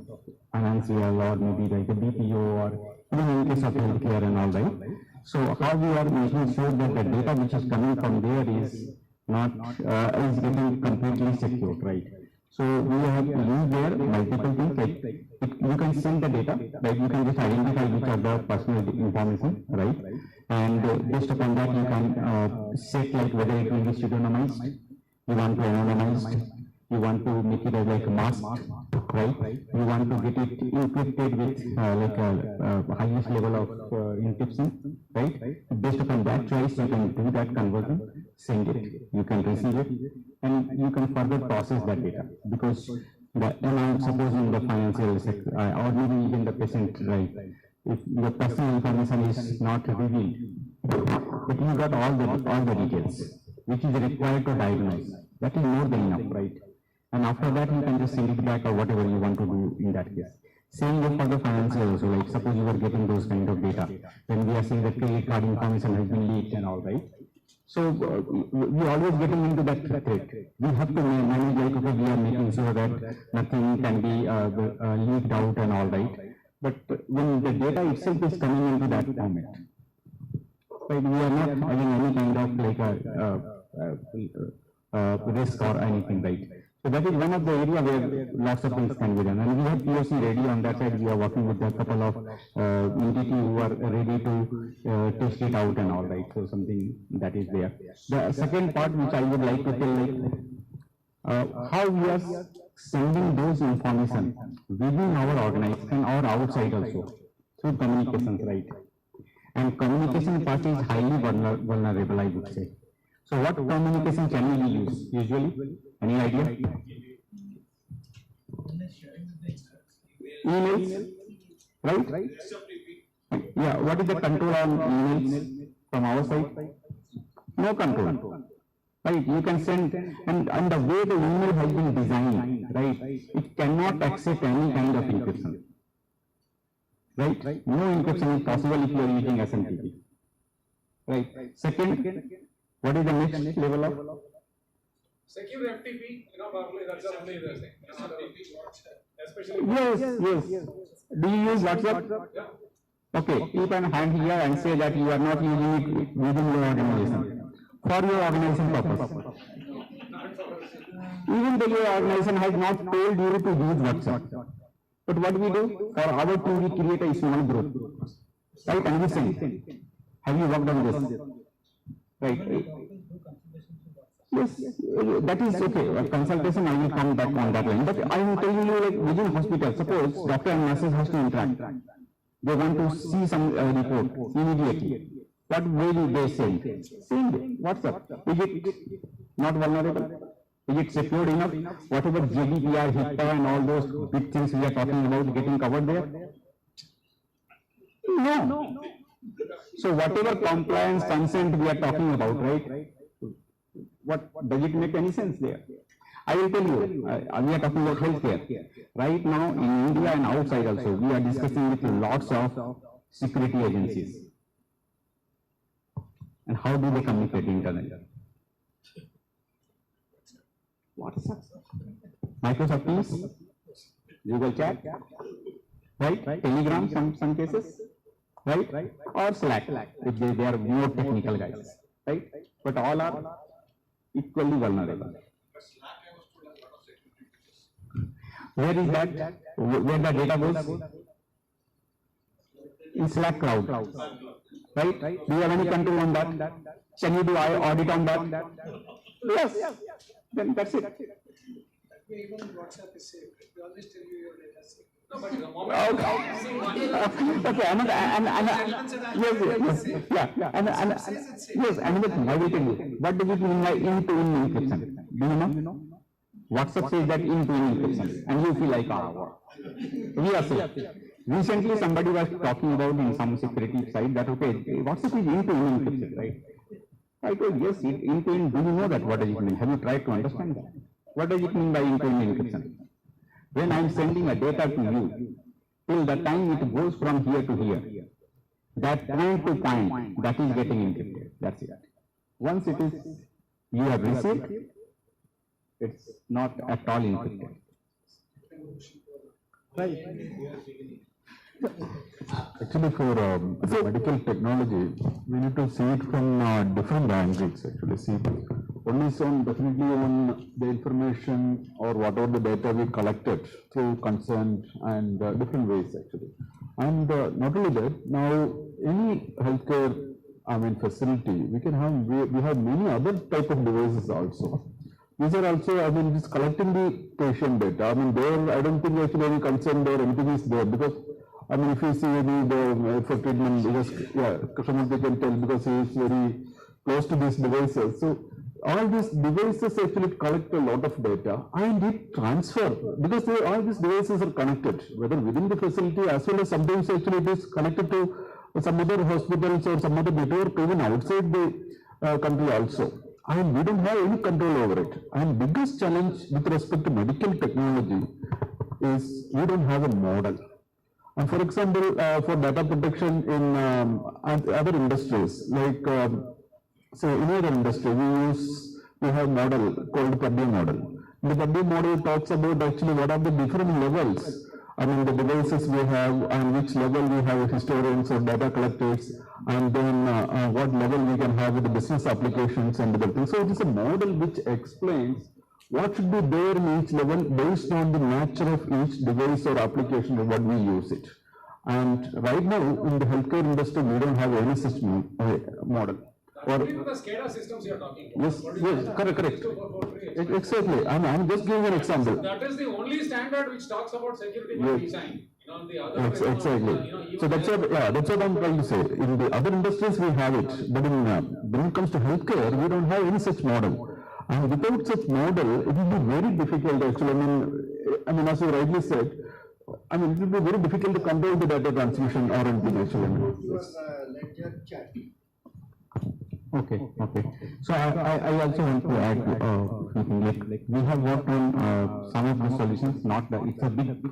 financial or maybe like a BPO or even in case of healthcare and all, right? So how we are making sure that the data which is coming from there is not is getting completely secured, right? So we have used there multiple things like you can send the data, right? You can just identify which are the personal information, right? And based upon that you can set like whether it will be pseudonymized, you want to anonymize, you want to make it as like a mask, right? You want to get it encrypted with like a highest level of encryption, right? Based upon that choice, you can do that conversion, send it, you can receive it, and you can further process that data because the amount, suppose in the financial sector or maybe even the patient, right? If the personal information is not revealed, but you got all the details which is required to diagnose, that is more than enough, right? And after that, you can just send it back or whatever you want to do in that case. Same way for the financial also, like suppose you are getting those kind of data, then we are saying that credit card information has been leaked and all, right? So we are always getting into that threat. We have to manage like, okay, we are making sure that nothing can be leaked out and all, right? But when the data itself is coming into that format, right, we are not having any kind of like risk or anything, right? So that is one of the area where lots of things can be done. And we have POC ready on that side. We are working with a couple of entities who are ready to test it out and all, right? So something that is there. The second part which I would like to tell, like how we are sending those information within our organization or outside also through communications, right? And communication part is highly vulnerable, I would say. So what communication can we use usually? Any idea? Emails, right? Yeah, what is the control on emails from our side? No control. Right, you can send, and the way the email has been designed, right, it cannot accept any kind of encryption. Right? No encryption is possible if you are using SMTP. Right? Second, what is the next level of? Secure FTP, probably that's the only other thing. Especially Yes. Do you use WhatsApp? Yeah. Okay, keep an hand here and say that you are not using it within your organization for your organization purpose. Even though your organization has not told you to use WhatsApp, But what we do, for our team, we create a small group, right, and we send. Have you worked on this? Right. Yes, that is okay. Consultation, I will come back on that line. But I am telling you, like within hospital, suppose doctor and nurses has to interact. They want to see some report immediately. What way will they send? Send WhatsApp. Is it not vulnerable? Is it secured enough? Whatever GDPR, HIPAA and all those big things we are talking about getting covered there? No. So whatever compliance, consent we are talking about, right? What does it make any sense there? I will tell you, we are talking about healthcare. Right now in India and outside also, we are discussing with lots of security agencies. And how do they communicate internally? WhatsApp, Microsoft Teams, Google Chat, right? Telegram, some cases, right? Or Slack, if they are more technical guys, right? But all are equally vulnerable. Where is that? Where the data goes? In Slack cloud, right? Do you have any control on that? Can you do audit on that? Yes. Then that's it. Even WhatsApp is safe. We always tell you your data is safe. No, but the moment okay, another thing I will tell you. What does it mean by end-to-end encryption? Do you know? WhatsApp says that end-to-end encryption, and you feel like, we are safe. Recently, somebody was talking about in some security site that okay, WhatsApp is end-to-end encryption, right? I told yes, end-to-end. Do you know that? What does it mean? Have you tried to understand that? What does it mean by end-to-end encryption? When I am sending a data to you, till the time it goes from here to here, that point to point, that is getting encrypted. That's it. Once it is, you have received, it's not at all encrypted. Right. Actually, for medical technology, we need to see it from different angles. Actually, see one is on definitely on the information or whatever the data we collected through consent and different ways actually. And not only that, now any healthcare facility, we can have we have many other type of devices also. These are also just collecting the patient data. There I don't think actually any consent or anything is there, because if you see any for treatment, because customers they can tell because he is very close to these devices. So all these devices actually collect a lot of data and it transfer, because all these devices are connected, whether within the facility as well as sometimes actually it is connected to some other hospitals or some other network even outside the country also. And we don't have any control over it. And biggest challenge with respect to medical technology is we don't have a model. And for example, for data protection in other industries, like so in our industry, we have model called Purdue model. The Purdue model talks about actually what are the different levels, the devices we have and which level we have historians or data collectors, and then what level we can have with the business applications and other things. So it is a model which explains what should be there in each level based on the nature of each device or application or what we use it. And right now in the healthcare industry, we don't have any such model. Even the SCADA systems you are talking about. Yes, correct. Exactly. I'm just giving an example. So that is the only standard which talks about security by design. The other exactly. So that's what I'm trying to say. In the other industries we have it, but when it comes to healthcare, we don't have any such model. And without such model, it will be very difficult actually. As you rightly said, it will be very difficult to control the data transmission or anything actually. Okay. So I also want to add, like we have worked on some of the solutions. It's a big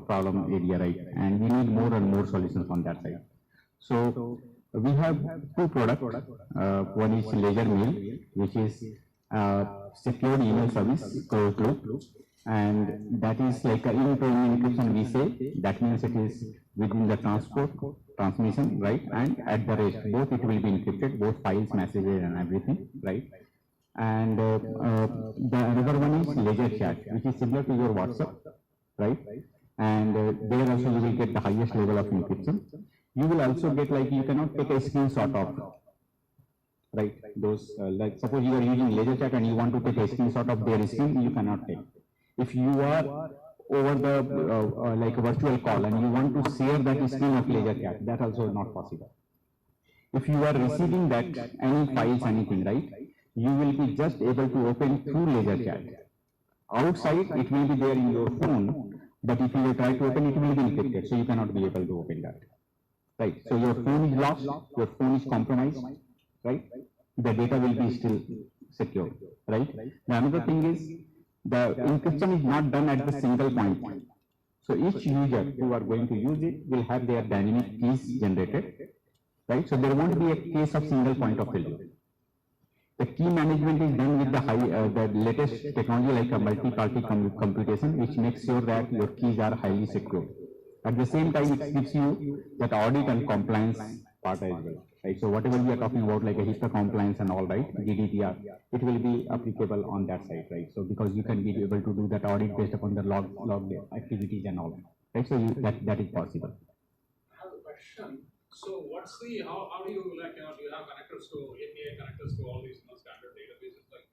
problem area, right? And we need more and more solutions on that side. So we have two products. One is Ledger Mail, which is secured email service closed loop, and that is like an end-to-end encryption. We say that means it is within the transmission, right, and at the rest, both it will be encrypted, both files, messages, and everything, right. And the another one is Ledger Chat, which is similar to your WhatsApp, right. and there also you will get the highest level of encryption. You will also get, like, you cannot take a screenshot of, right, those, like suppose you are using laser chat and you want to take a screenshot of their screen, you cannot take. If you are over the like a virtual call and you want to share that screen of laser chat, that also is not possible. If you are receiving that, any files, anything, right, you will be just able to open through laser chat. Outside, it will be there in your phone, but if you will try to open it, will be encrypted, so you cannot be able to open that. Right, so your phone is lost, your phone is compromised, right? The data will be still secure, right? The another thing is, the encryption is not done at the single point. So each user who are going to use it will have their dynamic keys generated, right? So there won't be a case of single point of failure. The key management is done with the latest technology like a multi-party computation, which makes sure that your keys are highly secure. At the same time, it gives you that audit and compliance part as well, right? So whatever we are talking about, like a HIPAA compliance and all, right, GDPR, it will be applicable on that side, right? So because you can be able to do that audit based upon the log activities and all, right? So that is possible. I have a question. So what's the, how do you, like, do you have connectors to, API connectors to all these standard databases like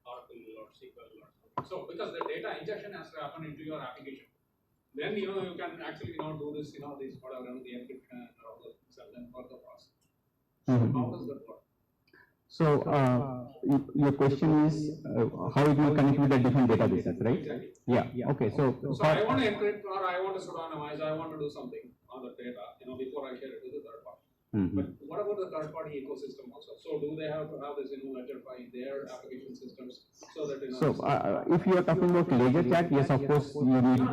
Oracle or SQL or something? So because the data ingestion has to happen into your application, then you can actually do this, this whatever, the encryption and all those things, and then further process. So how does that work? So your question is how it will connect with the different databases, right? Exactly. Yeah. Okay. So I want to encrypt, or I want to pseudonymize, I want to do something on the data, before I share it with the third party. But what about the third party ecosystem also? So do they have to have this ledger in their application systems so that So if you are talking about ledger chat, yes, of course you need to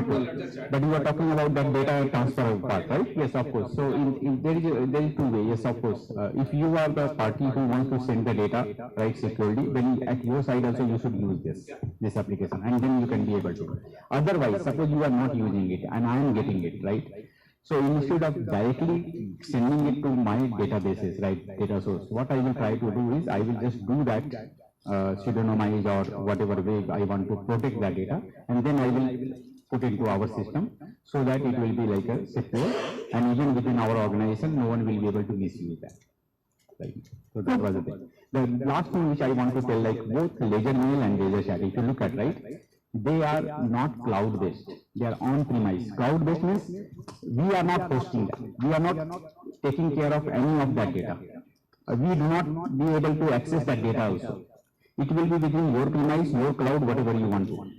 do it. But you are talking about that data transfer part, right? Yes, of course. So there is two ways. Yes, of course. If you are the party who wants to send the data, right, securely, then at your side also you should use this application, and then you can be able to. Otherwise, suppose you are not using it and I am getting it, right? So instead of directly sending it to my databases, right, data source, what I will try to do is I will just do that pseudonymize or whatever way I want to protect that data, and then I will put it into our system so that it will be like a secure, and even within our organization, no one will be able to misuse that. Right. So that was the thing. The last thing which I want to tell, like both ledger mail and ledger chat, if you look at, right, they are not cloud-based. They are on-premise. Cloud-based means we are not hosting them. We are not taking care of any of that data. We do not be able to access that data also. It will be within your premise, your cloud, whatever you want to.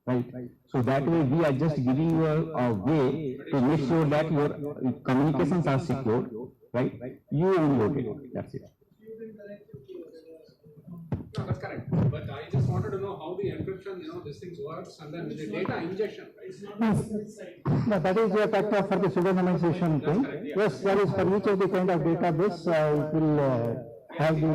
Right? So that way we are just giving you a way to make sure that your communications are secure. Right? You own your data. That's it. No, that's correct. But I just wanted to know how the encryption, these things works, and then the data injection, right? No, that is a factor for the pseudonymization thing. Correct, yeah. Yes, that is for each of the kind of database, it will have the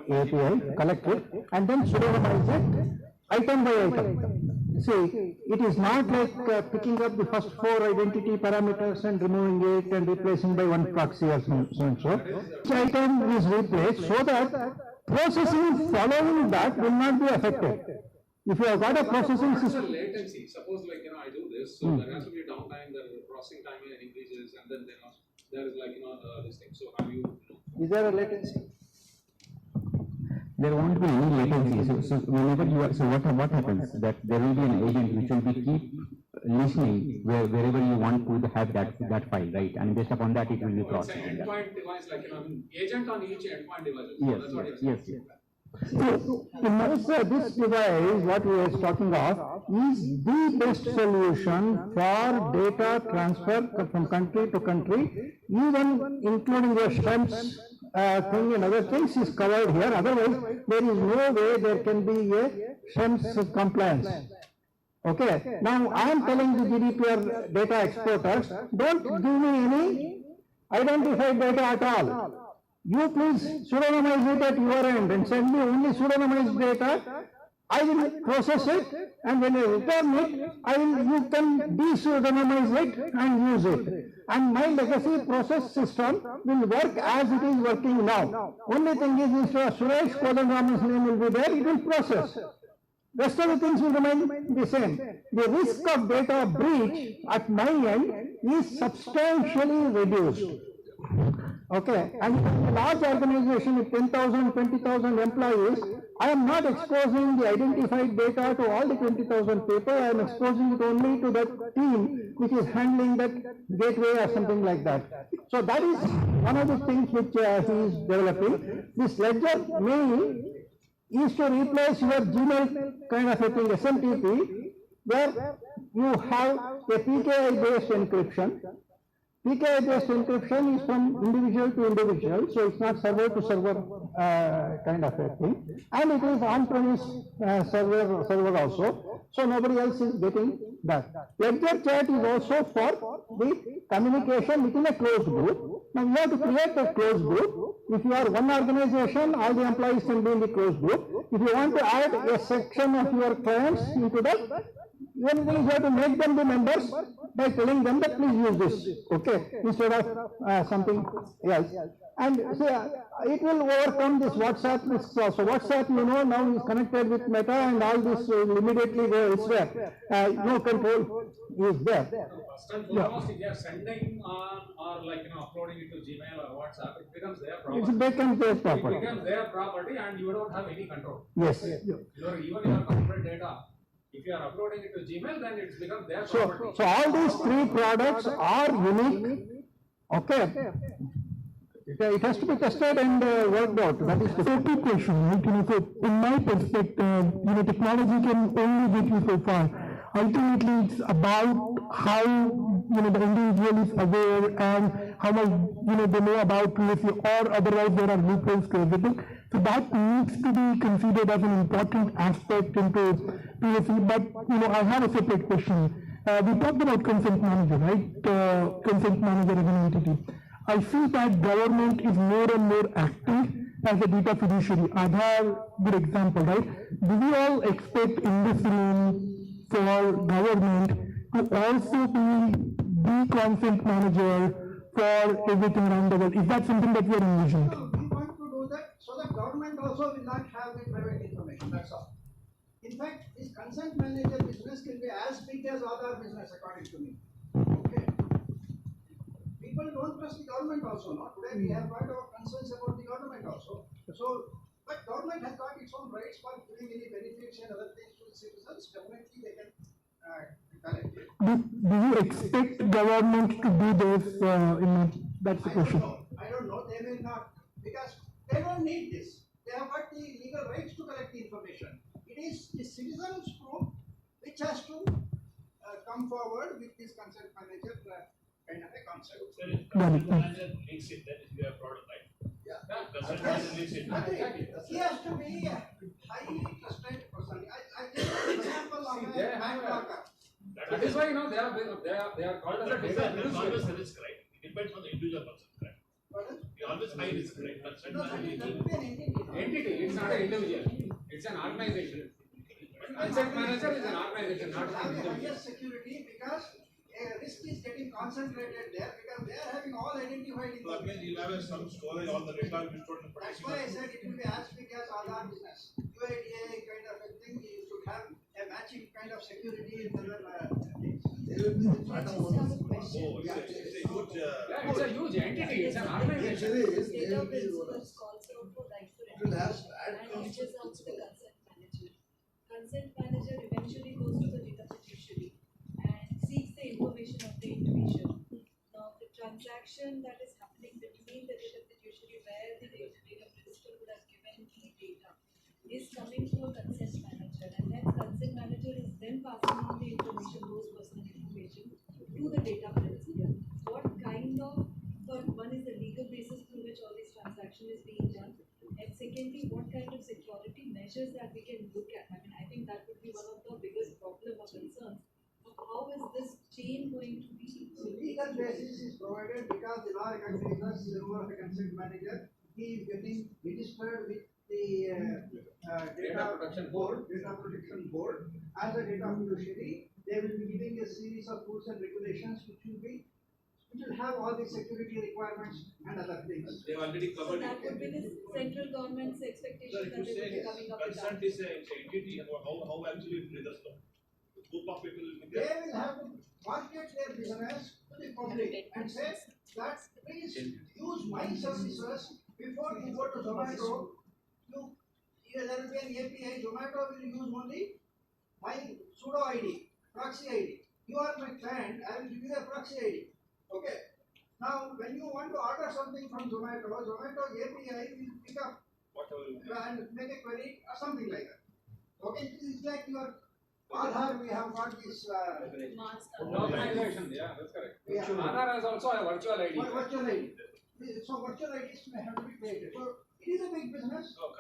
API, collect it, and then pseudonymize it item by item. See, it is not like picking up the first 4 identity parameters and removing it and replacing by one proxy or so and so. Each item is replaced so that processing following that will not be affected. If you have got a processing system. Latency, suppose like I do this, so there has to be a downtime, the processing time increases, and then there is like this thing. So have you? Is there a latency? There won't be any latency. So whenever you are, so what happens that there will be an agent which will be keep listening wherever you want to have that file, right? And based upon that, it will be processing. It's an endpoint device, like agent on each endpoint device. Yes, that's yes. So, this device, what we are talking of, is the best solution for data transfer from country to country, even including your STEMS thing and other things is covered here. Otherwise, there is no way there can be a STEMS compliance. Okay. Now, I am telling the GDPR data exporters, don't give me any identified data at all. You please pseudonymize it at your end and send me only pseudonymized data. I will process it, and when I return it, you can de-pseudonymize it and use it. And my legacy process system will work as it is working now. Only thing is, instead of Suresh, Kodandraman's name will be there, it will process. Rest of the things will remain the same. the risk of data breach at my end is substantially reduced. Okay, and in a large organization with 10,000, 20,000 employees, I am not exposing the identified data to all the 20,000 people, I am exposing it only to that team which is handling that gateway or something like that. So that is one of the things which he is developing. This ledger mail is to replace your Gmail kind of a thing, SMTP, where you have a PKI-based encryption. PKI-based encryption is from individual to individual, so it's not server to server kind of a thing, and it is on-premise server also, so nobody else is getting that. Ledger chat is also for the communication within a closed group. Now you have to create a closed group. If you are one organization, all the employees can be in the closed group. If you want to add a section of your clients into that, then you have to make them the members by telling them that please use this, okay, instead of something else. And so it will overcome this WhatsApp risks also. WhatsApp, you know, now is connected with Meta and all this will immediately go elsewhere. No control is there. First and foremost, if you are sending on or like, you know, uploading it to Gmail or WhatsApp, it becomes their property. It's becomes their property. It becomes their property and you don't have any control. Yes. Even your corporate data. If you are uploading it to Gmail, then it's become their property. So all these three products are unique. Okay. It has to be tested and worked out. That is the safety question, right? You know, so in my perspective, you know, technology can only get you so far. Ultimately, it's about how, you know, the individual is aware and how much, you know, they know about privacy, or otherwise there are loopholes to everything. So that needs to be considered as an important aspect into privacy. But, you know, I have a separate question. We talked about consent manager, right? Consent manager as an entity. I see that government is more and more active as a data fiduciary. Aadhaar, good example, right? Do we all expect in this room for government to also be the consent manager for everything around the world? Is that something that we are envisioning? We want to do that so that government also will not have the private information, that's all. In fact, this consent manager business can be as big as other business according to me. Okay. People don't trust the government also, no? Today we have got our concerns about the government also. So, but government has got its own rights for giving any benefits and other things to the citizens. Definitely they can collect it. Do you expect government to do this? That's the question. I don't know. They may not, because they don't need this. They have got the legal rights to collect the information. It is the citizens group which has to come forward with this consent manager kind of a concept. Consent manager makes it that if you have product, right? Yeah. Consent manager makes it. He has to be a highly trusted person. I give an example of a bank locker. That is why, you know, they are called as a data There is always a risk, right? It depends on the individual person, right? We always high risk, right? Consent manager entity. It's not an individual. It's an organization. Consent manager is an organization, not an individual. Higher security because a risk is getting concentrated there because they are having all identified information. So that means you'll have some storage, all the data will be stored in the That's why I said it will be as big as other business. UIDA kind of a thing, you should have a matching kind of security in the things. It's a huge entity, it's an organization. Data principles calls out for right to information and reaches out to the consent manager. Consent manager eventually goes to the data fiduciary and seeks the information of the individual. Now, the transaction that is happening between the data fiduciary where the data principal would have given the data is coming to a consent manager, and that consent manager is then passing on the information, those personal information, to the data principal. What kind of, one is the legal basis through which all this transaction is being done, and secondly, what kind of security measures that we can look at. I mean, I think that would be one of the biggest problem or concerns. How is this chain going to be? So legal basis is provided because the law recognizes the role of a consent manager. He is getting registered with the data protection board. As a data fiduciary, they will be giving a series of rules and regulations which will have all the security requirements and other things. They have already covered So that would be the central government's expectation that they will be coming up with that. consent is an entity, and how actually it triggers them. group of people will be They there. will have to market their business to the public and say that please use my services before you go to Zomato. There will be an API. Zomato will use only my pseudo ID, proxy ID. You are my client. I will give you a proxy ID. Okay. Now, when you want to order something from Zomato, Zomato API will pick up and make a query or something like that. Okay, it's like your Aadhaar, we have got this organization, yeah, that's correct. Yeah. Aadhaar has also a virtual ID. Virtual ID. So virtual IDs may have to be created. So it is a big business. So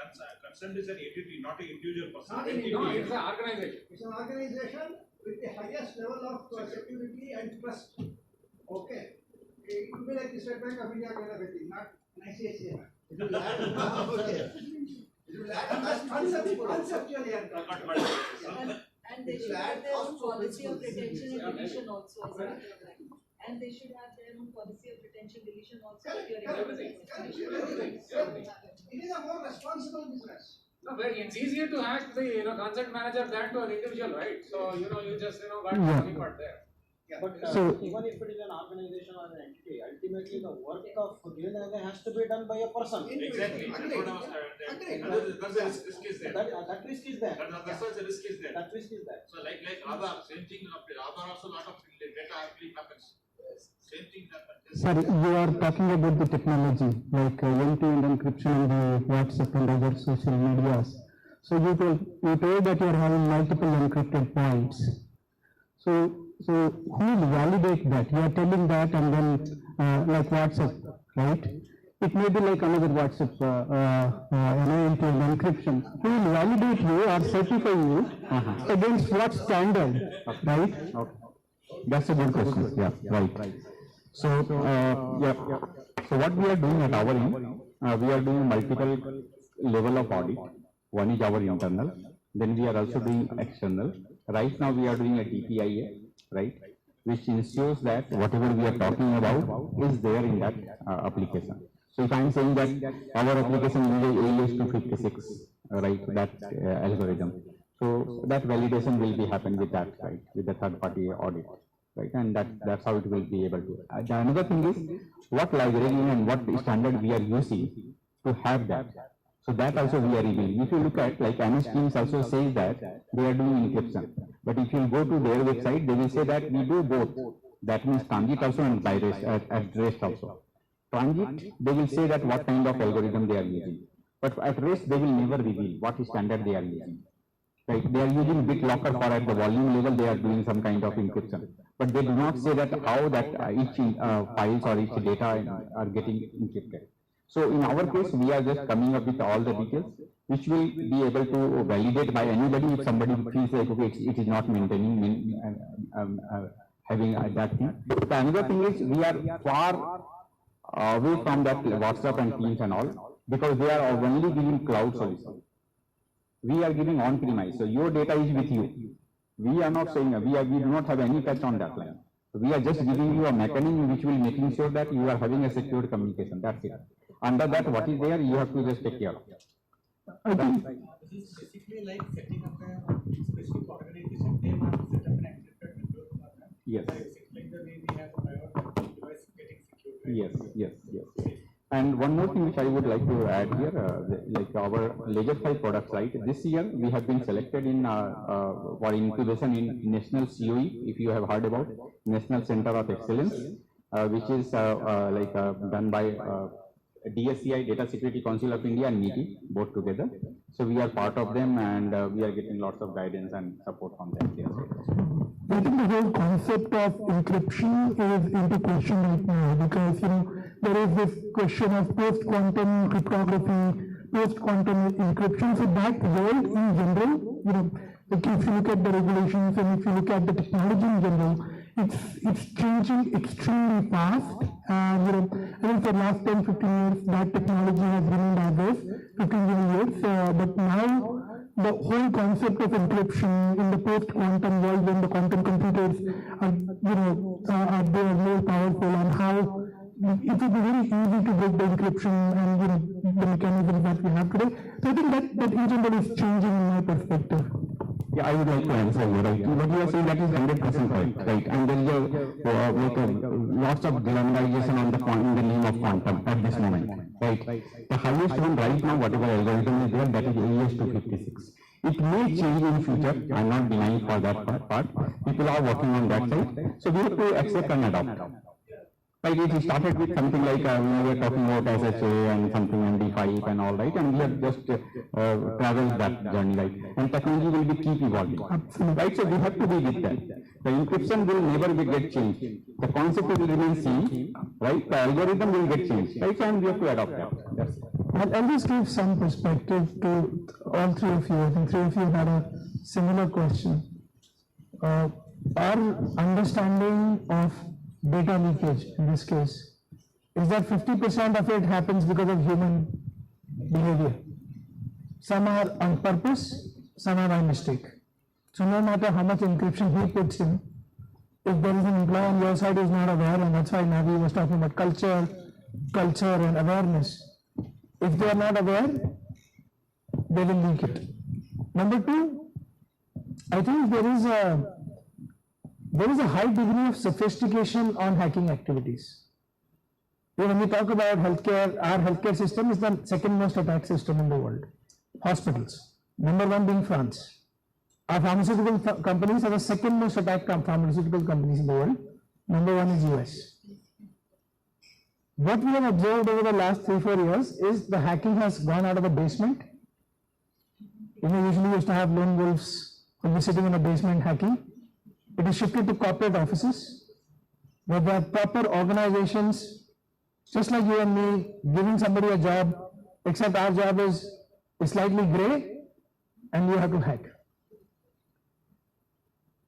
consent is an entity, not an individual person. Not Entity. No, it's an organization. It's an organization with the highest level of security and trust. Okay. It will be like the State Bank of India kind of a thing, not an ICICI. It will add conceptually and they should have their own policy of retention and deletion also as a matter of fact. And they should have their own policy of retention deletion also. Everything. It is a more responsible business. No, but it's easier to hack the consent manager than to an individual, right? So you just got the part there. Yeah. But even if it is an organization or an entity, ultimately the work of DNAG has to be done by a person. Exactly. That's what I was That's the risk is there. That risk is there. That's why the risk is there. That risk is there. So like Aadhaar, same thing. Aadhaar also lot of data actually happens. Same thing happens. Sorry, you are talking about the technology, like end-to-end encryption in the WhatsApp and other social medias. So you told that you are having multiple encrypted points. So who will validate that? You are telling that, and then like WhatsApp, right? It may be like another WhatsApp, end-to-end encryption. Who will validate you or certify you against what standard, right? Okay. That's a good question. Yeah, right. So, So what we are doing at our end, we are doing multiple level of audit. One is our internal, then we are also doing external. Right now we are doing a DPIA, right, which ensures that whatever we are talking about is there in that application. So if I am saying that our application uses AES-256, right, that algorithm, so that validation will be happen with that, right, with the third-party audit, right, and that's how it will be able to. Another thing is what library and what standard we are using to have that. So that also we are reviewing. If you look at, like MS Teams also says that they are doing encryption, but if you go to their website, they will say that we do both. That means transit also and by rest, at rest also. Transit, they will say that what kind of algorithm they are using, but at rest they will never reveal what standard they are using. Right? They are using BitLocker for at the volume level they are doing some kind of encryption, but they do not say that how that each files or each data are getting encrypted. So in our case, we are just coming up with all the details, which will be able to validate by anybody if somebody feels like, okay, it is not maintaining, having that thing. The another thing is we are far away from that WhatsApp and Teams and all, because they are only giving cloud solution. We are giving on-premise, so your data is with you. We are not saying, we do not have any touch on that line. We are just giving you a mechanism which will making sure that you are having a secure communication, that's it. Under that, what is there, you have to just take care of. This is basically like setting up a specific organization, they have to set up an encrypted network for them. Yes. Like the way we have a private device getting secured. Yes. And one more thing which I would like to add here, like our Ledger 5 products, right? This year we have been selected in for incubation in National COE, if you have heard about National Center of Excellence, which is done by DSCI, Data Security Council of India, and NITI, both together. So we are part of them, and we are getting lots of guidance and support from them. I think the whole concept of encryption is into question right now, because there is this question of post-quantum cryptography, post-quantum encryption. So that world in general, like if you look at the regulations and if you look at the technology in general, it's changing extremely fast. And I think for the last 10-15 years, that technology has remained as is, 15 years. But now the whole concept of encryption in the post-quantum world, when the quantum computers are, they are more powerful, and how it will be very easy to break the encryption and the mechanisms that we have today. So I think that in general is changing in my perspective. Yeah, I would like to answer you, right? What you are saying, that is 100% correct, right? And there is lots of glamorization on in the name of quantum at this moment, right? The highest one right now, whatever algorithm is there, that is AES-256. It may change in future, I am not denying for that part. People are working on that side, so we have to accept and adopt. Right, it started with something like we were talking about SHA and something MD5 and all, right, and we have just traveled that journey, right, and technology will keep evolving, right, so we have to be with that. The encryption will never get changed, the concept will remain same, right, the algorithm will get changed, right, and we have to adopt that. That's it. I'll just give some perspective to all three of you. I think three of you had a similar question. Our understanding of data leakage in this case is that 50% of it happens because of human behavior. Some are on purpose, some are by mistake. So no matter how much encryption he puts in, if there is an employee on your side who is not aware, and that's why Navi was talking about culture and awareness. If they are not aware, they will leak it. Number two, I think there is a high degree of sophistication on hacking activities. When we talk about healthcare, our healthcare system is the second most attacked system in the world. Hospitals, number one being France. Our pharmaceutical companies are the second most attacked pharmaceutical companies in the world. Number one is US. What we have observed over the last 3-4 years is the hacking has gone out of the basement. Usually used to have lone wolves who were sitting in a basement hacking. It is shifted to corporate offices, where there are proper organizations, just like you and me, giving somebody a job, except our job is slightly gray, and you have to hack.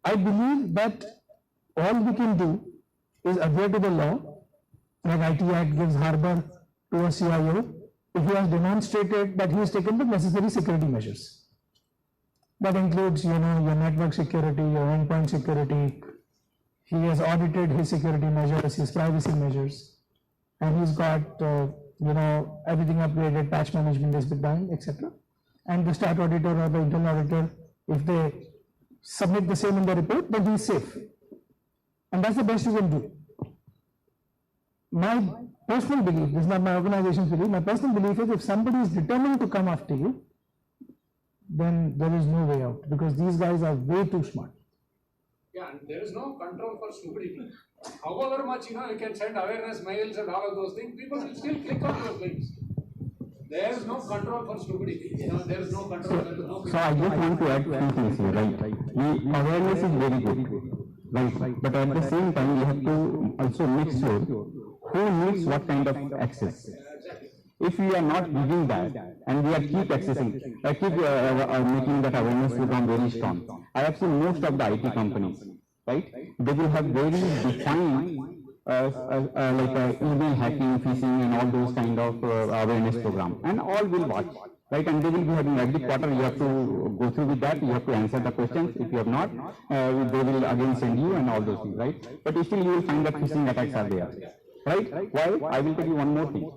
I believe that all we can do is adhere to the law, like IT Act gives harbor to a CIO, if he has demonstrated that he has taken the necessary security measures. That includes, your network security, your endpoint security. He has audited his security measures, his privacy measures, and he's got, everything upgraded, patch management has been done, etc. And the stat auditor or the internal auditor, if they submit the same in the report, then he's safe. And that's the best you can do. My personal belief, this is not my organization's belief, my personal belief is if somebody is determined to come after you, then there is no way out, because these guys are way too smart. Yeah, and there is no control for stupidity. However much, you can send awareness mails and all of those things, people will still click on those links. There is no control for stupidity. There is no control. So I just want to add two things here, right? Awareness is very good, right? But at the same time, we have to also make sure who needs what kind of access. If we are not giving that, and we are keep accessing, keep making that awareness program very strong. I have seen most of the IT companies, right? They will have very defined email hacking, phishing, and all those kind of awareness program, and all will watch, right? And they will be having every quarter. You have to go through with that. You have to answer the questions. If you have not, they will again send you and all those things, right? But still, you will find that phishing attacks are there, right? Why? I will tell you one more thing.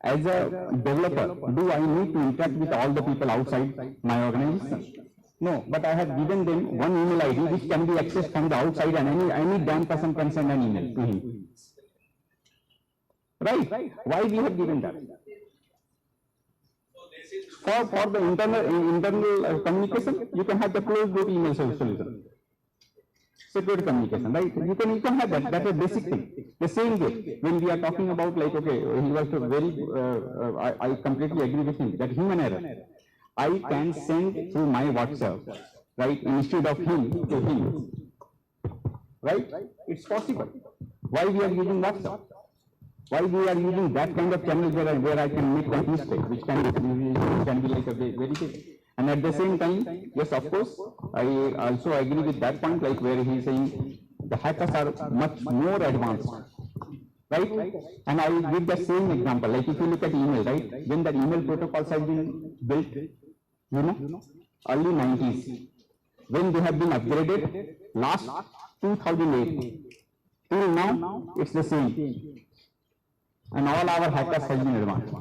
As a developer, do I need to interact with all the people outside my organization? No, but I have given them one email ID which can be accessed from the outside, and any damn person can send an email to him. Right? Why we have given that? For the internal communication, you can have the closed loop email solution. Security communication, right? You can have that. That's a basic thing. The same way, when we are talking about he was very, I completely agree with him that human error. I can send through my WhatsApp, right? Instead of him to him, right? It's possible. Why we are using WhatsApp? Why we are using that kind of channel where I can make that mistake, which can be like a very big. And at the same time, yes, of course, I also agree with that point, like where he is saying the hackers are much more advanced, right? And I will give the same example, like if you look at email, right? When the email protocols have been built, early 90s, when they have been upgraded, last 2008, till now, it's the same. And all our hackers have been advanced.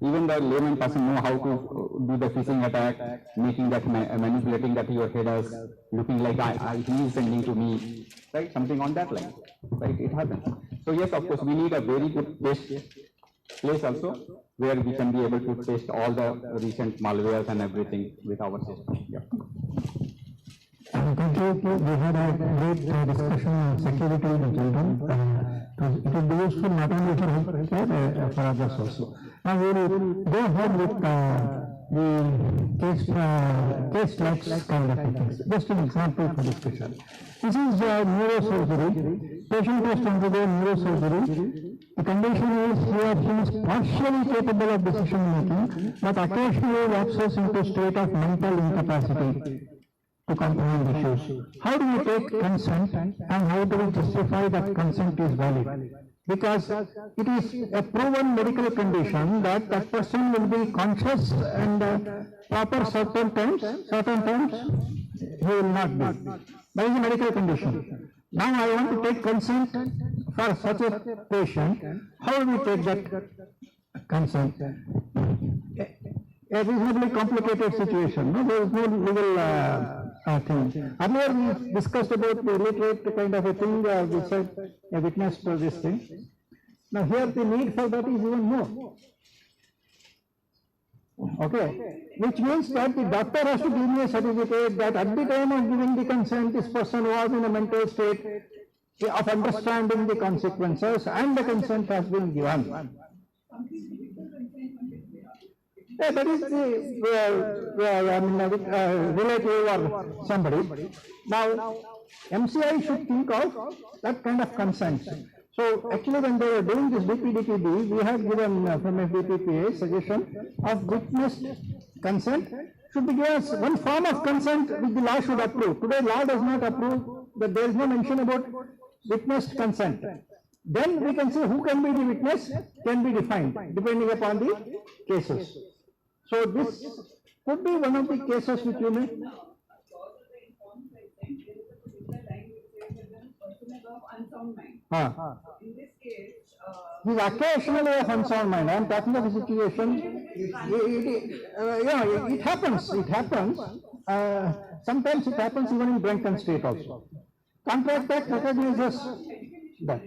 Even the layman person know how to do the phishing attack, making that, manipulating that your headers, looking like he is sending to me, right? Something on that line, right? It happens. So yes, of course, we need a very good test place also, where we can be able to test all the recent malwares and everything with our system. Yeah. Thank you. We had a great discussion on security in children. It will be useful not only for healthcare, for others also. Now we will go ahead with the case logs kind of things. Just an example for discussion. This is neurosurgery. Patient has to undergo neurosurgery. The condition is he is partially capable of decision making, but occasionally lapses into a state of mental incapacity to comprehend issues. How do we take consent and how do we justify that consent is valid? Because it is a proven medical condition that that person will be conscious and proper certain times he will not be. That is a medical condition. Now I want to take consent for such a patient. How do we take that consent? A reasonably complicated situation. No, there is no legal thing. Earlier we discussed about the illiterate kind of a thing, we said a witness to this thing. Now here the need for that is even more. Okay, which means that the doctor has to give me a certificate that at the time of giving the consent, this person was in a mental state of understanding the consequences and the consent has been given. Yeah, that is the relative or somebody. Now, MCI should think of that kind of consent. So, actually, when they were doing this DPDPB, we had given from FDPPI suggestion of witnessed consent should be given one form of consent which the law should approve. Today, law does not approve, but there is no mention about witnessed consent. Then we can say who can be the witness can be defined depending upon the cases. So this could be one of the cases which you may. In this case, he's occasionally of unsound mind. I am talking of a situation. It happens. It happens. Sometimes it happens even in drunken state also. Contract Act recognizes that.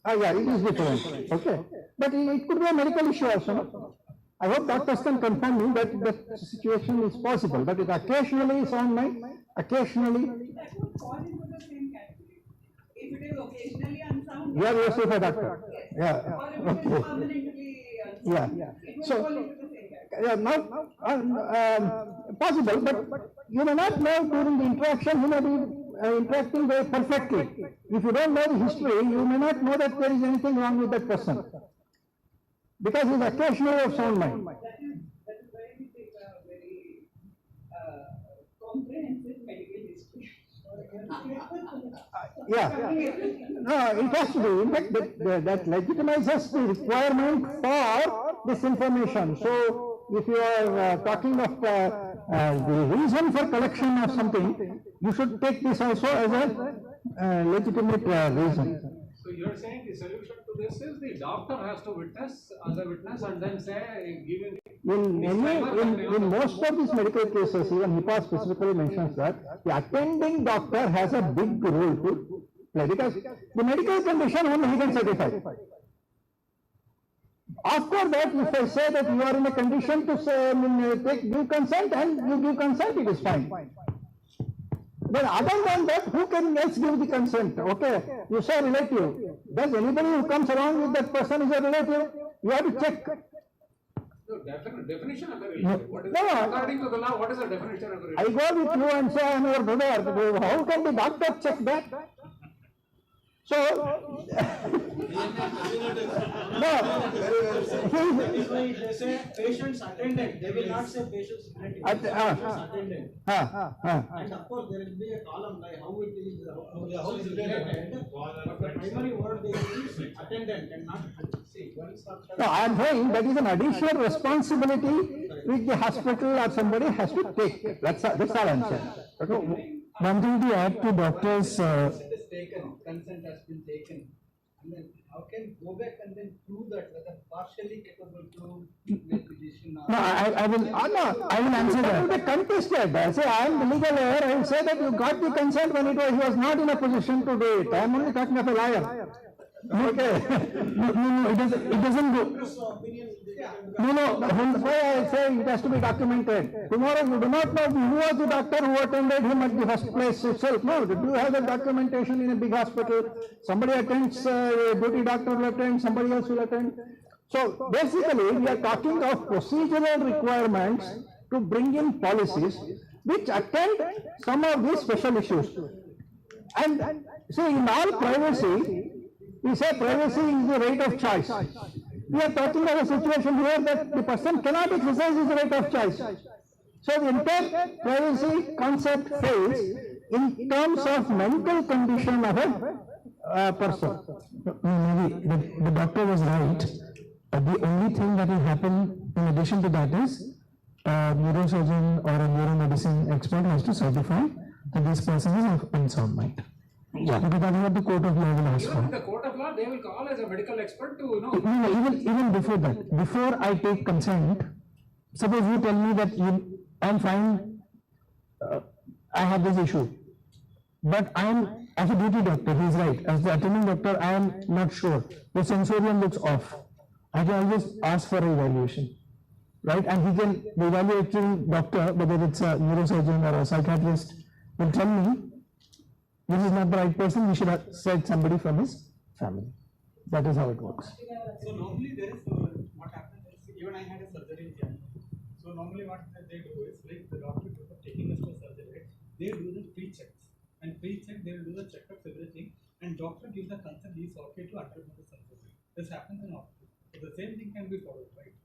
Yeah, it is different. Okay, but it could be a medical issue also. No? I hope doctors can confirm me that the situation is possible, but it occasionally is sound mind, occasionally. that would fall into the same category. If it is occasionally unsound, You are yourself a doctor. Yeah. Or if it is permanently unsound, Yeah. it will So, fall into the same category. yeah, now possible, but you may not know during the interaction. You may be interacting very perfectly. If you don't know the history, you may not know that there is anything wrong with that person. Because he is occasionally of sound mind. That is why we take a very comprehensive medical history. Yeah. No, it has to be. In fact, that legitimizes the requirement for this information. So, if you are talking of the reason for collection of something, you should take this also as a legitimate reason. So you are saying the solution to this is the doctor has to witness as a witness and then say giving. In most of these medical cases, even HIPAA specifically mentions that the attending doctor has a big role to play because the medical condition only he can certify. After that, if I say that you are in a condition to say, give consent and you give consent, it is fine. But other than that, who can else give the consent? Okay, you say relative. Does anybody who comes along with that person is a relative? You have to check. No, definition of a relative. What is according to the law, what is the definition of a relative? I go with you and say I am your brother. How can the doctor check that? So, no. They say patient's attendant, they will not say patient's relative. Patient's attendant. And of course, there will be a column like how it is, how it is related. But the primary word they use is attendant and not see. No, I am saying that is an additional responsibility which the hospital or somebody has to take. That's all I am saying. One thing to add to doctors. Consent has been taken, and then how can go back and then prove that whether partially capable to make decision question. No, I will answer that. That will be contested. I say, I am the legal lawyer, I will say that you got the consent when he was not in a position to do it. I am only talking of a lawyer. Okay. No, it doesn't go. No, that's why I say it has to be documented. Tomorrow you do not know who was the doctor who attended him at the first place itself. No, do you have the documentation in a big hospital? Somebody attends, duty doctor will attend, somebody else will attend. So basically we are talking of procedural requirements to bring in policies which attend some of these special issues. And see, in all privacy, we say privacy is the right of choice. We are talking about a situation here that the person cannot exercise his right of choice. So the entire privacy concept fails in terms of mental condition of a person. Maybe the doctor was right. The only thing that will happen in addition to that is a neurosurgeon or a neuromedicine expert has to certify that this person is of unsound mind. Yeah. Because that is what the court of law will ask for. In the court of law, they will call as a medical expert to know. No, even before that, before I take consent, suppose you tell me that I'm fine, I have this issue, but I'm, as a duty doctor, he's right, as the attending doctor, I am not sure, the sensorium looks off. I can always ask for an evaluation, right? And the evaluating doctor, whether it's a neurosurgeon or a psychiatrist, will tell me, this is not the right person, we should have said somebody from his family. That is how it works. So normally there is, what happens is, even I had a surgery in Japan. So normally what they do is, like the doctor before taking us to surgery, they do the pre-checks. And pre-check, they will do the checkups, everything. And doctor gives the consent, he is okay to undergo the surgery. This happens in hospital. So the same thing can be followed, right?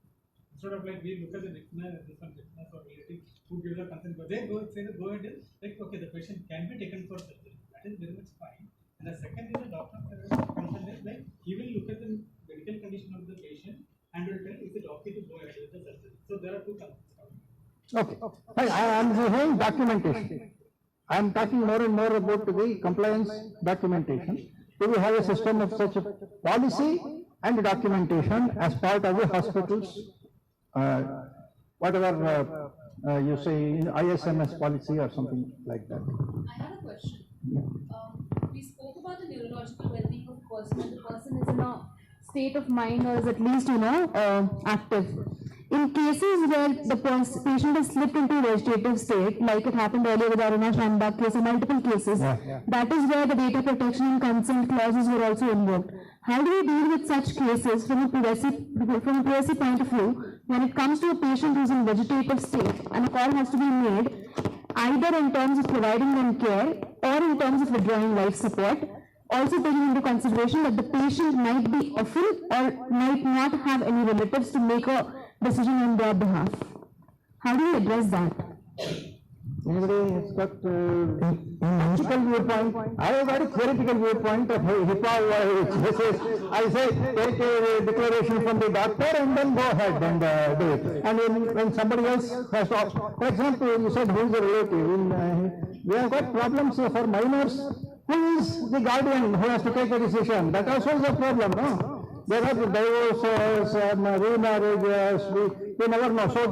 Instead of like we look at the witness or relative who gives the consent, but they go say that go ahead and like, okay, the patient can be taken for surgery. Is very much fine. And the second is the doctor consent is like he will look at the medical condition of the patient and will tell is it okay to go ahead with the surgery. So there are two concepts. Okay. I am saying documentation. I am talking more and more about the compliance documentation. Do we have a system of such a policy and documentation as part of the hospital's whatever you say ISMS policy or something like that? I have a question. We spoke about the neurological well-being of the person, and the person is in a state of mind or is at least, active. In cases where the patient has slipped into a vegetative state, like it happened earlier with Aruna Shanbag case and multiple cases, that is where the data protection and consent clauses were also invoked. How do we deal with such cases from a privacy point of view when it comes to a patient who is in vegetative state and a call has to be made either in terms of providing them care or in terms of withdrawing life support, also taking into consideration that the patient might be orphaned or might not have any relatives to make a decision on their behalf? How do you address that? Anybody has got logical viewpoint? I have got a theoretical viewpoint of HIPAA. I say take a declaration from the doctor and then go ahead and do it. And when somebody else has to, for example, you said who is a relative. We have got problems for minors. Who is the guardian who has to take a decision? That also is a problem, no? There are divorces, remarriages, we never know. So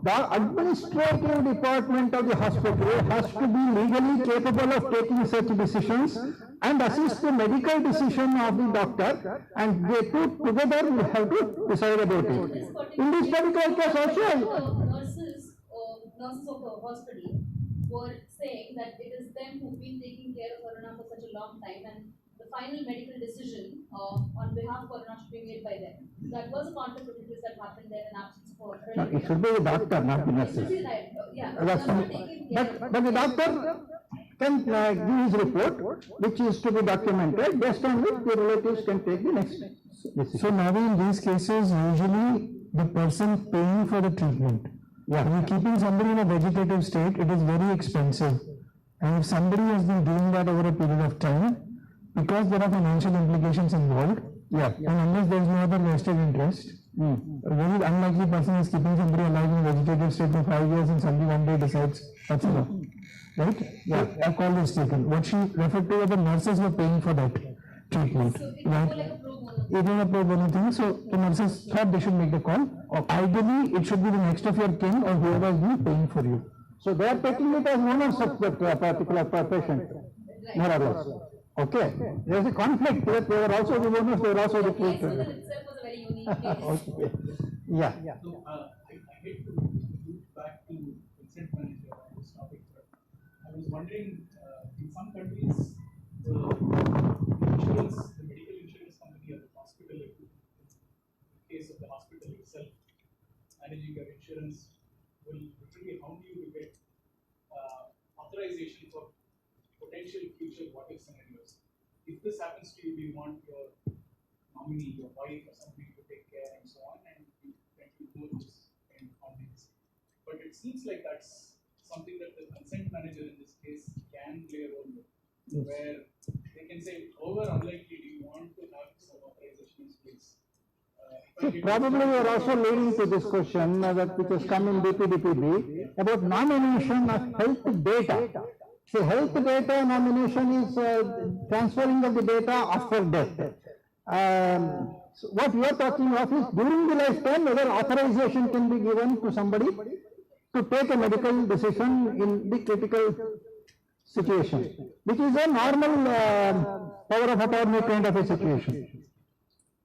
the administrative department of the hospital has to be legally capable of taking such decisions and assist the medical decision of the doctor, and they two together will have to decide about it. In this particular case also, nurses of the hospital were saying that it is them who've been taking care of Aruna for such a long time, and the final medical decision on behalf of Aruna should be made by them. That was a conflict of interest that happened there in absence for. no, it should be the doctor, not the nurses. But the doctor can give his report, which is to be documented, based on which the relatives can take the next decision. So now in these cases, usually the person paying for the treatment. When you're keeping somebody in a vegetative state, it is very expensive. And if somebody has been doing that over a period of time, because there are financial implications involved, and unless there is no other vested interest, a very unlikely person is keeping somebody alive in a vegetative state for 5 years and somebody one day decides that's enough. Right? A call is taken. What she referred to was the nurses were paying for that treatment. So it's right? more like a pro bono. he didn't approve anything, so the nurses thought they should make the call. Ideally, it should be the next of your kin or whoever is been paying for you. So they are taking it as owners of that particular patient, more or less. Okay, there is a conflict that they are also the owners, they are also the patient. Itself was a very unique case. Okay. Yeah. So, I hate to loop back to consent manager on this topic, but I was wondering, in some countries, the medical insurance company or the hospital, in case of the hospital itself, managing your insurance will literally hound you to get authorization for potential future what-if scenarios. If this happens to you, do you want your nominee, your wife or somebody to take care and so on, and you tend to do this and on this. But it seems like that's something that the consent manager in this case can play a role with, where they can say, however unlikely do you want to have some authorization in place? Probably we are also leading to this question that which has come in DPDPB about nomination of health data. So health data nomination is transferring of the data after death. So what we are talking of is during the lifetime whether authorization can be given to somebody to take a medical decision in the critical situation, which is a normal power of attorney kind of a situation.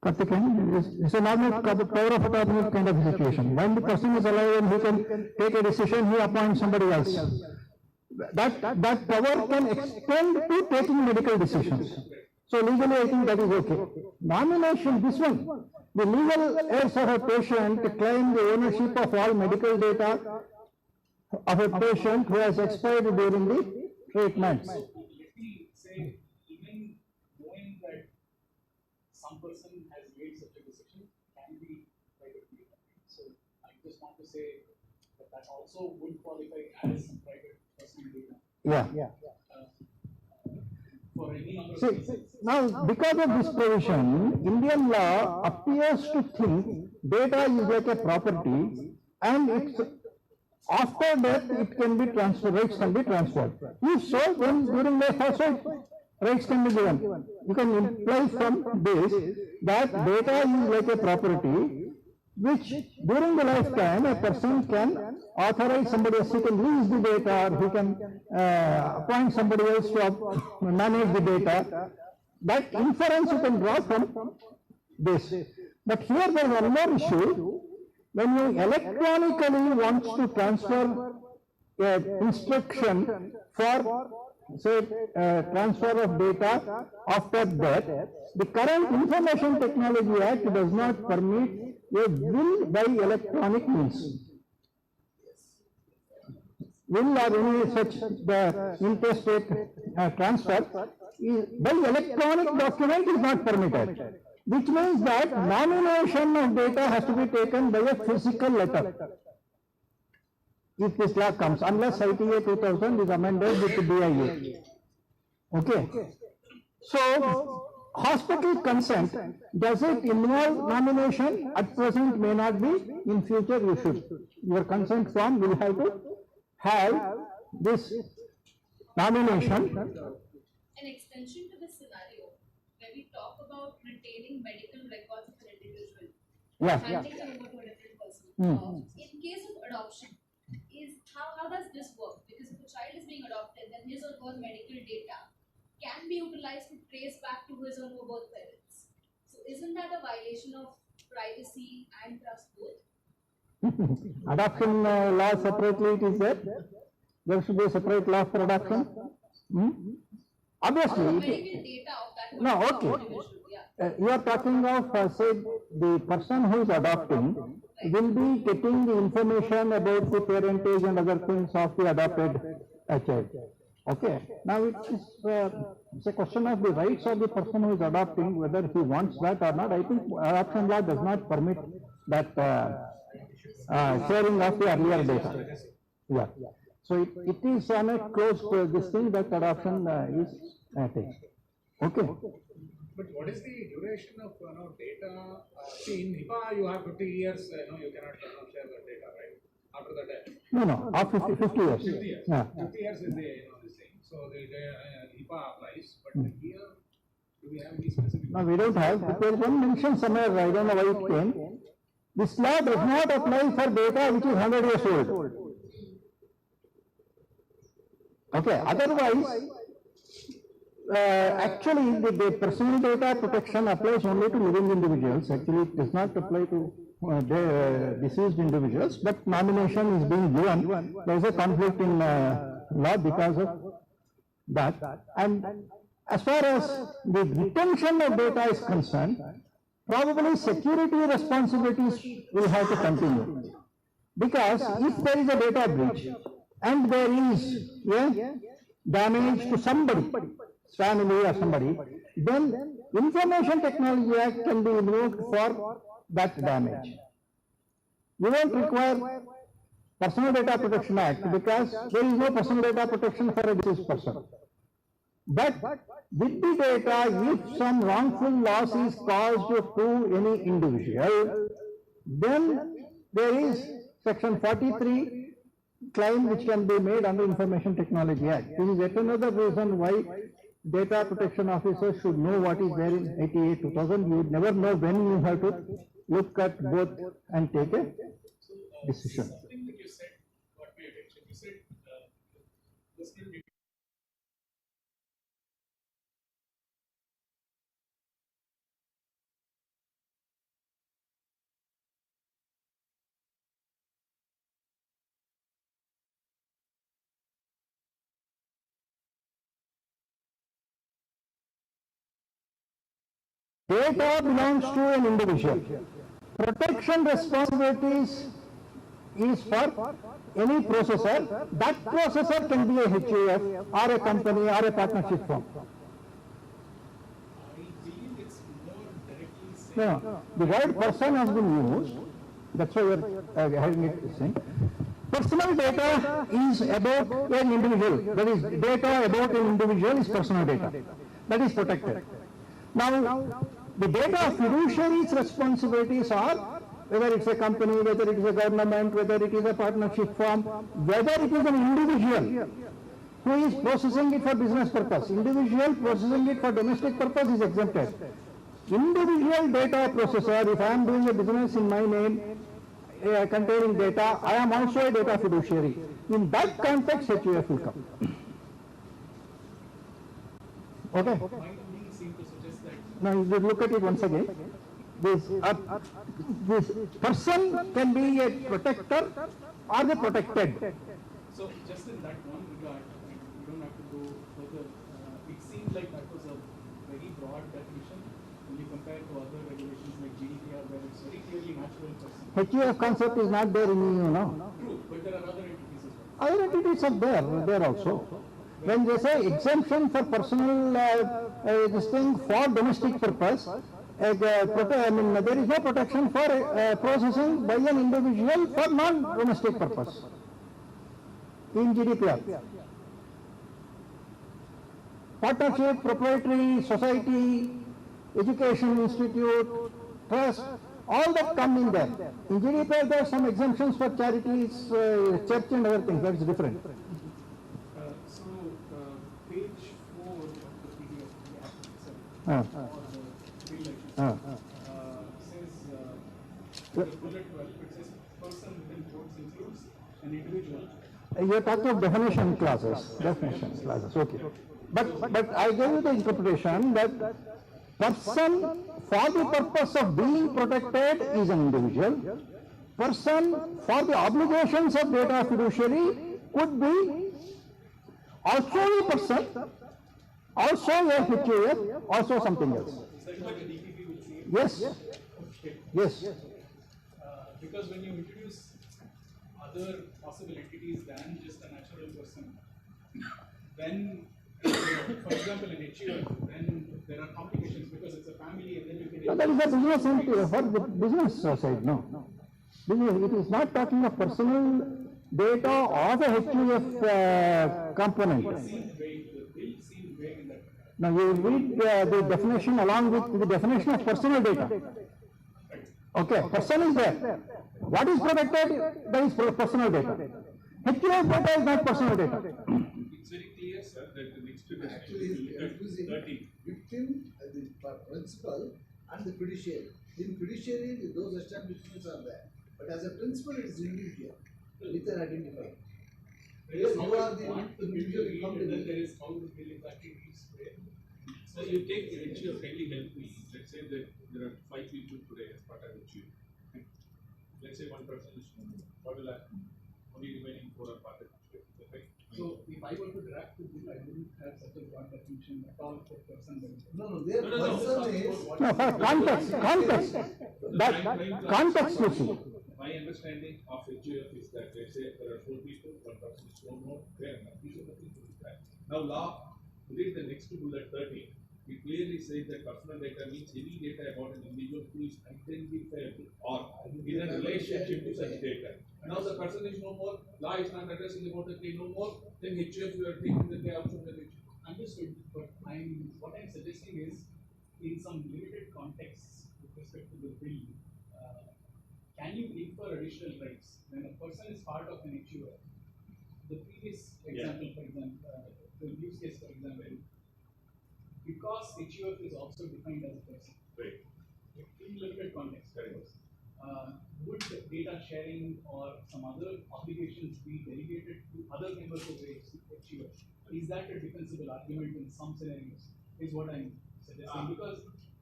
It's a normal power of attorney kind of a situation. When the person is alive and he can take a decision, he appoints somebody else. That power can extend to taking medical decisions. So legally I think that is okay. Nomination, this one, the legal heirs of a patient claim the ownership of all medical data of a patient who has expired during the treatments. Let me say, even knowing that some person has made such a decision can be privately done. So I just want to say that that also would qualify as private personal data. Yeah. For any number of See, reasons. now because of this provision, Indian law appears to think data is like a property and it's after death it can be transferred, rights can be transferred. If so, then during life also rights can be given. You can imply from this that data is like a property which during the lifetime a person can authorize somebody else, he can use the data or he can appoint somebody else to manage the data. That inference you can draw from this. But here there is one more issue. When you electronically want to transfer instruction for say transfer of data after death, the current Information Technology Act does not permit a will by electronic means. Will or any such interstate transfer by electronic document is not permitted, which means that nomination of data has to be taken by a physical letter. If this law comes, unless ITA 2000 is amended with the BIA. Okay. So, hospital consent, does it involve nomination? At present may not be, in future you should. Your consent form will have to have this nomination. An extension to this scenario, where we talk about retaining medical records of an individual, handing them over to a different person. In case of adoption, how does this work? Because if a child is being adopted, then his or her medical data can be utilized to trace back to his or her birth parents. So isn't that a violation of privacy and trust both? Adoption law separately it is there. There should be a separate law for adoption. Obviously. Medical data of that No, okay. You are talking of, say, the person who is adopting will be getting the information about the parentage and other things of the adopted child. Okay. Now it's a question of the rights of the person who is adopting, whether he wants that or not. I think adoption law does not permit that sharing of the earlier data. Yeah. So it is on a closed this thing that adoption is taken. Okay. But what is the duration of data? See, in HIPAA you have 50 years, you cannot share the data, right? After the death. No, after 50 years. 50 years. Yeah. 50 years is the this thing. So the HIPAA applies, but here Do we have any specific? No, we don't have, but there is one mention somewhere, I don't know why it came. This law does not apply for data which is 100 years old. Okay, otherwise, actually the personal data protection applies only to living individuals. Actually, it does not apply to deceased individuals, but nomination is being given. There is a conflict in law because of that. And as far as the retention of data is concerned, probably security responsibilities will have to continue. Because if there is a data breach and there is damage to somebody, family or somebody, then Information Technology Act can be invoked for that damage. You won't require Personal Data Protection Act because there is no personal data protection for a deceased person. But with the data, if some wrongful loss is caused to any individual, then there is Section 43 claim which can be made under Information Technology Act. This is yet another reason why data protection officers should know what is there in 88/2000. You would never know when you have to look at both and take a decision. Something that you said got my attention. You said personal data. Data belongs to an individual. Protection responsibilities is for any processor. That processor can be a HUF or a company or a partnership firm. I believe it's more directly said. No, the word person has been used. That's why we're having it saying. Personal data is about an individual. That is, data about an individual is personal data. That is protected. Now, the data of fiduciaries' responsibilities are whether it's a company, whether it is a government, whether it is a partnership firm, whether it is an individual who is processing it for business purpose. Individual processing it for domestic purpose is exempted. Individual data processor, if I am doing a business in my name containing data, I am also a data fiduciary. In that context, HUF will come. Okay? Now, you look at it once again. This person can be a protector or the protected. So, just in that one regard, you don't have to go further. It seemed like that was a very broad definition when you compare to other regulations like GDPR, where it's very clearly natural person. HUF concept is not there in EU now. True, but there are other entities as well. Other entities are there also. When they say exemption for personal this thing for domestic purpose, there is no protection for processing by an individual for non-domestic purpose in GDPR. Partnership, proprietary, society, education institute, trust, all that come in there. In GDPR there are some exemptions for charities, church and other things, that's different. Page 4 of the PDF, the act itself, or the bill says, the bullet 12, it says person within quotes includes an individual. You are talking of definition clauses, okay. But I gave you the interpretation that person for the purpose of being protected is an individual. Person for the obligations of data fiduciary could be also a person, also a HUF, also something else. Is that what the DPP will say? Yes. Okay. Yes. Because when you introduce other possible entities than just a natural person, then, for example, in HUF, then there are complications because it's a family and then you can... No, that is a business entity, for the business side, no. It is not talking of personal data or the HUF component. It seemed vague, the bill seemed vague in that. Now you read the definition along with the definition of personal data. Okay, person is there. What is protected? That is personal data. HUF data is not personal data. It's very clear, sir, that the next to Actually, he is confusing victim, the principal, and the fiduciary. In fiduciary, those establishments are there, but as a principal, it is individual, with an identifier. Yes, you are the individual company. Then there is how the bill is actually reached there. So you take the HUF kindly help me. Let's say that there are 5 people today as part of HUF. Let's say one person is no more. What will happen? Only remaining 4 are part of HUF. Right? So if I were to draft the bill, I wouldn't have such a broad definition at all for person. No, their person is. No, for context. Context, you see. My understanding of HUF is that let's say there are 4 people, one person is no more, fair enough. These are nothing to do with that. Now law, read the next bullet 13. We clearly say that personal data means any data about an individual who is identifiable or in a relationship to such data. Now the person is no more, law is not addressing about the no more, then HUF you are taking the day out from the HUF. Understood, but what I'm suggesting is, in some limited contexts with respect to the bill, can you infer additional rights when a person is part of an HUF? The previous example, for example, the use case, for example, because HUF is also defined as a person. Right. In limited context, would data sharing or some other obligations be delegated to other members of the HUF? Is that a defensible argument in some scenarios? Is what I'm suggesting. Because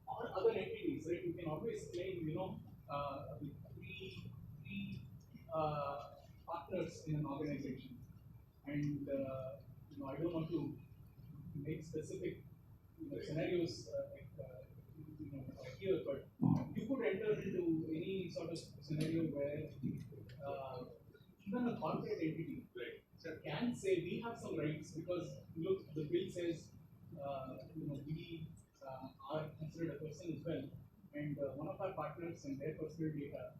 or other entities, right? You can always claim, three partners in an organization, and I don't want to make specific scenarios here, but you could enter into any sort of scenario where even a corporate entity can say we have some rights because look, the bill says we are considered a person as well, and one of our partners and their personal data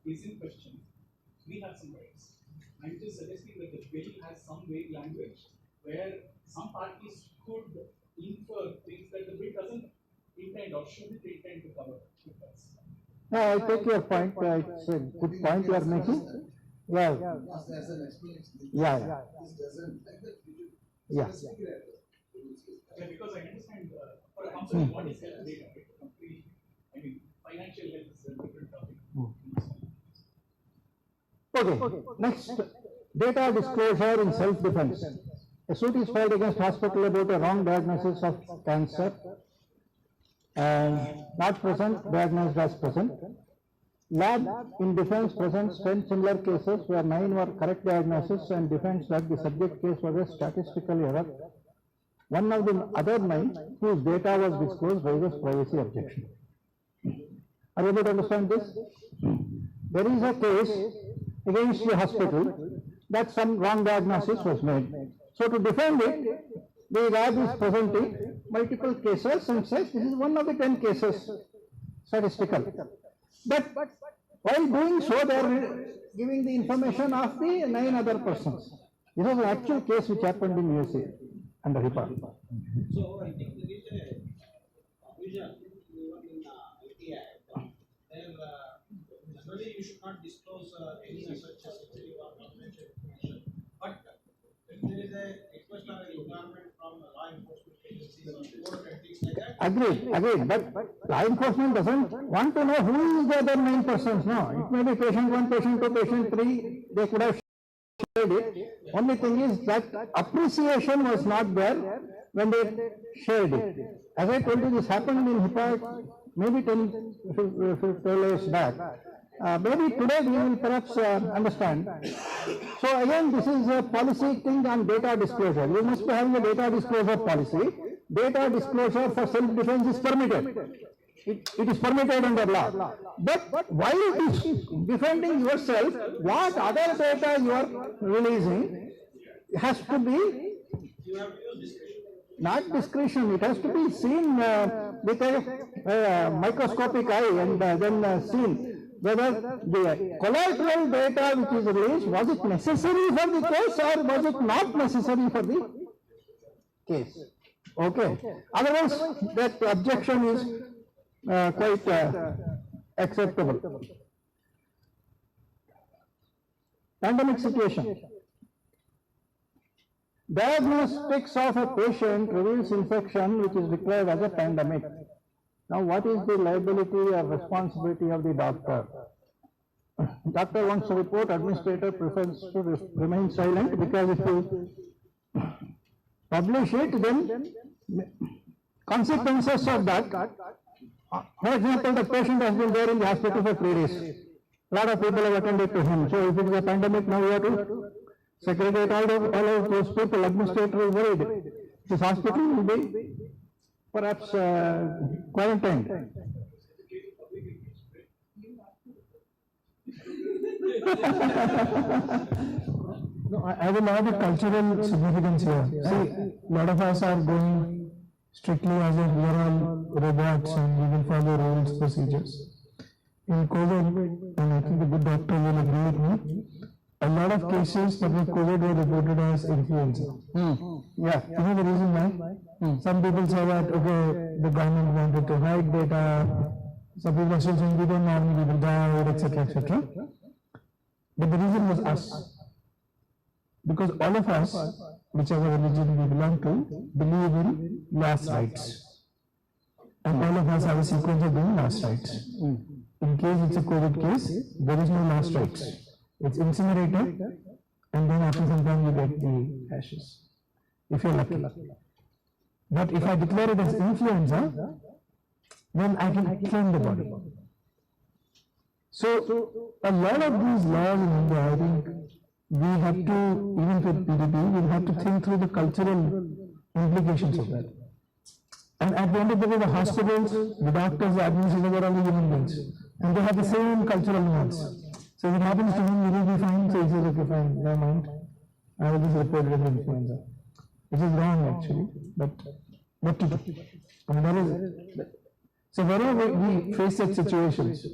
is in question. We have some rights. I'm just suggesting that the bill has some vague language where some parties could infer things that the bill doesn't intend or shouldn't intend to cover. No, I take your point. It's a good point you are making. Yeah. As an explanation. Yeah. This doesn't like that. Yeah. Because I understand for a company, what is health data? Financial health is a different topic. Okay. Next, data disclosure in self-defense. A suit is filed against hospital about a wrong diagnosis of cancer and not present, diagnosed as present. Lab in defense presents 10 similar cases where 9 were correct diagnosis and defends that the subject case was a statistical error. One of the other 9 whose data was disclosed raises privacy objection. Are you able to understand this? There is a case against the hospital that some wrong diagnosis was made. So to defend it, the lab is presenting multiple cases and says this is one of the 10 cases, statistical. But while doing so, they are giving the information of the 9 other persons. This was an actual case which happened in USA under HIPAA. So I think there is a provision even in IT Act where generally you should not disclose any such sensitive or confidential information. But if there is a request or a requirement from law enforcement agencies or court and things like that. Agreed. But law enforcement doesn't want to know who is the other 9 persons. No, it may be patient 1, patient 2, patient 3. They could have shared it. Only thing is that appreciation was not there when they shared it. As I told you, this happened in HIPAA maybe 12 years back. Maybe today we will perhaps understand. So again, this is a policy thing on data disclosure. You must be having a data disclosure policy. Data disclosure for self-defense is permitted. It is permitted under law. But while defending yourself, what other data you are releasing has to be not discretion. It has to be seen with a microscopic eye and then seen whether the collateral data which is released, was it necessary for the case or was it not necessary for the case? Okay. Otherwise, that objection is quite acceptable. Pandemic situation. Diagnostics of a patient reveals infection which is declared as a pandemic. Now, what is the liability or responsibility of the doctor? Doctor wants to report, administrator prefers to remain silent, because if you publish it, then consequences of that. For example, the patient has been there in the hospital for 3 days. A lot of people have attended to him. So if it is a pandemic, now we have to segregate all of those people. Administrator is worried. This hospital will be perhaps quarantined. No, I will add a cultural significance here. See, a lot of us are going strictly as if we are all robots and we will follow rules, procedures. In COVID, and I think the good doctor will agree with me, a lot of cases that were COVID were reported as influenza. Yeah. You know the reason why? Some people say that, okay, the government wanted to hide data. Some people are still saying we don't know how many people died, etc., etc. But the reason was us. Because all of us, whichever religion we belong to, believe in last rites. And all of us have a sequence of doing last rites. In case it's a COVID case, there is no last rites. It's incinerated, and then after some time you get the ashes, if you're lucky. But if I declare it as influenza, then I can claim the body. So a lot of these laws in India, I think we have to, even with PDP, we have to think through the cultural implications of that. And at the end of the day, the hospitals, the doctors, the administrators are all human beings. And they have the same cultural norms. So if it happens to him, he will be fine. So he says, okay, fine, never mind. I will just report it as influenza. Which is wrong actually, but what to do? And that is, so whenever we face such situations,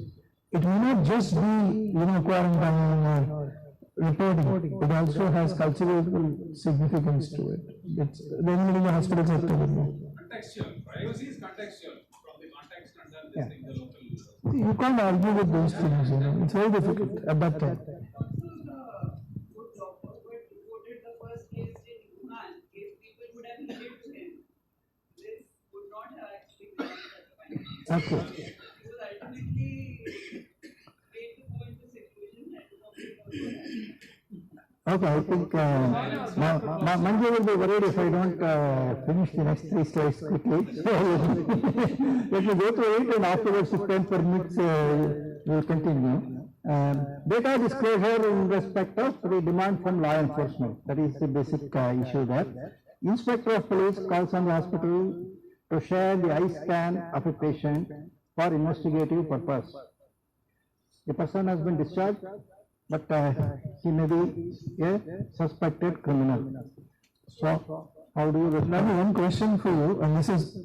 it may not just be, quarantine or reporting. It also has cultural significance to it. It's then in the hospital sector. Contextual. Privacy is contextual. From the context and then this thing, the local. You can't argue with those things, It's very difficult at that time. Okay. Okay, I think Manju will be worried if I don't finish the next 3 slides quickly. Let me go through it, and afterwards, if time permits, we'll continue. Data disclosure in respect of the demand from law enforcement. That is the basic issue there. Inspector of police calls on the hospital to share the eye scan of a patient for investigative purpose. The person has been discharged, but he may be a suspected criminal. So, how do you respond? One question for you, and this is,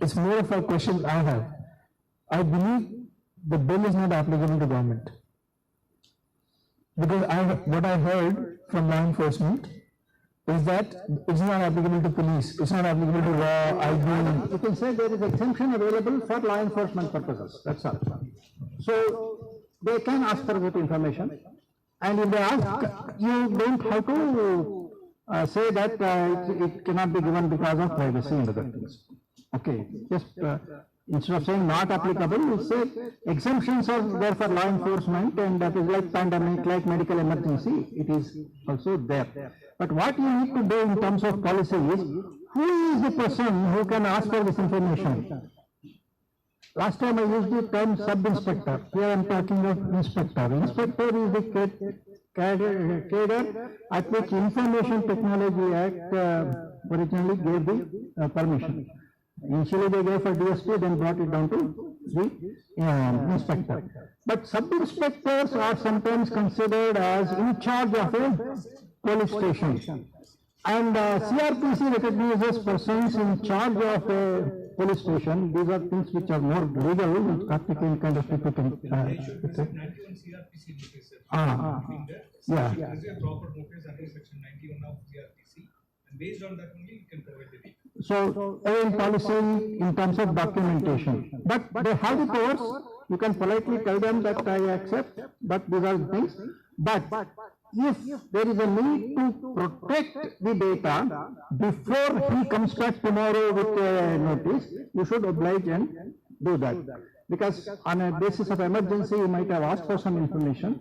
it's more of a question I have. I believe the bill is not applicable to government. Because what I heard from law enforcement is that it's not applicable to police, it's not applicable to law, IB. You can say there is exemption available for law enforcement purposes, that's all. So, they can ask for that information, and if they ask, you don't have to say that it cannot be given because of privacy and other things. Okay, just instead of saying not applicable, you say exemptions are there for law enforcement, and that is like pandemic, like medical emergency, it is also there. But what you need to do in terms of policy is, who is the person who can ask for this information? Last time I used the term sub-inspector. Here I am talking of inspector. Inspector is the cadre at which Information Technology Act originally gave the permission. Initially they gave for DSP, then brought it down to the inspector. But sub-inspectors are sometimes considered as in charge of a police station. And CRPC recognizes persons in charge of a police station. These are things which are more legal, which practical kind of people can. Yeah. Yeah. There is a proper notice under section 91 of CRPC, and based on that only you can provide the details. So, in policy, in terms of documentation, but they have the powers. You can politely tell them that I accept, but these are the things. But if there is a need to protect the data before he comes back tomorrow with a notice, you should oblige and do that. Because on a basis of emergency, you might have asked for some information.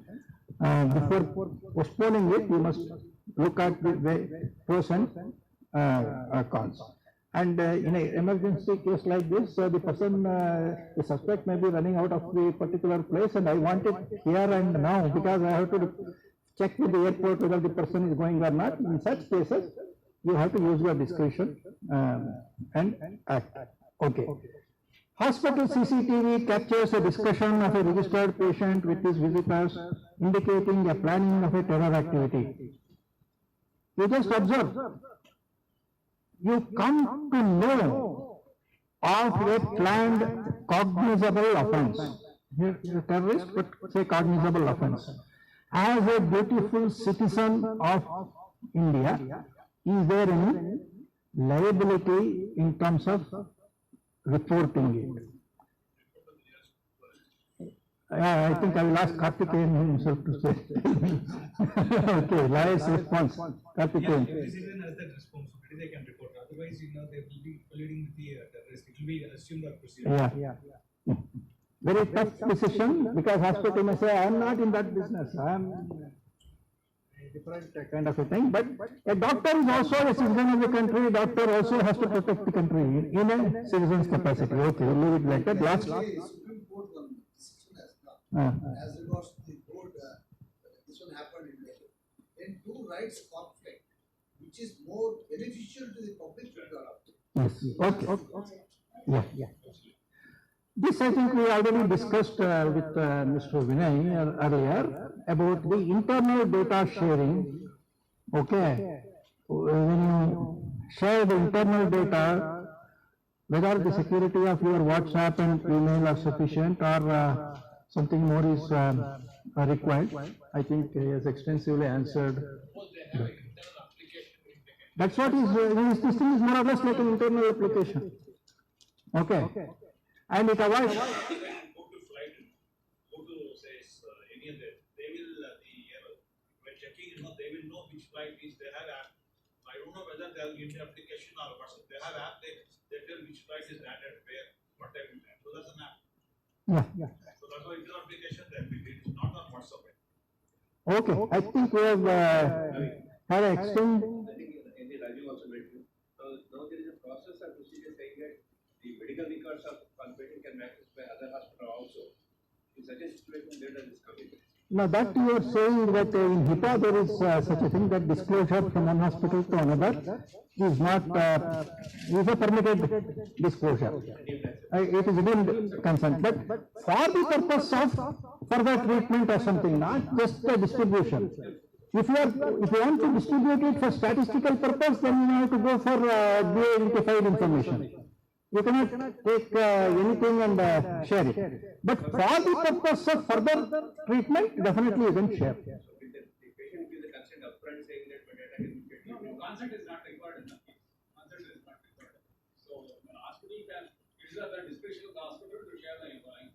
Before postponing it, you must look at the pros and cons. And in an emergency case like this, the person, the suspect may be running out of the particular place, and I want it here and now because I have to check with the airport whether the person is going or not. In such cases, you have to use your discretion and act. Okay. Hospital CCTV captures a discussion of a registered patient with his visitors, indicating a planning of a terror activity. You just observe. You come to know of a planned cognizable offense. Here, a terrorist, but say cognizable offense. As a beautiful citizen of India, is there any liability in terms of reporting it? I think I will ask Karthikeyan himself to say. Okay, lawyer's response. Karthikeyan. Yeah, the citizen has that responsibility, they can report. Otherwise, they will be colluding with the terrorist. It will be assumed or presumed. Yeah. Very tough decision because hospital may say, I am not in that business. I am a different kind of a thing. But a doctor is also a citizen of the country. A doctor also has to protect the country in a citizen's capacity. Okay, we'll leave it like that. Last. Supreme Court decision has come. As regards to the board, this one happened in Delhi. When two rights conflict, which is more beneficial to the public to Yes. Okay. Yeah. This I think we already discussed with Mr. Vinay earlier about the internal data sharing. Okay. When you share the internal data, whether the security of your WhatsApp and email are sufficient or something more is required, I think he has extensively answered. That's what is, this thing is more or less like an internal application. Okay. And it avoids. Go to flight, go to say any of them. They will when checking, they will know which flight is. They have app. I don't know whether they will give the application or what. They have app. They tell which flight is landed where, what time is landed. So that's an app. Yeah. So that's why it's an application. It is not on WhatsApp. Okay. I think we have had an extent. I think in the Raju also mentioned. So now there is a process and procedure saying that the medical records of one patient can be accessed by other hospital also. In such a situation, data is coming. Now that you are saying that in HIPAA there is such a thing that disclosure from one hospital to another is not is a permitted disclosure. It is deemed consent, but for the purpose of further treatment or something, not just the distribution. If you want to distribute it for statistical purpose, then you have to go for de-identified information. You cannot take anything and share it. But for the purpose of further treatment, definitely you can share. The patient gives the consent upfront saying that my data can be shared. No, consent is not required in that case. Consent is not required. So the hospital can, it is at the discretion of the hospital to share the information.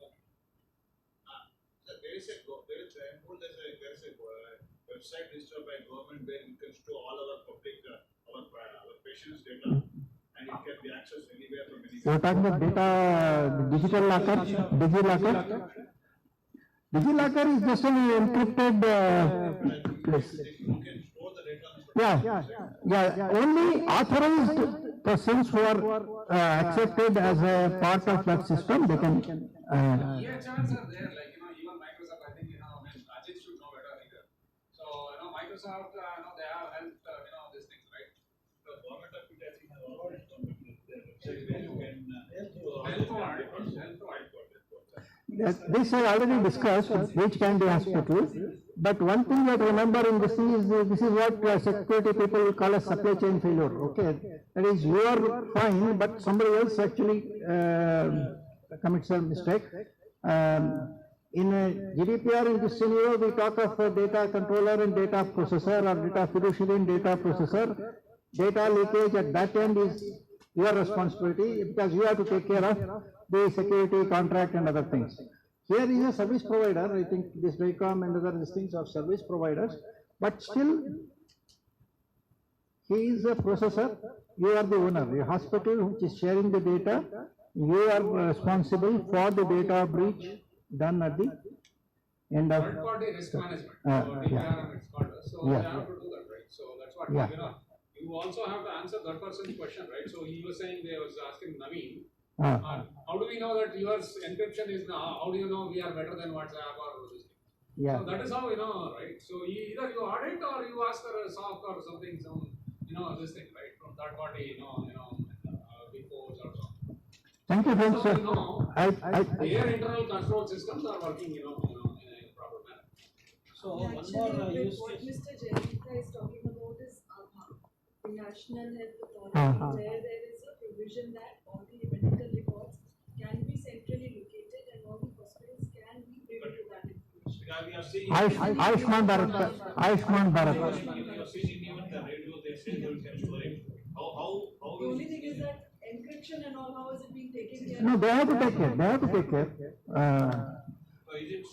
There is a website registered by government where you can store all our public, our patients' data. And it can be accessed anywhere from anywhere. You are talking about data, digital locker, DigiLocker? DigiLocker is just an encrypted place. Yeah. Only authorized persons who are accepted as a part of that system, they can. EHRs are there, like even Microsoft. I think Ajit should know better here. So Microsoft, they have helped these things, right? The government of India has already This I already discussed which can be hospital, but one thing that remember in this is what security people call a supply chain failure. Okay, that is you are fine, but somebody else actually commits a mistake. In GDPR in this scenario, we talk of data controller and data processor or data fiduciary and data processor. Data leakage at that end is your responsibility because you have to take care of the security contract and other things. Here is a service provider. I think this Wacom and other things of service providers but still, he is a processor, you are the owner. The hospital which is sharing the data, you are responsible for the data breach done at the end of. Third party risk management, so DPR and risk control. So they have to do that, right? So that's what you also have to answer that person's question, right? So he was saying, they was asking Naveen, how do we know that yours encryption is now? How do you know we are better than WhatsApp or this thing? Yeah. So that is how right? So either you audit or you ask for a SOC or something, this thing, right? From third party, big fours or something. Thank you, friends. So their internal control systems are working, in a proper manner. So Actually, one more use what case. Mr. Jerika is talking about is the National Health Authority, where there is a provision that all the medical records can be centrally located and all the hospitals can be privy to that information. Ayushman Bharat. Ayushman Bharat. You have seen even the radio, they say they will can store it. How The only thing is that encryption and all, how is it being taken care of? No, they have to take care. They have to take care. So is it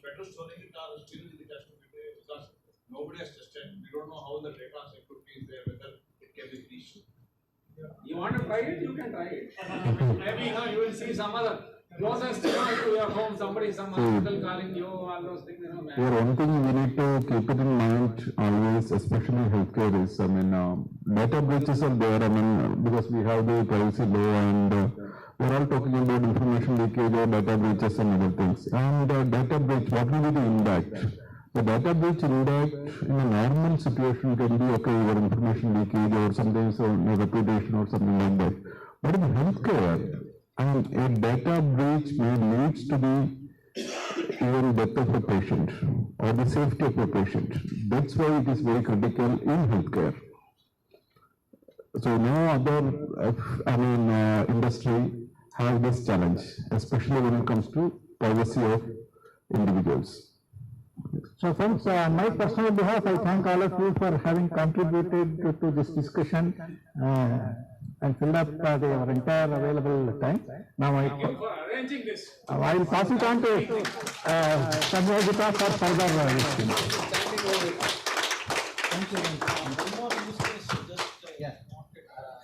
better storing it or still it has to be there? Because nobody has tested. We don't know how the data security is there, whether it can be breached. You want to try it? You can try it. Maybe you will see some other closest to your home, somebody, some hospital calling you, all those things. Yeah, one thing we need to keep it in mind always, especially healthcare, is data breaches are there. Because we have the privacy law and we're all talking about information leakage or data breaches and other things. And data breach, what will be the impact? The data breach impact in a normal situation can be your information leakage or sometimes your reputation or something like that. But in healthcare, a data breach may lead to the even death of a patient or the safety of a patient. That's why it is very critical in healthcare. So no other industry have this challenge, especially when it comes to privacy of individuals. So friends, on my personal behalf, I thank all of you for having contributed to this discussion and filled up your entire available time. Now I arranging this. I will pass it on to Samyogita for further listing. Thank you. One more use case, just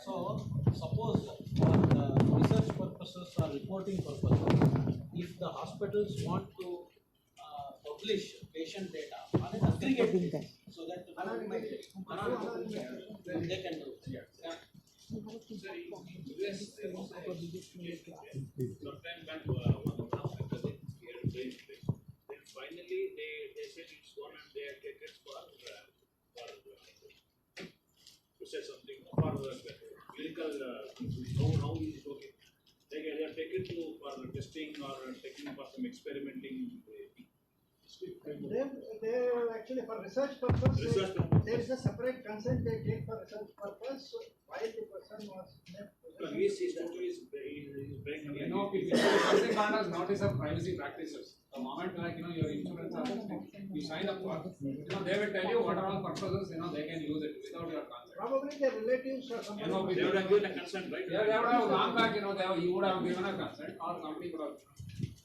so suppose for the research purposes or reporting purposes, if the hospitals want to publish patient data on an aggregate basis, so that they can do it. Sometime back, one of the things here, then finally they said it's one and they are taken to say something for clinical, how is it okay? They are taken for testing or taken for some experimenting. They actually for research purpose. There is a separate consent they take for research purpose. While the person was Something called as notice of privacy practices. The moment your insurance you sign up for, they will tell you what are all purposes they can use it without your consent. Probably their relatives or somebody. They would have given a consent, right? They would have gone back, you would have given a consent or somebody would have.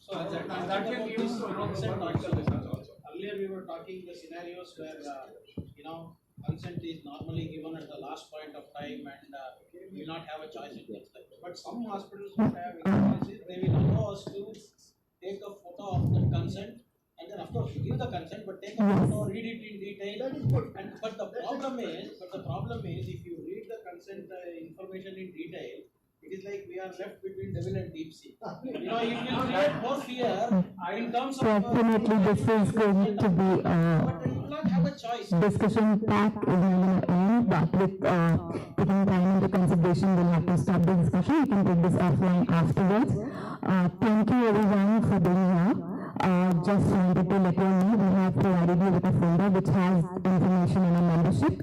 So that can be used to consent also. Earlier we were talking the scenarios where consent is normally given at the last point of time and you will not have a choice in things like that. But some hospitals will have instances, they will allow us to take a photo of the consent and then of course give the consent, but take a photo, read it in detail. That is good. But the problem is if you read the consent information in detail, it is like we are left between devil and deep sea. It will create more fear in terms of. Definitely, this is going to be discussion packed in, but with taking time into consideration, we'll have to stop the discussion. We can take this offline afterwards. Thank you everyone for being here. Just wanted to let you know we have provided you with a folder which has information on our membership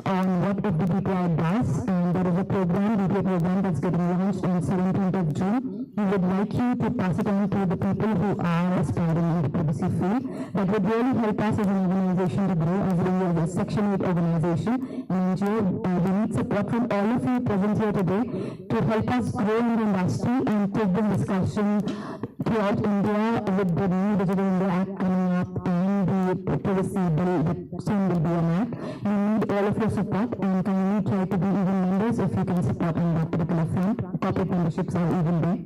on what FDPPI does, and there is a program, DPA program that's getting launched on 17th of June. We would like you to pass it on to the people who are aspiring in the privacy field. That would really help us as an organization to grow as we are a Section 8 organization. And we need support from all of you present here today to help us grow in the industry and take this discussion throughout India with the new Digital India Act coming up and the privacy bill that soon will be enacted. We need all of your support and kindly try to be even members if you can support on that particular front. Corporate memberships are even there.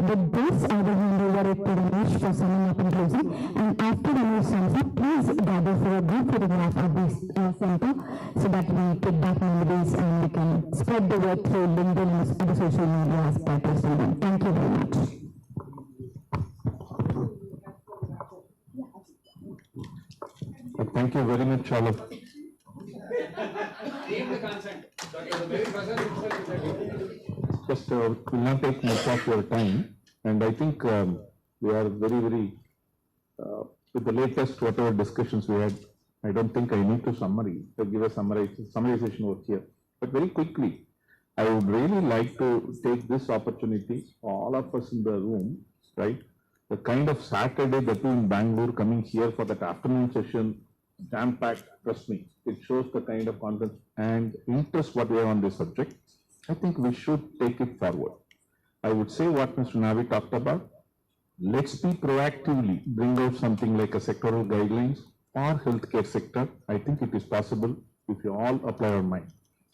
With this, I will hand over it to Ramesh for summing up and closing. And after Ramesh sums up, please gather for a group photograph at this center so that we take back memories and we can spread the word through LinkedIn and other social media as that is done. Thank you very much. Thank you very much, all of you. Name the consent. The very person himself. Just will not take much of your time, and I think we are very with the latest whatever discussions we had. I don't think I need to give a summarization over here, but very quickly, I would really like to take this opportunity, all of us in the room, right? The kind of Saturday that we in Bangalore coming here for that afternoon session, jam-packed, trust me, it shows the kind of confidence and interest what we have on this subject. I think we should take it forward. I would say what Mr. Navi talked about, let's be proactively bring out something like a sectoral guidelines for healthcare sector. I think it is possible if you all apply our mind.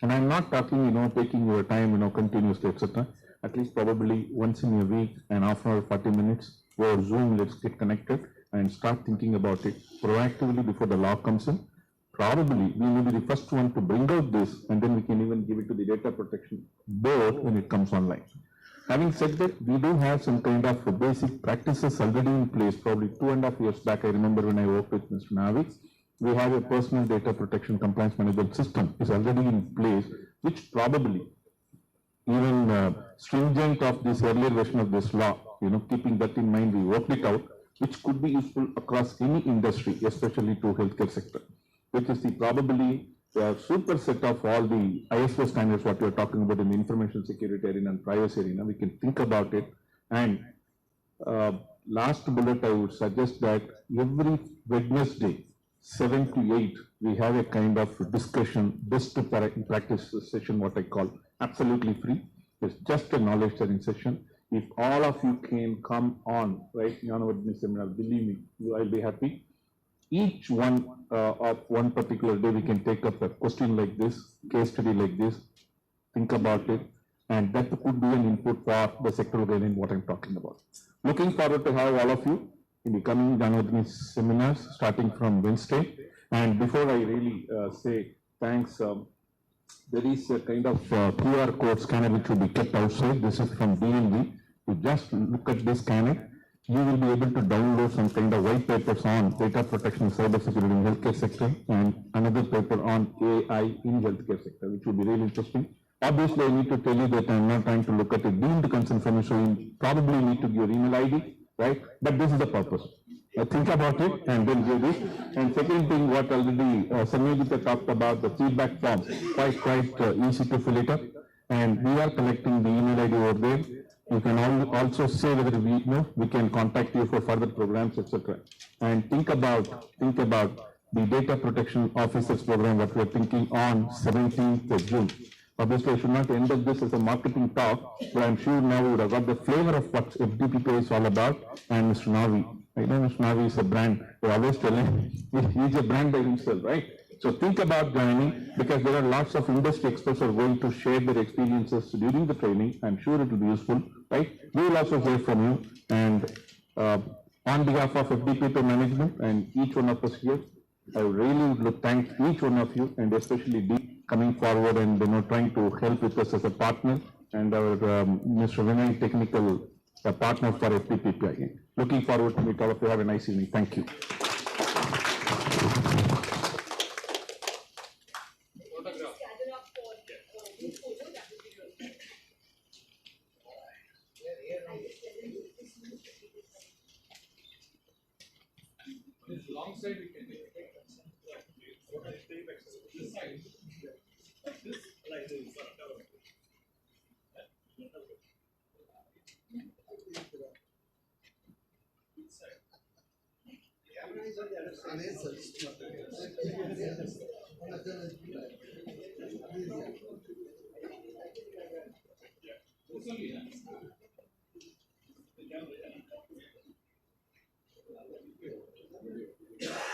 And I'm not talking, taking your time, continuously, etc. At least probably once in a week, an half hour, 40 minutes, over Zoom, let's get connected and start thinking about it proactively before the law comes in. Probably we may be the first one to bring out this, and then we can even give it to the data protection board when it comes online. Having said that, we do have some kind of basic practices already in place. Probably 2.5 years back, I remember when I worked with Mr. Navi, we have a personal data protection compliance management system is already in place, which probably even stringent of this earlier version of this law, keeping that in mind, we worked it out, which could be useful across any industry, especially to healthcare sector, which is the probably the superset of all the ISO standards what we are talking about in the information security arena and privacy arena. We can think about it. And last bullet, I would suggest that every Wednesday, 7 to 8, we have a kind of discussion, best practice session, what I call, absolutely free. It's just a knowledge sharing session. If all of you can come on, right, seminar, believe me, I'll be happy. Each one of one particular day, we can take up a question like this, case study like this, think about it, and that could be an input for the sectoral guideline, what I'm talking about. Looking forward to have all of you in the coming January seminars starting from Wednesday. And before I really say thanks, there is a kind of QR code scanner which will be kept outside. This is from DNV. You just look at this scanner. You will be able to download some kind of white papers on data protection and cybersecurity in healthcare sector, and another paper on AI in healthcare sector, which will be really interesting. Obviously, I need to tell you that I'm not trying to look at it deemed consent from you, so you probably need to give your email ID, right? But this is the purpose. Think about it and then give this. And second thing, what already Samyogita talked about, the feedback forms, quite easy to fill it up. And we are collecting the email ID over there. You can also say whether we can contact you for further programs, etc. And think about the data protection officers program that we are thinking on 17th of June. Obviously, I should not end up this as a marketing talk, but I'm sure now we would have got the flavor of what FDPPI is all about. And Mr. Navi, I know Mr. Navi is a brand. We always tell him he's a brand by himself, right? So think about joining, because there are lots of industry experts who are going to share their experiences during the training. I'm sure it will be useful, right? We will also hear from you. And on behalf of FDPPI management and each one of us here, I really would thank each one of you, and especially Deep coming forward and trying to help with us as a partner, and our Mr. Vinay, technical partner for FDPPI. Looking forward to meet all of you. Have a nice evening. Thank you. Long side we can make this side. This like this. Yeah.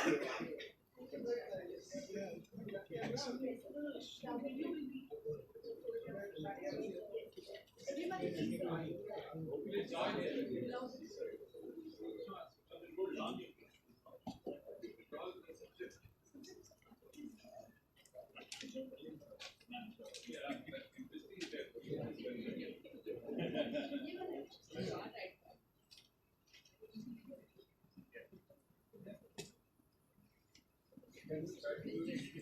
Thanks. Can we start?